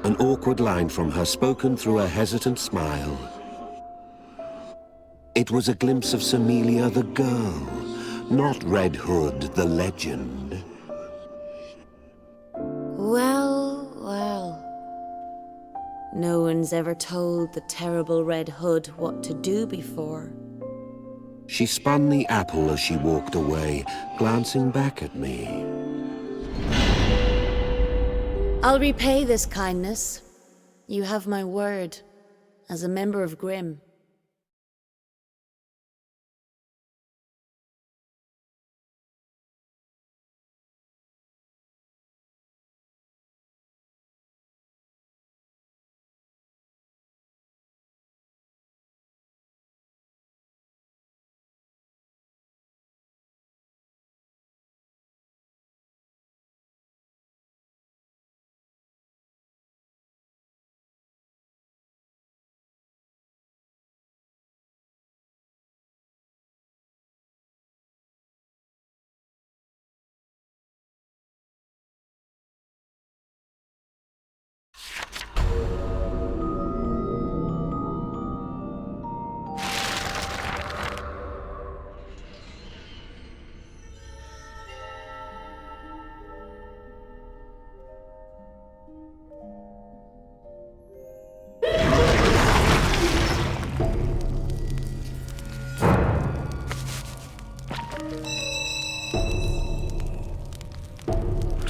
An awkward line from her spoken through a hesitant smile. It was a glimpse of Semelia the girl, not Red Hood the legend. Well, well. No one's ever told the terrible Red Hood what to do before. She spun the apple as she walked away, glancing back at me. I'll repay this kindness. You have my word, as a member of Grimm.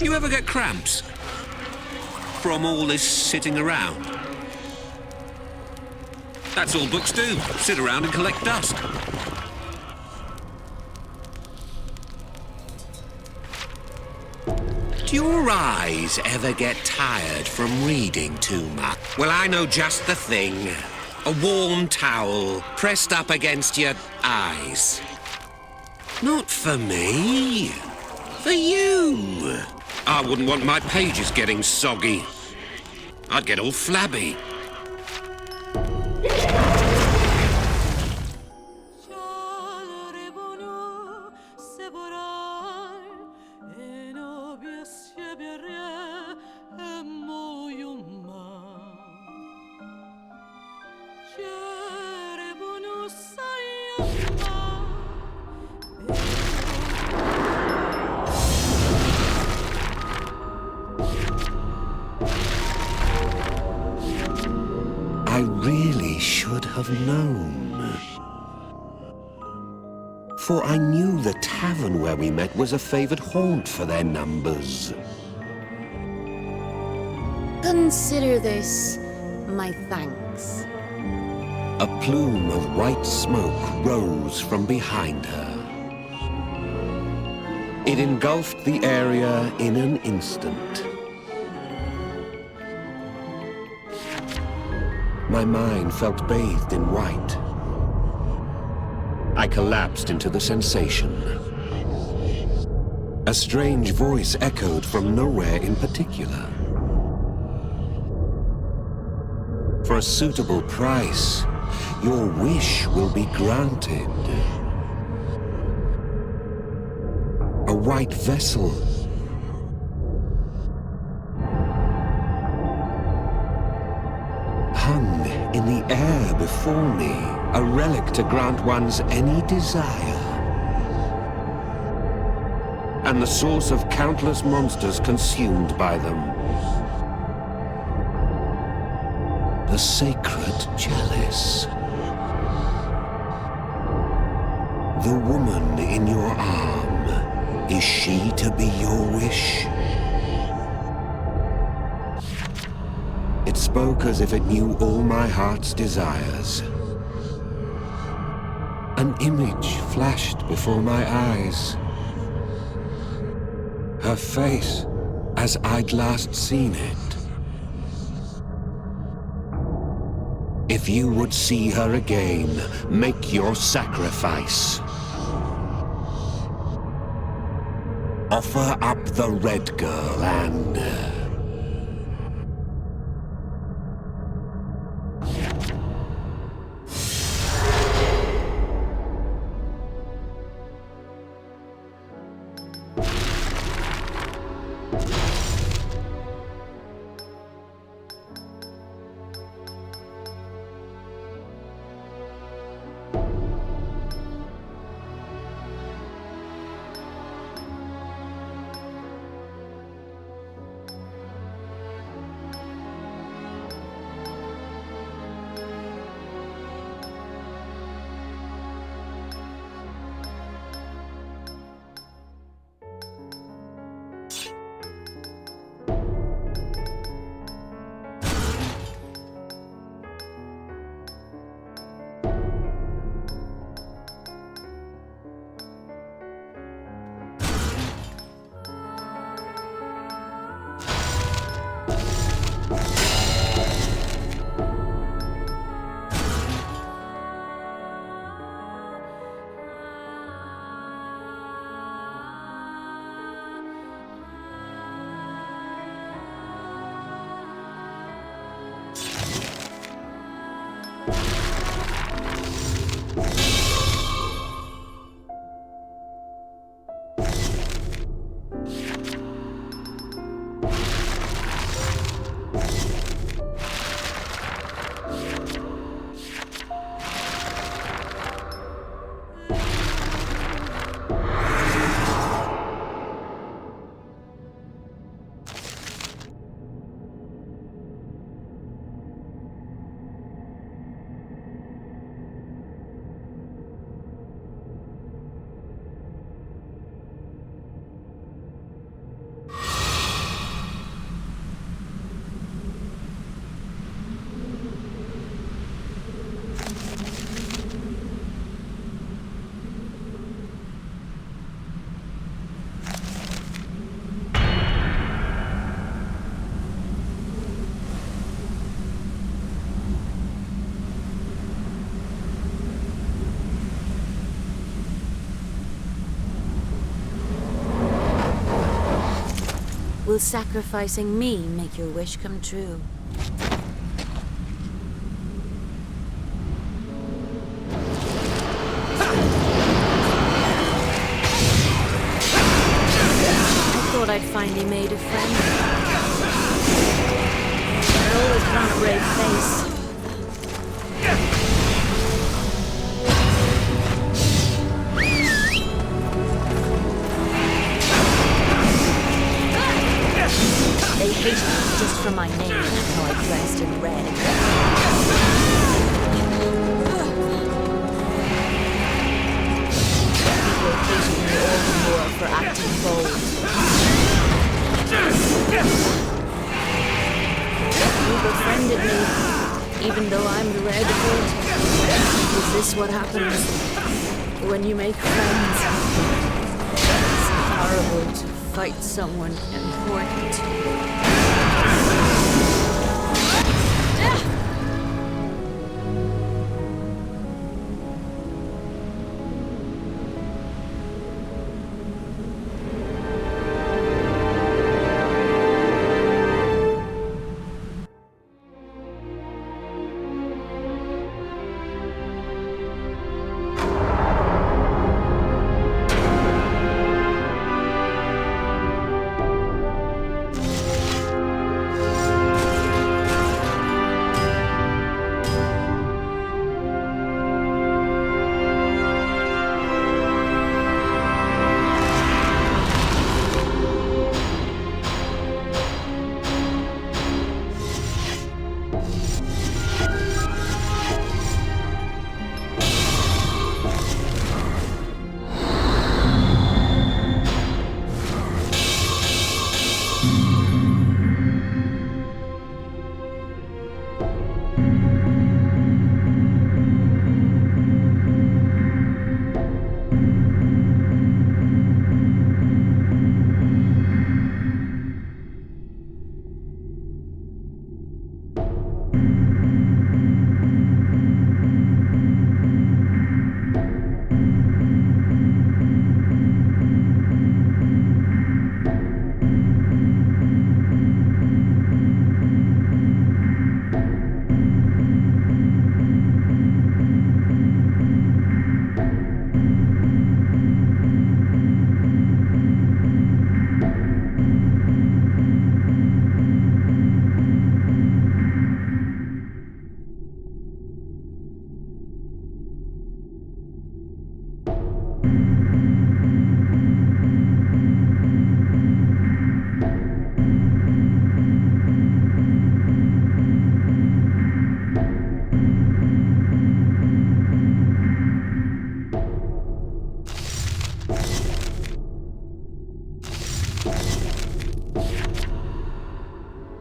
Do you ever get cramps from all this sitting around? That's all books do, sit around and collect dust. Do your eyes ever get tired from reading too much? Well, I know just the thing. A warm towel pressed up against your eyes. Not for me. For you. I wouldn't want my pages getting soggy. I'd get all flabby. have known. For I knew the tavern where we met was a favored haunt for their numbers. Consider this my thanks. A plume of white smoke rose from behind her. It engulfed the area in an instant. My mind felt bathed in white. I collapsed into the sensation. A strange voice echoed from nowhere in particular. For a suitable price, your wish will be granted. A white vessel. Hung in the air before me, a relic to grant one's any desire. And the source of countless monsters consumed by them. The sacred chalice. The woman in your arm, is she to be your wish? It spoke as if it knew all my heart's desires. An image flashed before my eyes. Her face, as I'd last seen it. If you would see her again, make your sacrifice. Offer up the Red Girl and... Will sacrificing me make your wish come true? I thought I'd finally made a friend. I always put on a brave face. They hated me just for my name and how I dressed in red. though I'm the Red Hood. Is this what happens when you make friends? It's horrible to fight someone important.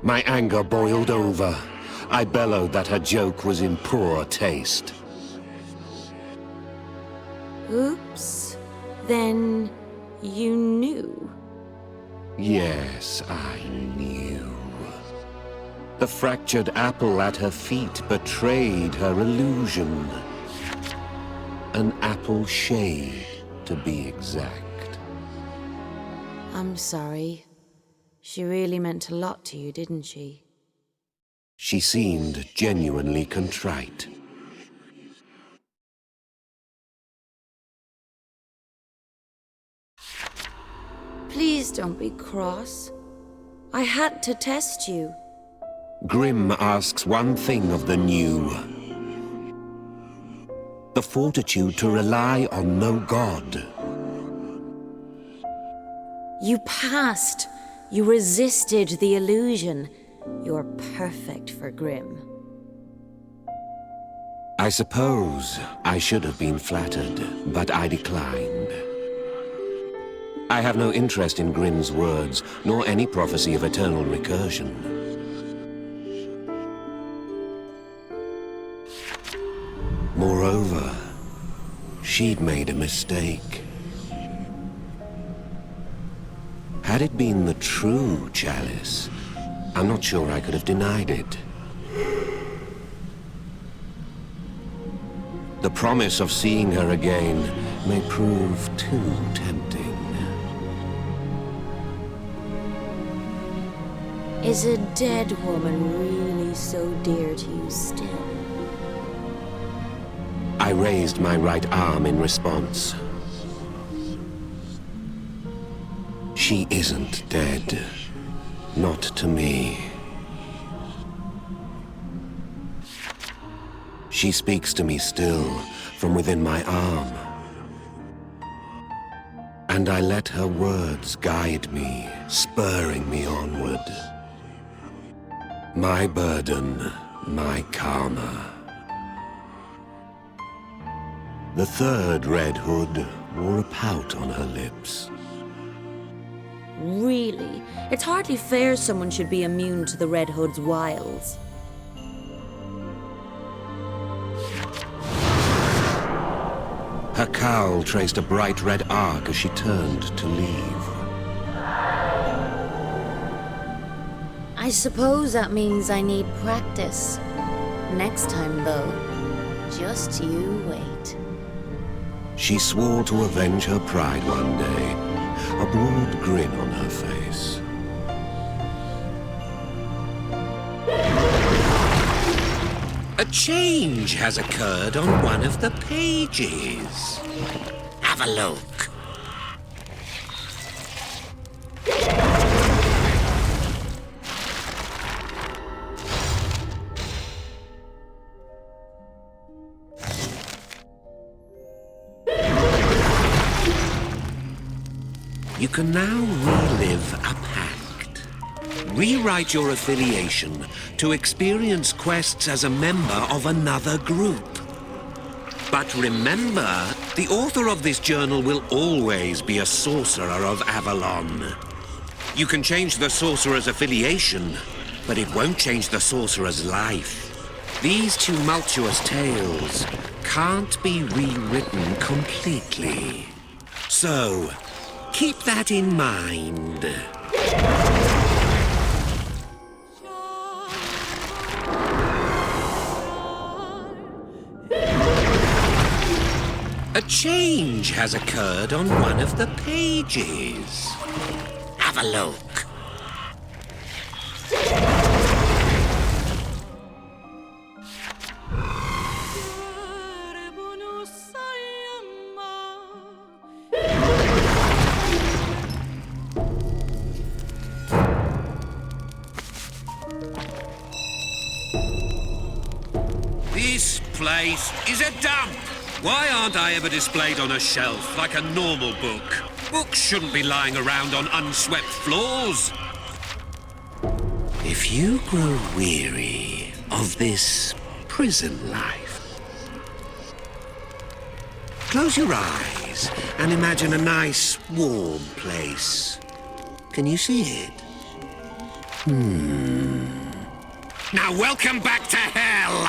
My anger boiled over. I bellowed that her joke was in poor taste. Oops. Then you knew? Yes, I knew. The fractured apple at her feet betrayed her illusion. An apple shade, to be exact. I'm sorry. She really meant a lot to you, didn't she? She seemed genuinely contrite. Please don't be cross. I had to test you. Grimm asks one thing of the new. The fortitude to rely on no god. You passed. You resisted the illusion. You're perfect for Grimm. I suppose I should have been flattered, but I declined. I have no interest in Grimm's words, nor any prophecy of eternal recursion. Moreover, she'd made a mistake. Had it been the true chalice, I'm not sure I could have denied it. The promise of seeing her again may prove too tempting. Is a dead woman really so dear to you still? I raised my right arm in response. She isn't dead. Not to me. She speaks to me still, from within my arm. And I let her words guide me, spurring me onward. My burden, my karma. The third Red Hood wore a pout on her lips. Really? It's hardly fair someone should be immune to the Red Hood's wiles. Her cowl traced a bright red arc as she turned to leave. I suppose that means I need practice. Next time, though, just you wait. She swore to avenge her pride one day, a broad grin on her face. A change has occurred on one of the pages. Have a look. You can now relive a pact. Rewrite your affiliation to experience quests as a member of another group. But remember, the author of this journal will always be a sorcerer of Avalon. You can change the sorcerer's affiliation, but it won't change the sorcerer's life. These tumultuous tales can't be rewritten completely. So, keep that in mind. A change has occurred on one of the pages. Have a look. This place is a dump. Why aren't I ever displayed on a shelf like a normal book? Books shouldn't be lying around on unswept floors. If you grow weary of this prison life, close your eyes and imagine a nice, warm place. Can you see it? Now welcome back to hell!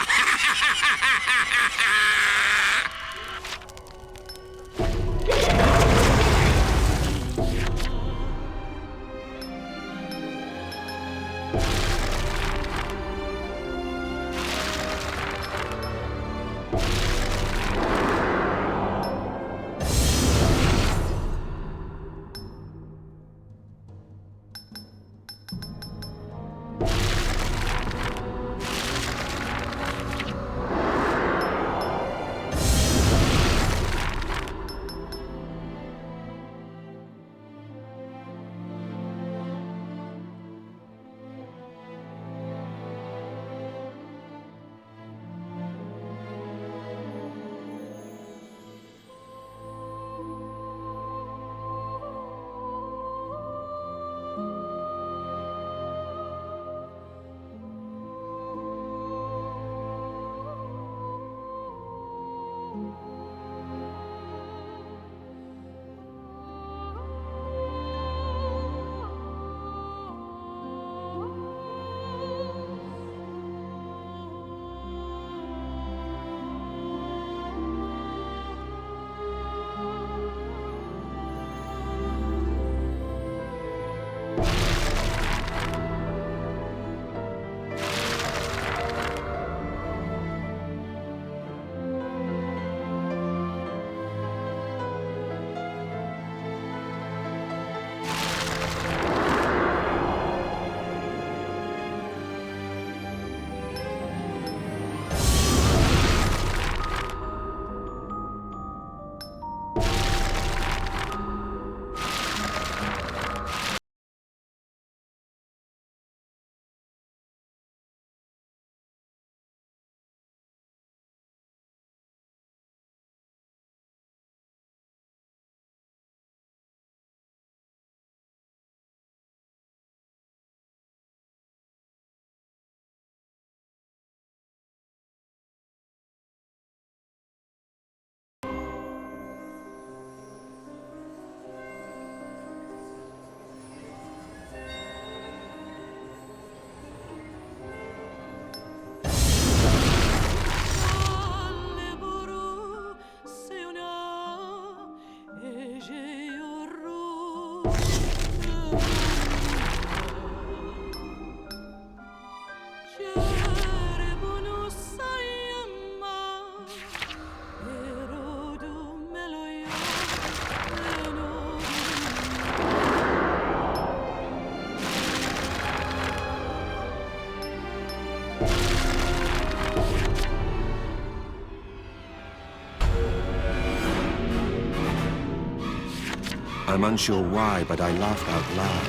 I'm unsure why, but I laughed out loud.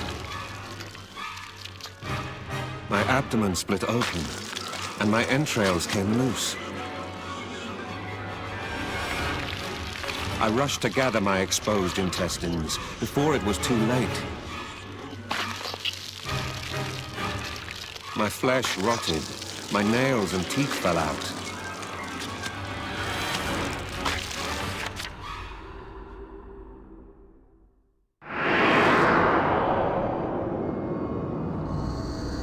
My abdomen split open, and my entrails came loose. I rushed to gather my exposed intestines before it was too late. My flesh rotted, my nails and teeth fell out.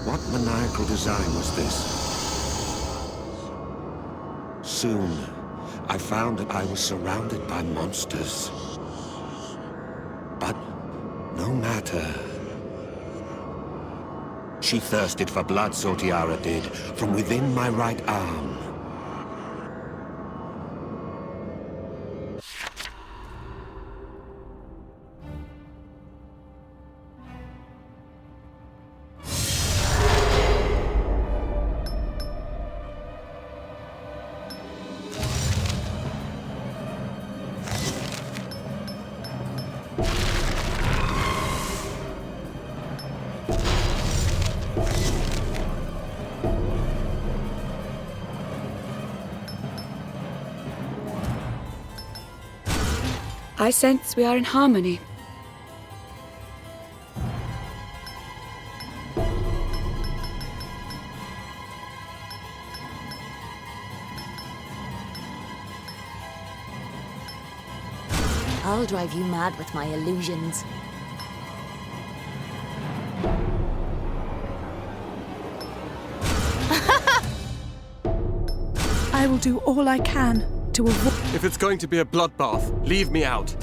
What maniacal design was this? Soon, I found that I was surrounded by monsters. But no matter. She thirsted for blood, Sortiara did, from within my right arm. I sense we are in harmony. I'll drive you mad with my illusions. I will do all I can to avoid... If it's going to be a bloodbath, leave me out.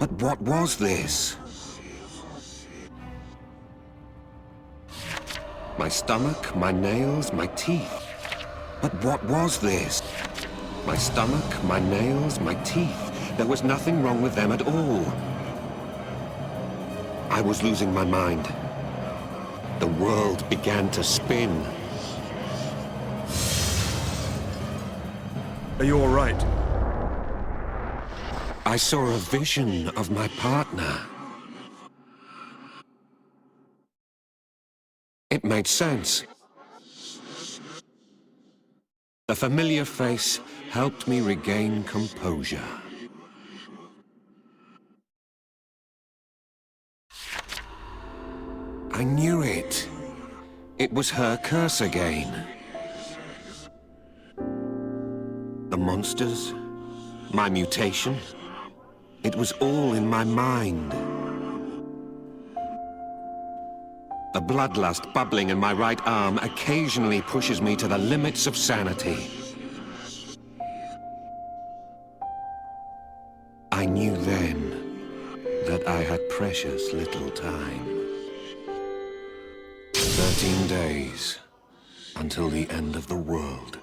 But what was this? My stomach, my nails, my teeth. But what was this? My stomach, my nails, my teeth. There was nothing wrong with them at all. I was losing my mind. The world began to spin. Are you all right? I saw a vision of my partner. It made sense. The familiar face helped me regain composure. I knew it. It was her curse again. The monsters, my mutation, it was all in my mind. The bloodlust bubbling in my right arm occasionally pushes me to the limits of sanity. I knew then that I had precious little time. 13 days until the end of the world.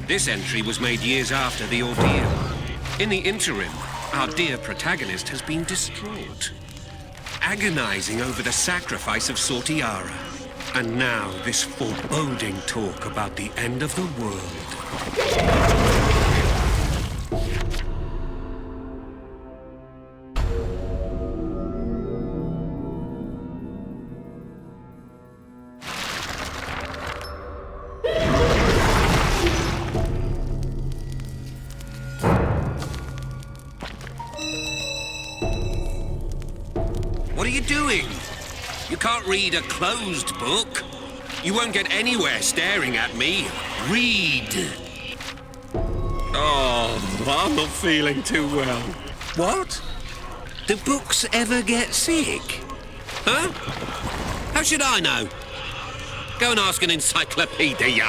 This entry was made years after the ordeal. In the interim, our dear protagonist has been distraught, agonizing over the sacrifice of Sortiara. And now this foreboding talk about the end of the world. What are you doing? You can't read a closed book. You won't get anywhere staring at me. Read. Oh, I'm not feeling too well. What? Do books ever get sick? Huh? How should I know? Go and ask an encyclopedia.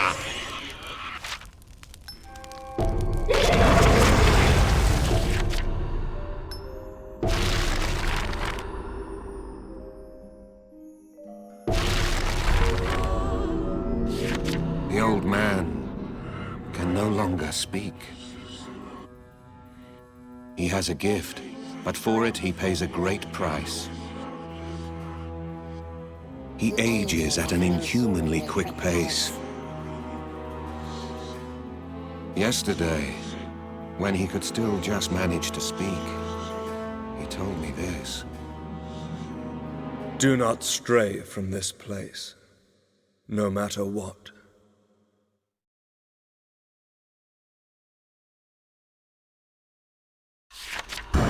The old man can no longer speak. He has a gift, but for it he pays a great price. He ages at an inhumanly quick pace. Yesterday, when he could still just manage to speak, he told me this. Do not stray from this place, no matter what.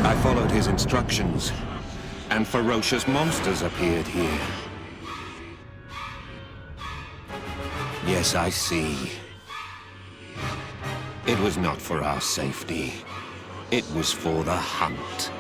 I followed his instructions, and ferocious monsters appeared here. Yes, I see. It was not for our safety. It was for the hunt.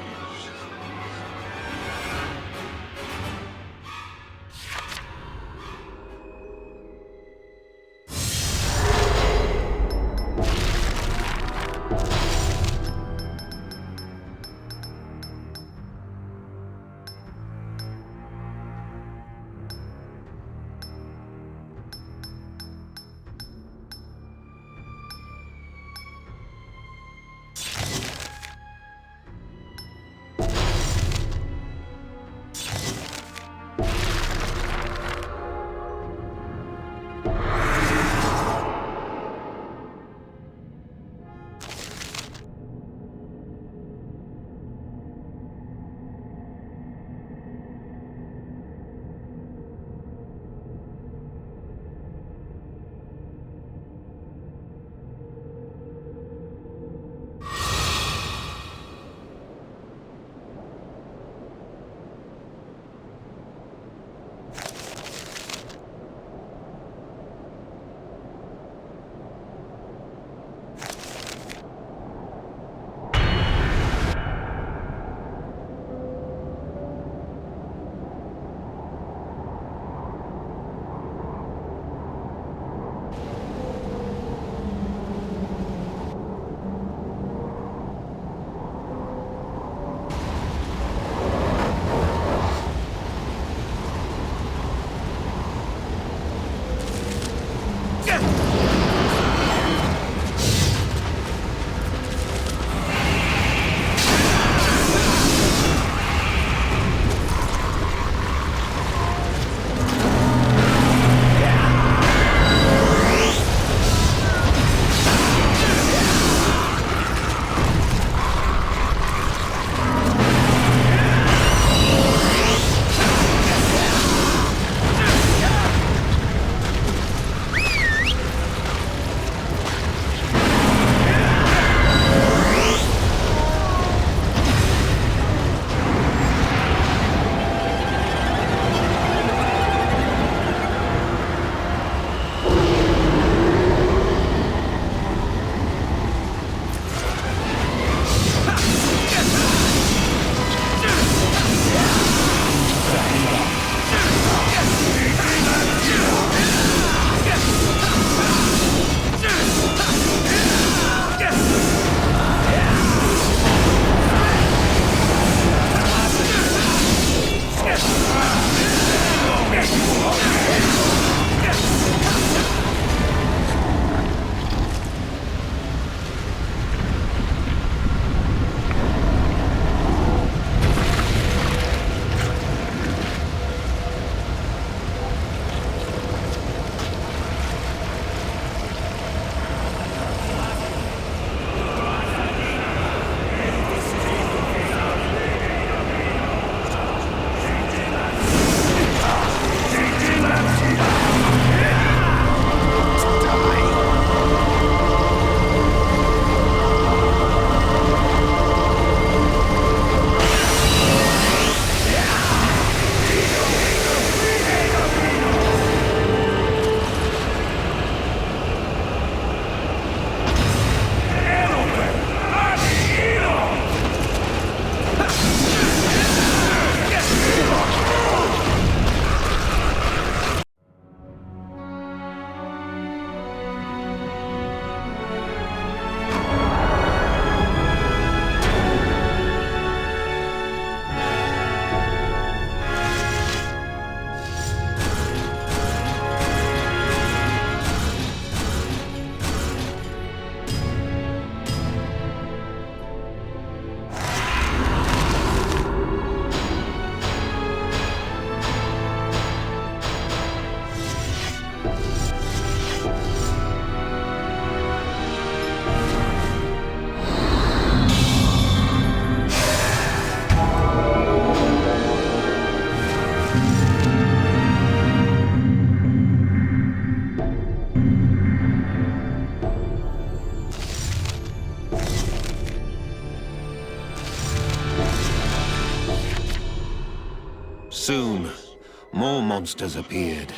More monsters appeared,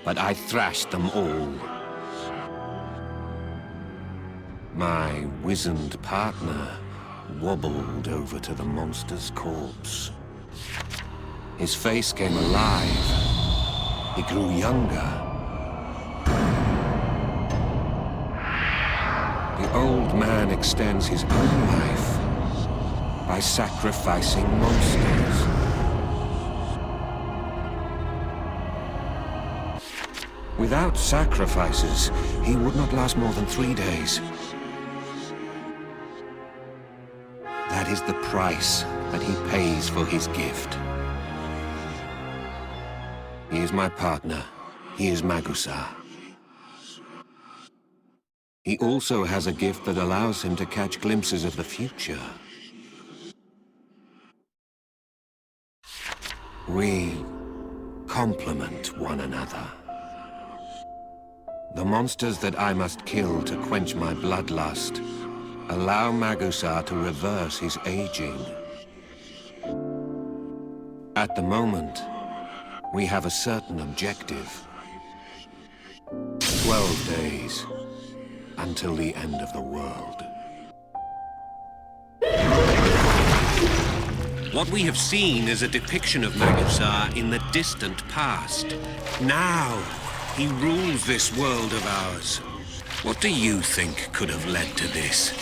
but I thrashed them all. My wizened partner wobbled over to the monster's corpse. His face came alive. He grew younger. The old man extends his own life by sacrificing monsters. Without sacrifices, he would not last more than 3 days. That is the price that he pays for his gift. He is my partner. He is Magusa. He also has a gift that allows him to catch glimpses of the future. We complement one another. The monsters that I must kill to quench my bloodlust allow Magusa to reverse his aging. At the moment, we have a certain objective. 12 days until the end of the world. What we have seen is a depiction of Magusa in the distant past. Now, he rules this world of ours. What do you think could have led to this?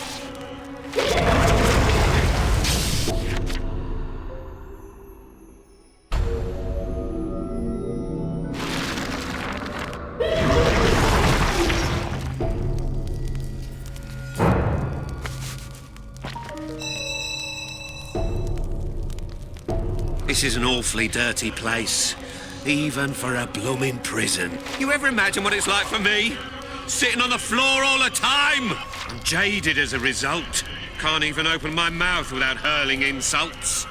This is an awfully dirty place, even for a blooming prison. You ever imagine what it's like for me? Sitting on the floor all the time! I'm jaded as a result. Can't even open my mouth without hurling insults.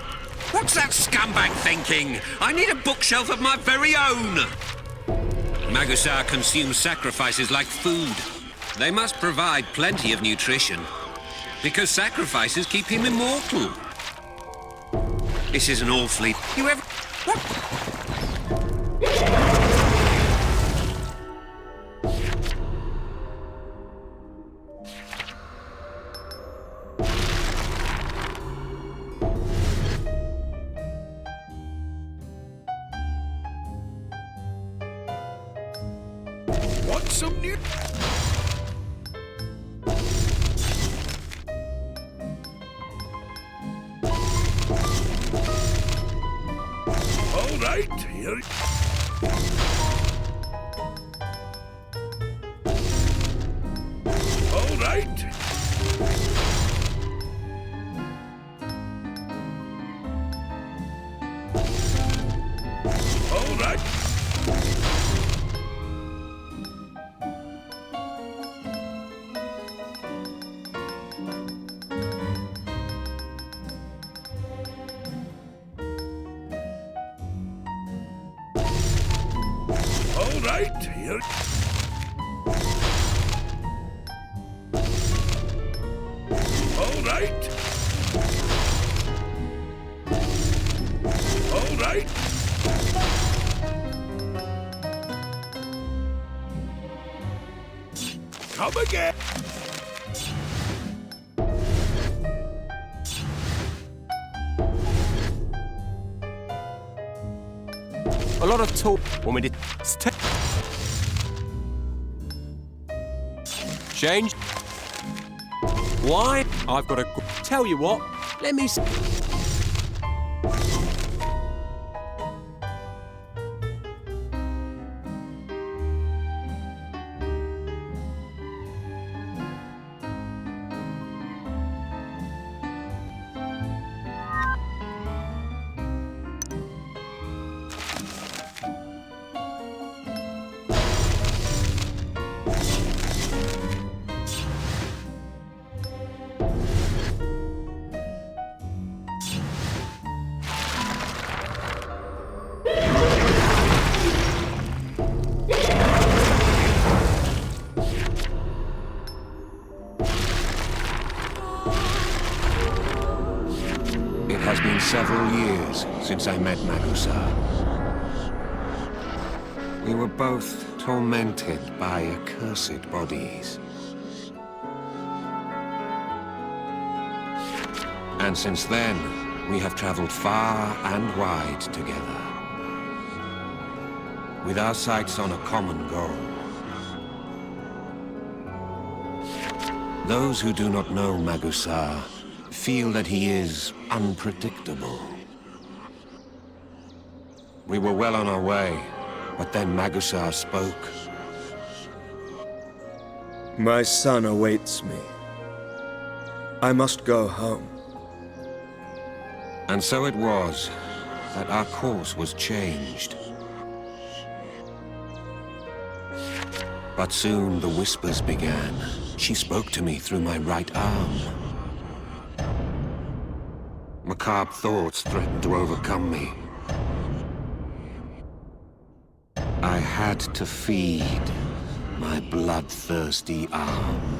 What's that scumbag thinking? I need a bookshelf of my very own! Magusa consumes sacrifices like food. They must provide plenty of nutrition, because sacrifices keep him immortal. This is an awfully... You ever... What? Want some new... All right, here... All right. All right. All right, here. All right. All right. Come again. A lot of talk when we did... Change. Why? I've got to... Tell you what, let me... It has been several years since I met Magusa. We were both tormented by accursed bodies. And since then, we have traveled far and wide together, with our sights on a common goal. Those who do not know Magusar feel that he is unpredictable. We were well on our way, but then Magusar spoke. My son awaits me. I must go home. And so it was that our course was changed. But soon the whispers began. She spoke to me through my right arm. Macabre thoughts threatened to overcome me. I had to feed my bloodthirsty arm.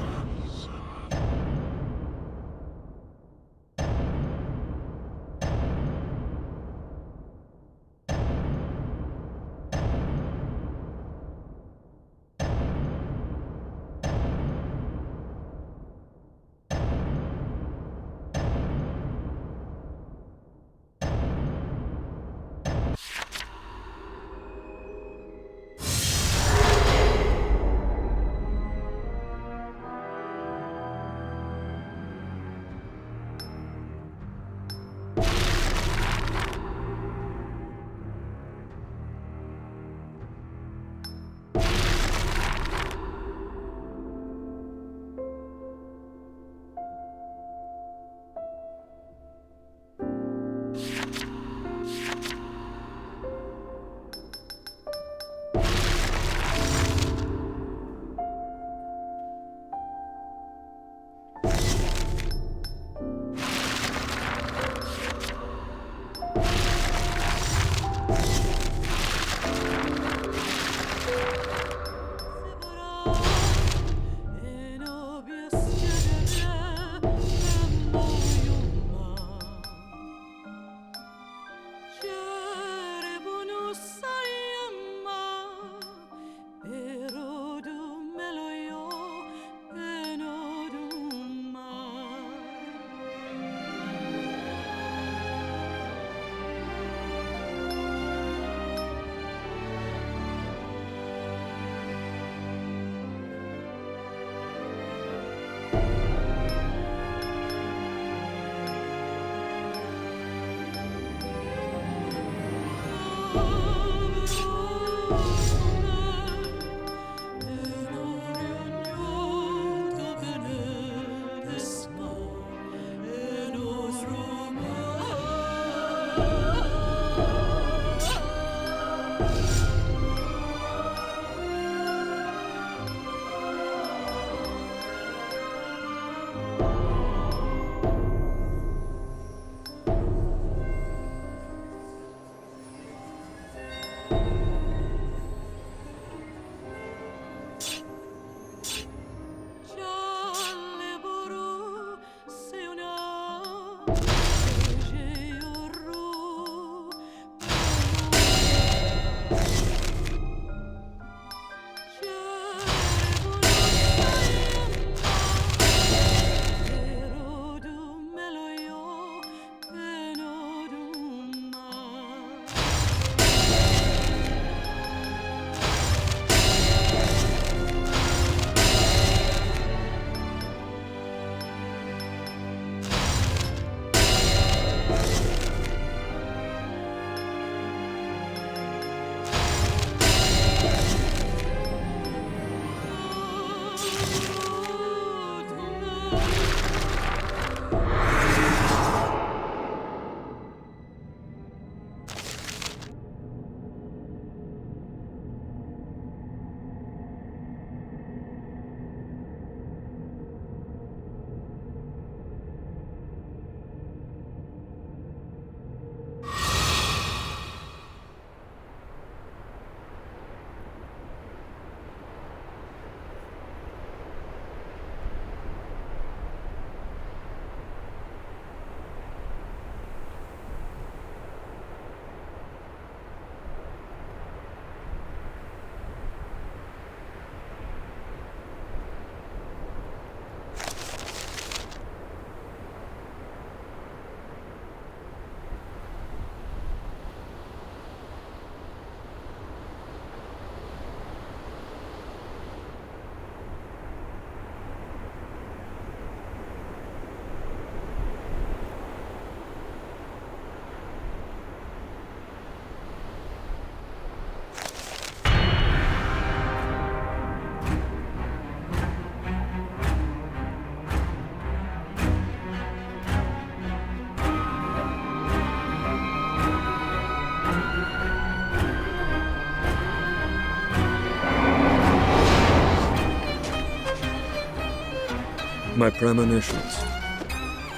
My premonitions.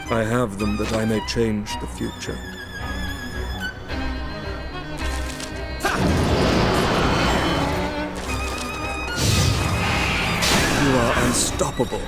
I have them that I may change the future. You are unstoppable.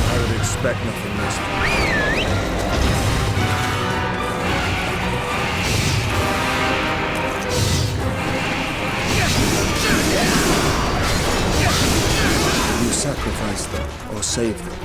I would expect nothing less. You sacrifice them or save them.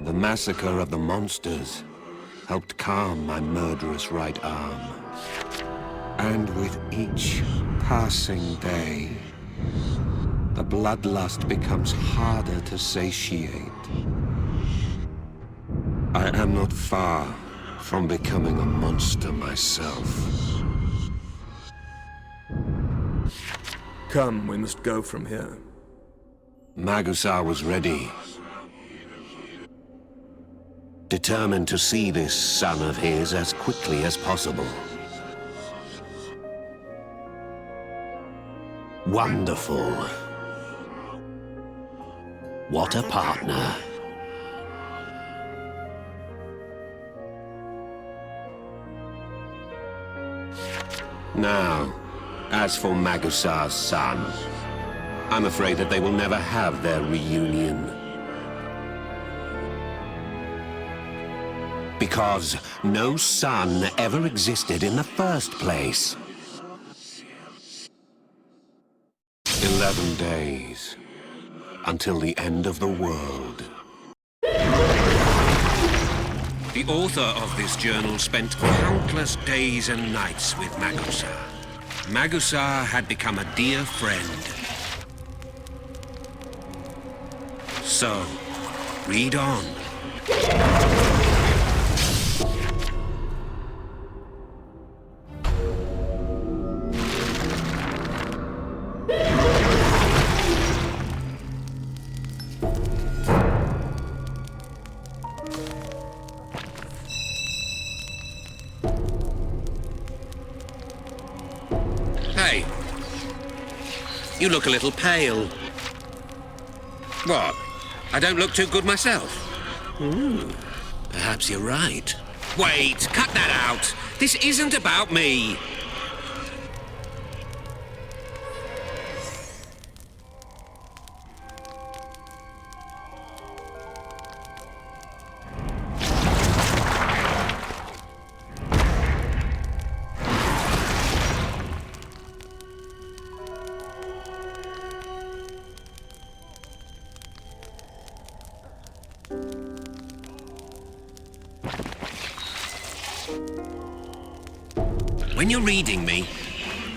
The massacre of the monsters helped calm my murderous right arm. And with each passing day, the bloodlust becomes harder to satiate. I am not far from becoming a monster myself. Come, we must go from here. Magusar was ready. Determined to see this son of his as quickly as possible. Wonderful. What a partner. Now, as for Magusar's son, I'm afraid that they will never have their reunion. Because no son ever existed in the first place. 11 days until the end of the world. The author of this journal spent countless days and nights with Magusar. Magusar had become a dear friend. So, read on. Hey, you look a little pale. What? I don't look too good myself? Perhaps you're right. Wait, cut that out. This isn't about me. When you're reading me,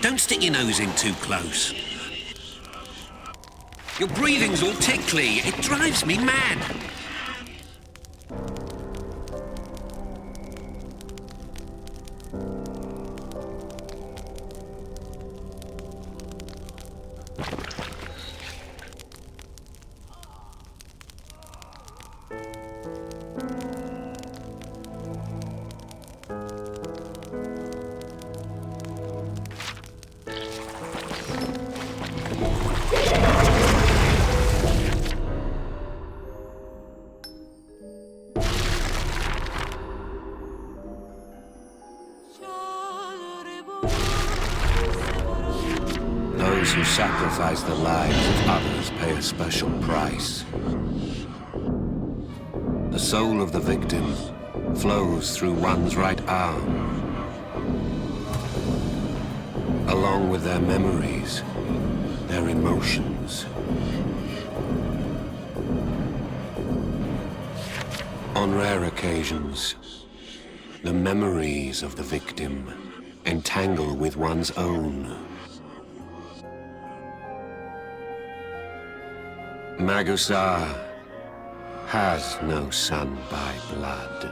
don't stick your nose in too close. Your breathing's all tickly. It drives me mad. Those who sacrifice the lives of others pay a special price. The soul of the victim flows through one's right arm, along with their memories, their emotions. On rare occasions, the memories of the victim entangle with one's own. Magusa has no son by blood.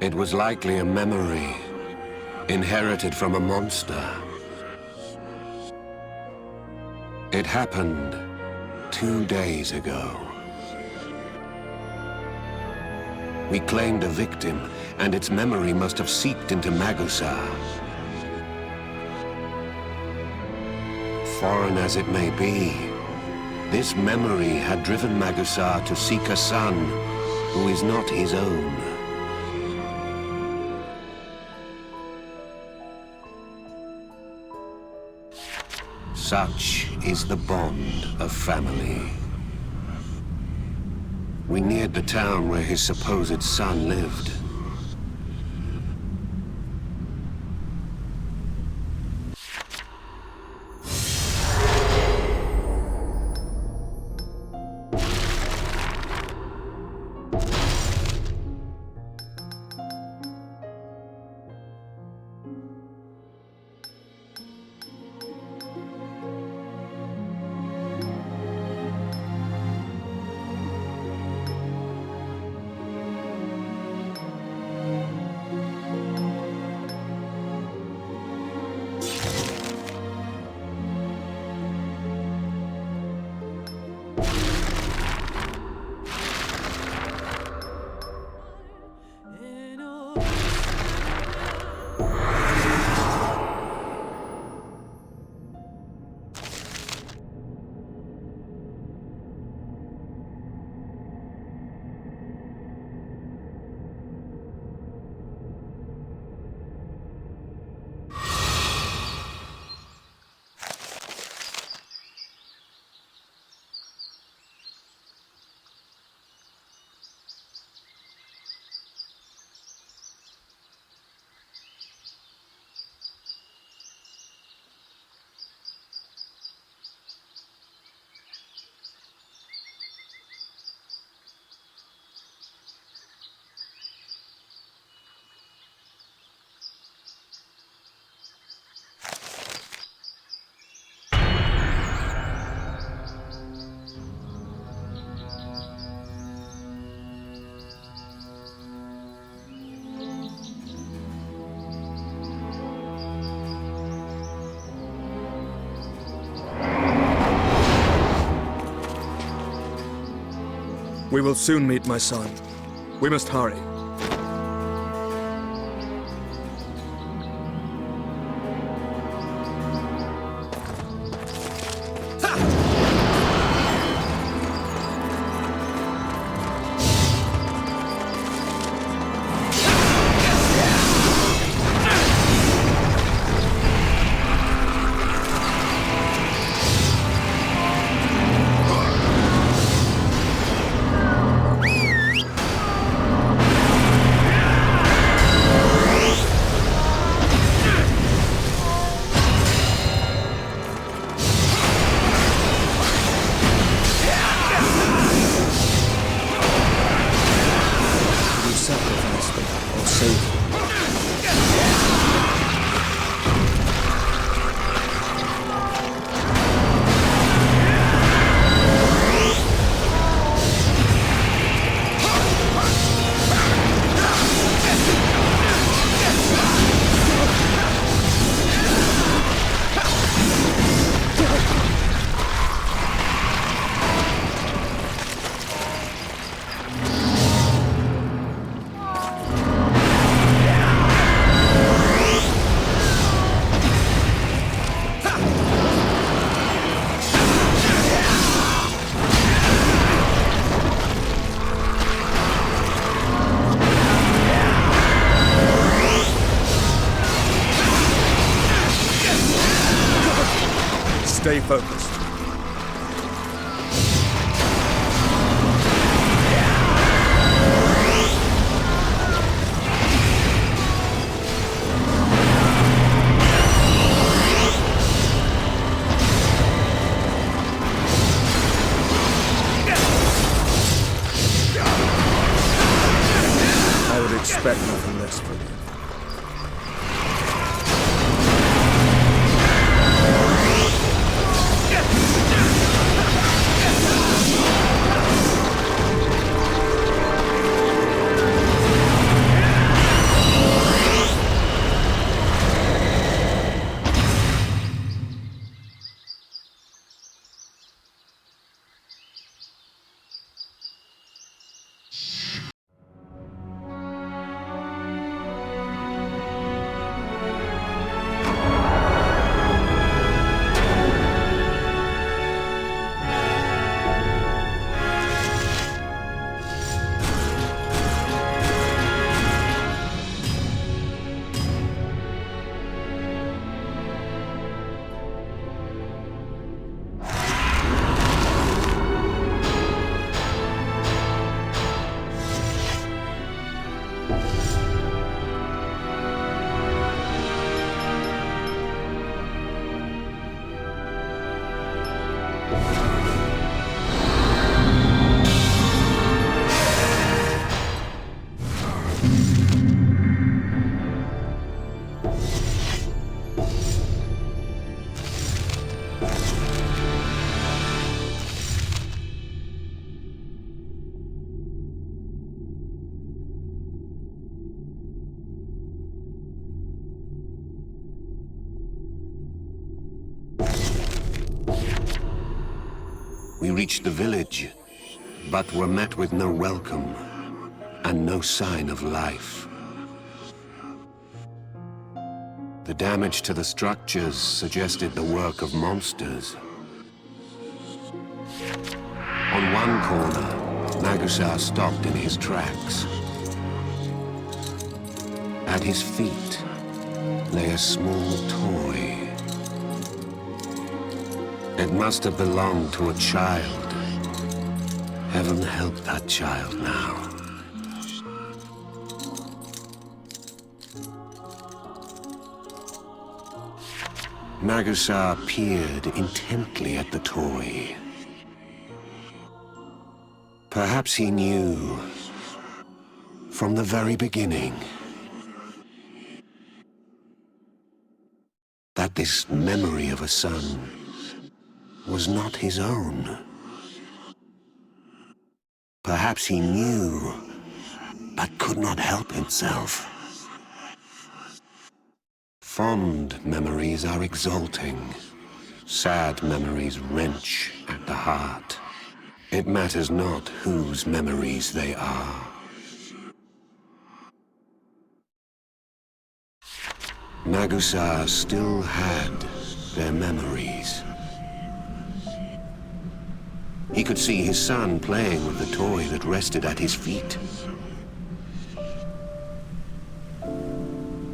It was likely a memory inherited from a monster. It happened 2 days ago. We claimed a victim, and its memory must have seeped into Magusa. Foreign as it may be, this memory had driven Magusa to seek a son who is not his own. Such is the bond of family. We neared the town where his supposed son lived. We will soon meet my son. We must hurry. Stay focused. I would expect nothing less from you. We reached the village, but were met with no welcome and no sign of life. The damage to the structures suggested the work of monsters. On one corner, Magusa stopped in his tracks. At his feet lay a small toy. It must have belonged to a child. Heaven help that child now. Magusa peered intently at the toy. Perhaps he knew from the very beginning that this memory of a son was not his own. Perhaps he knew, but could not help himself. Fond memories are exalting. Sad memories wrench at the heart. It matters not whose memories they are. Magusa still had their memories. He could see his son playing with the toy that rested at his feet.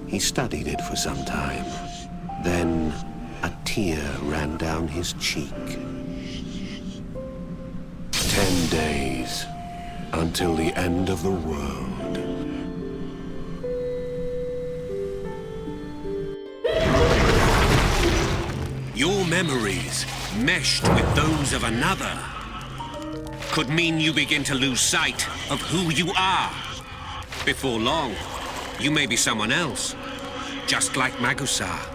He studied it for some time. Then a tear ran down his cheek. 10 days until the end of the world. Your memories, meshed with those of another, could mean you begin to lose sight of who you are. Before long, you may be someone else, just like Magusa.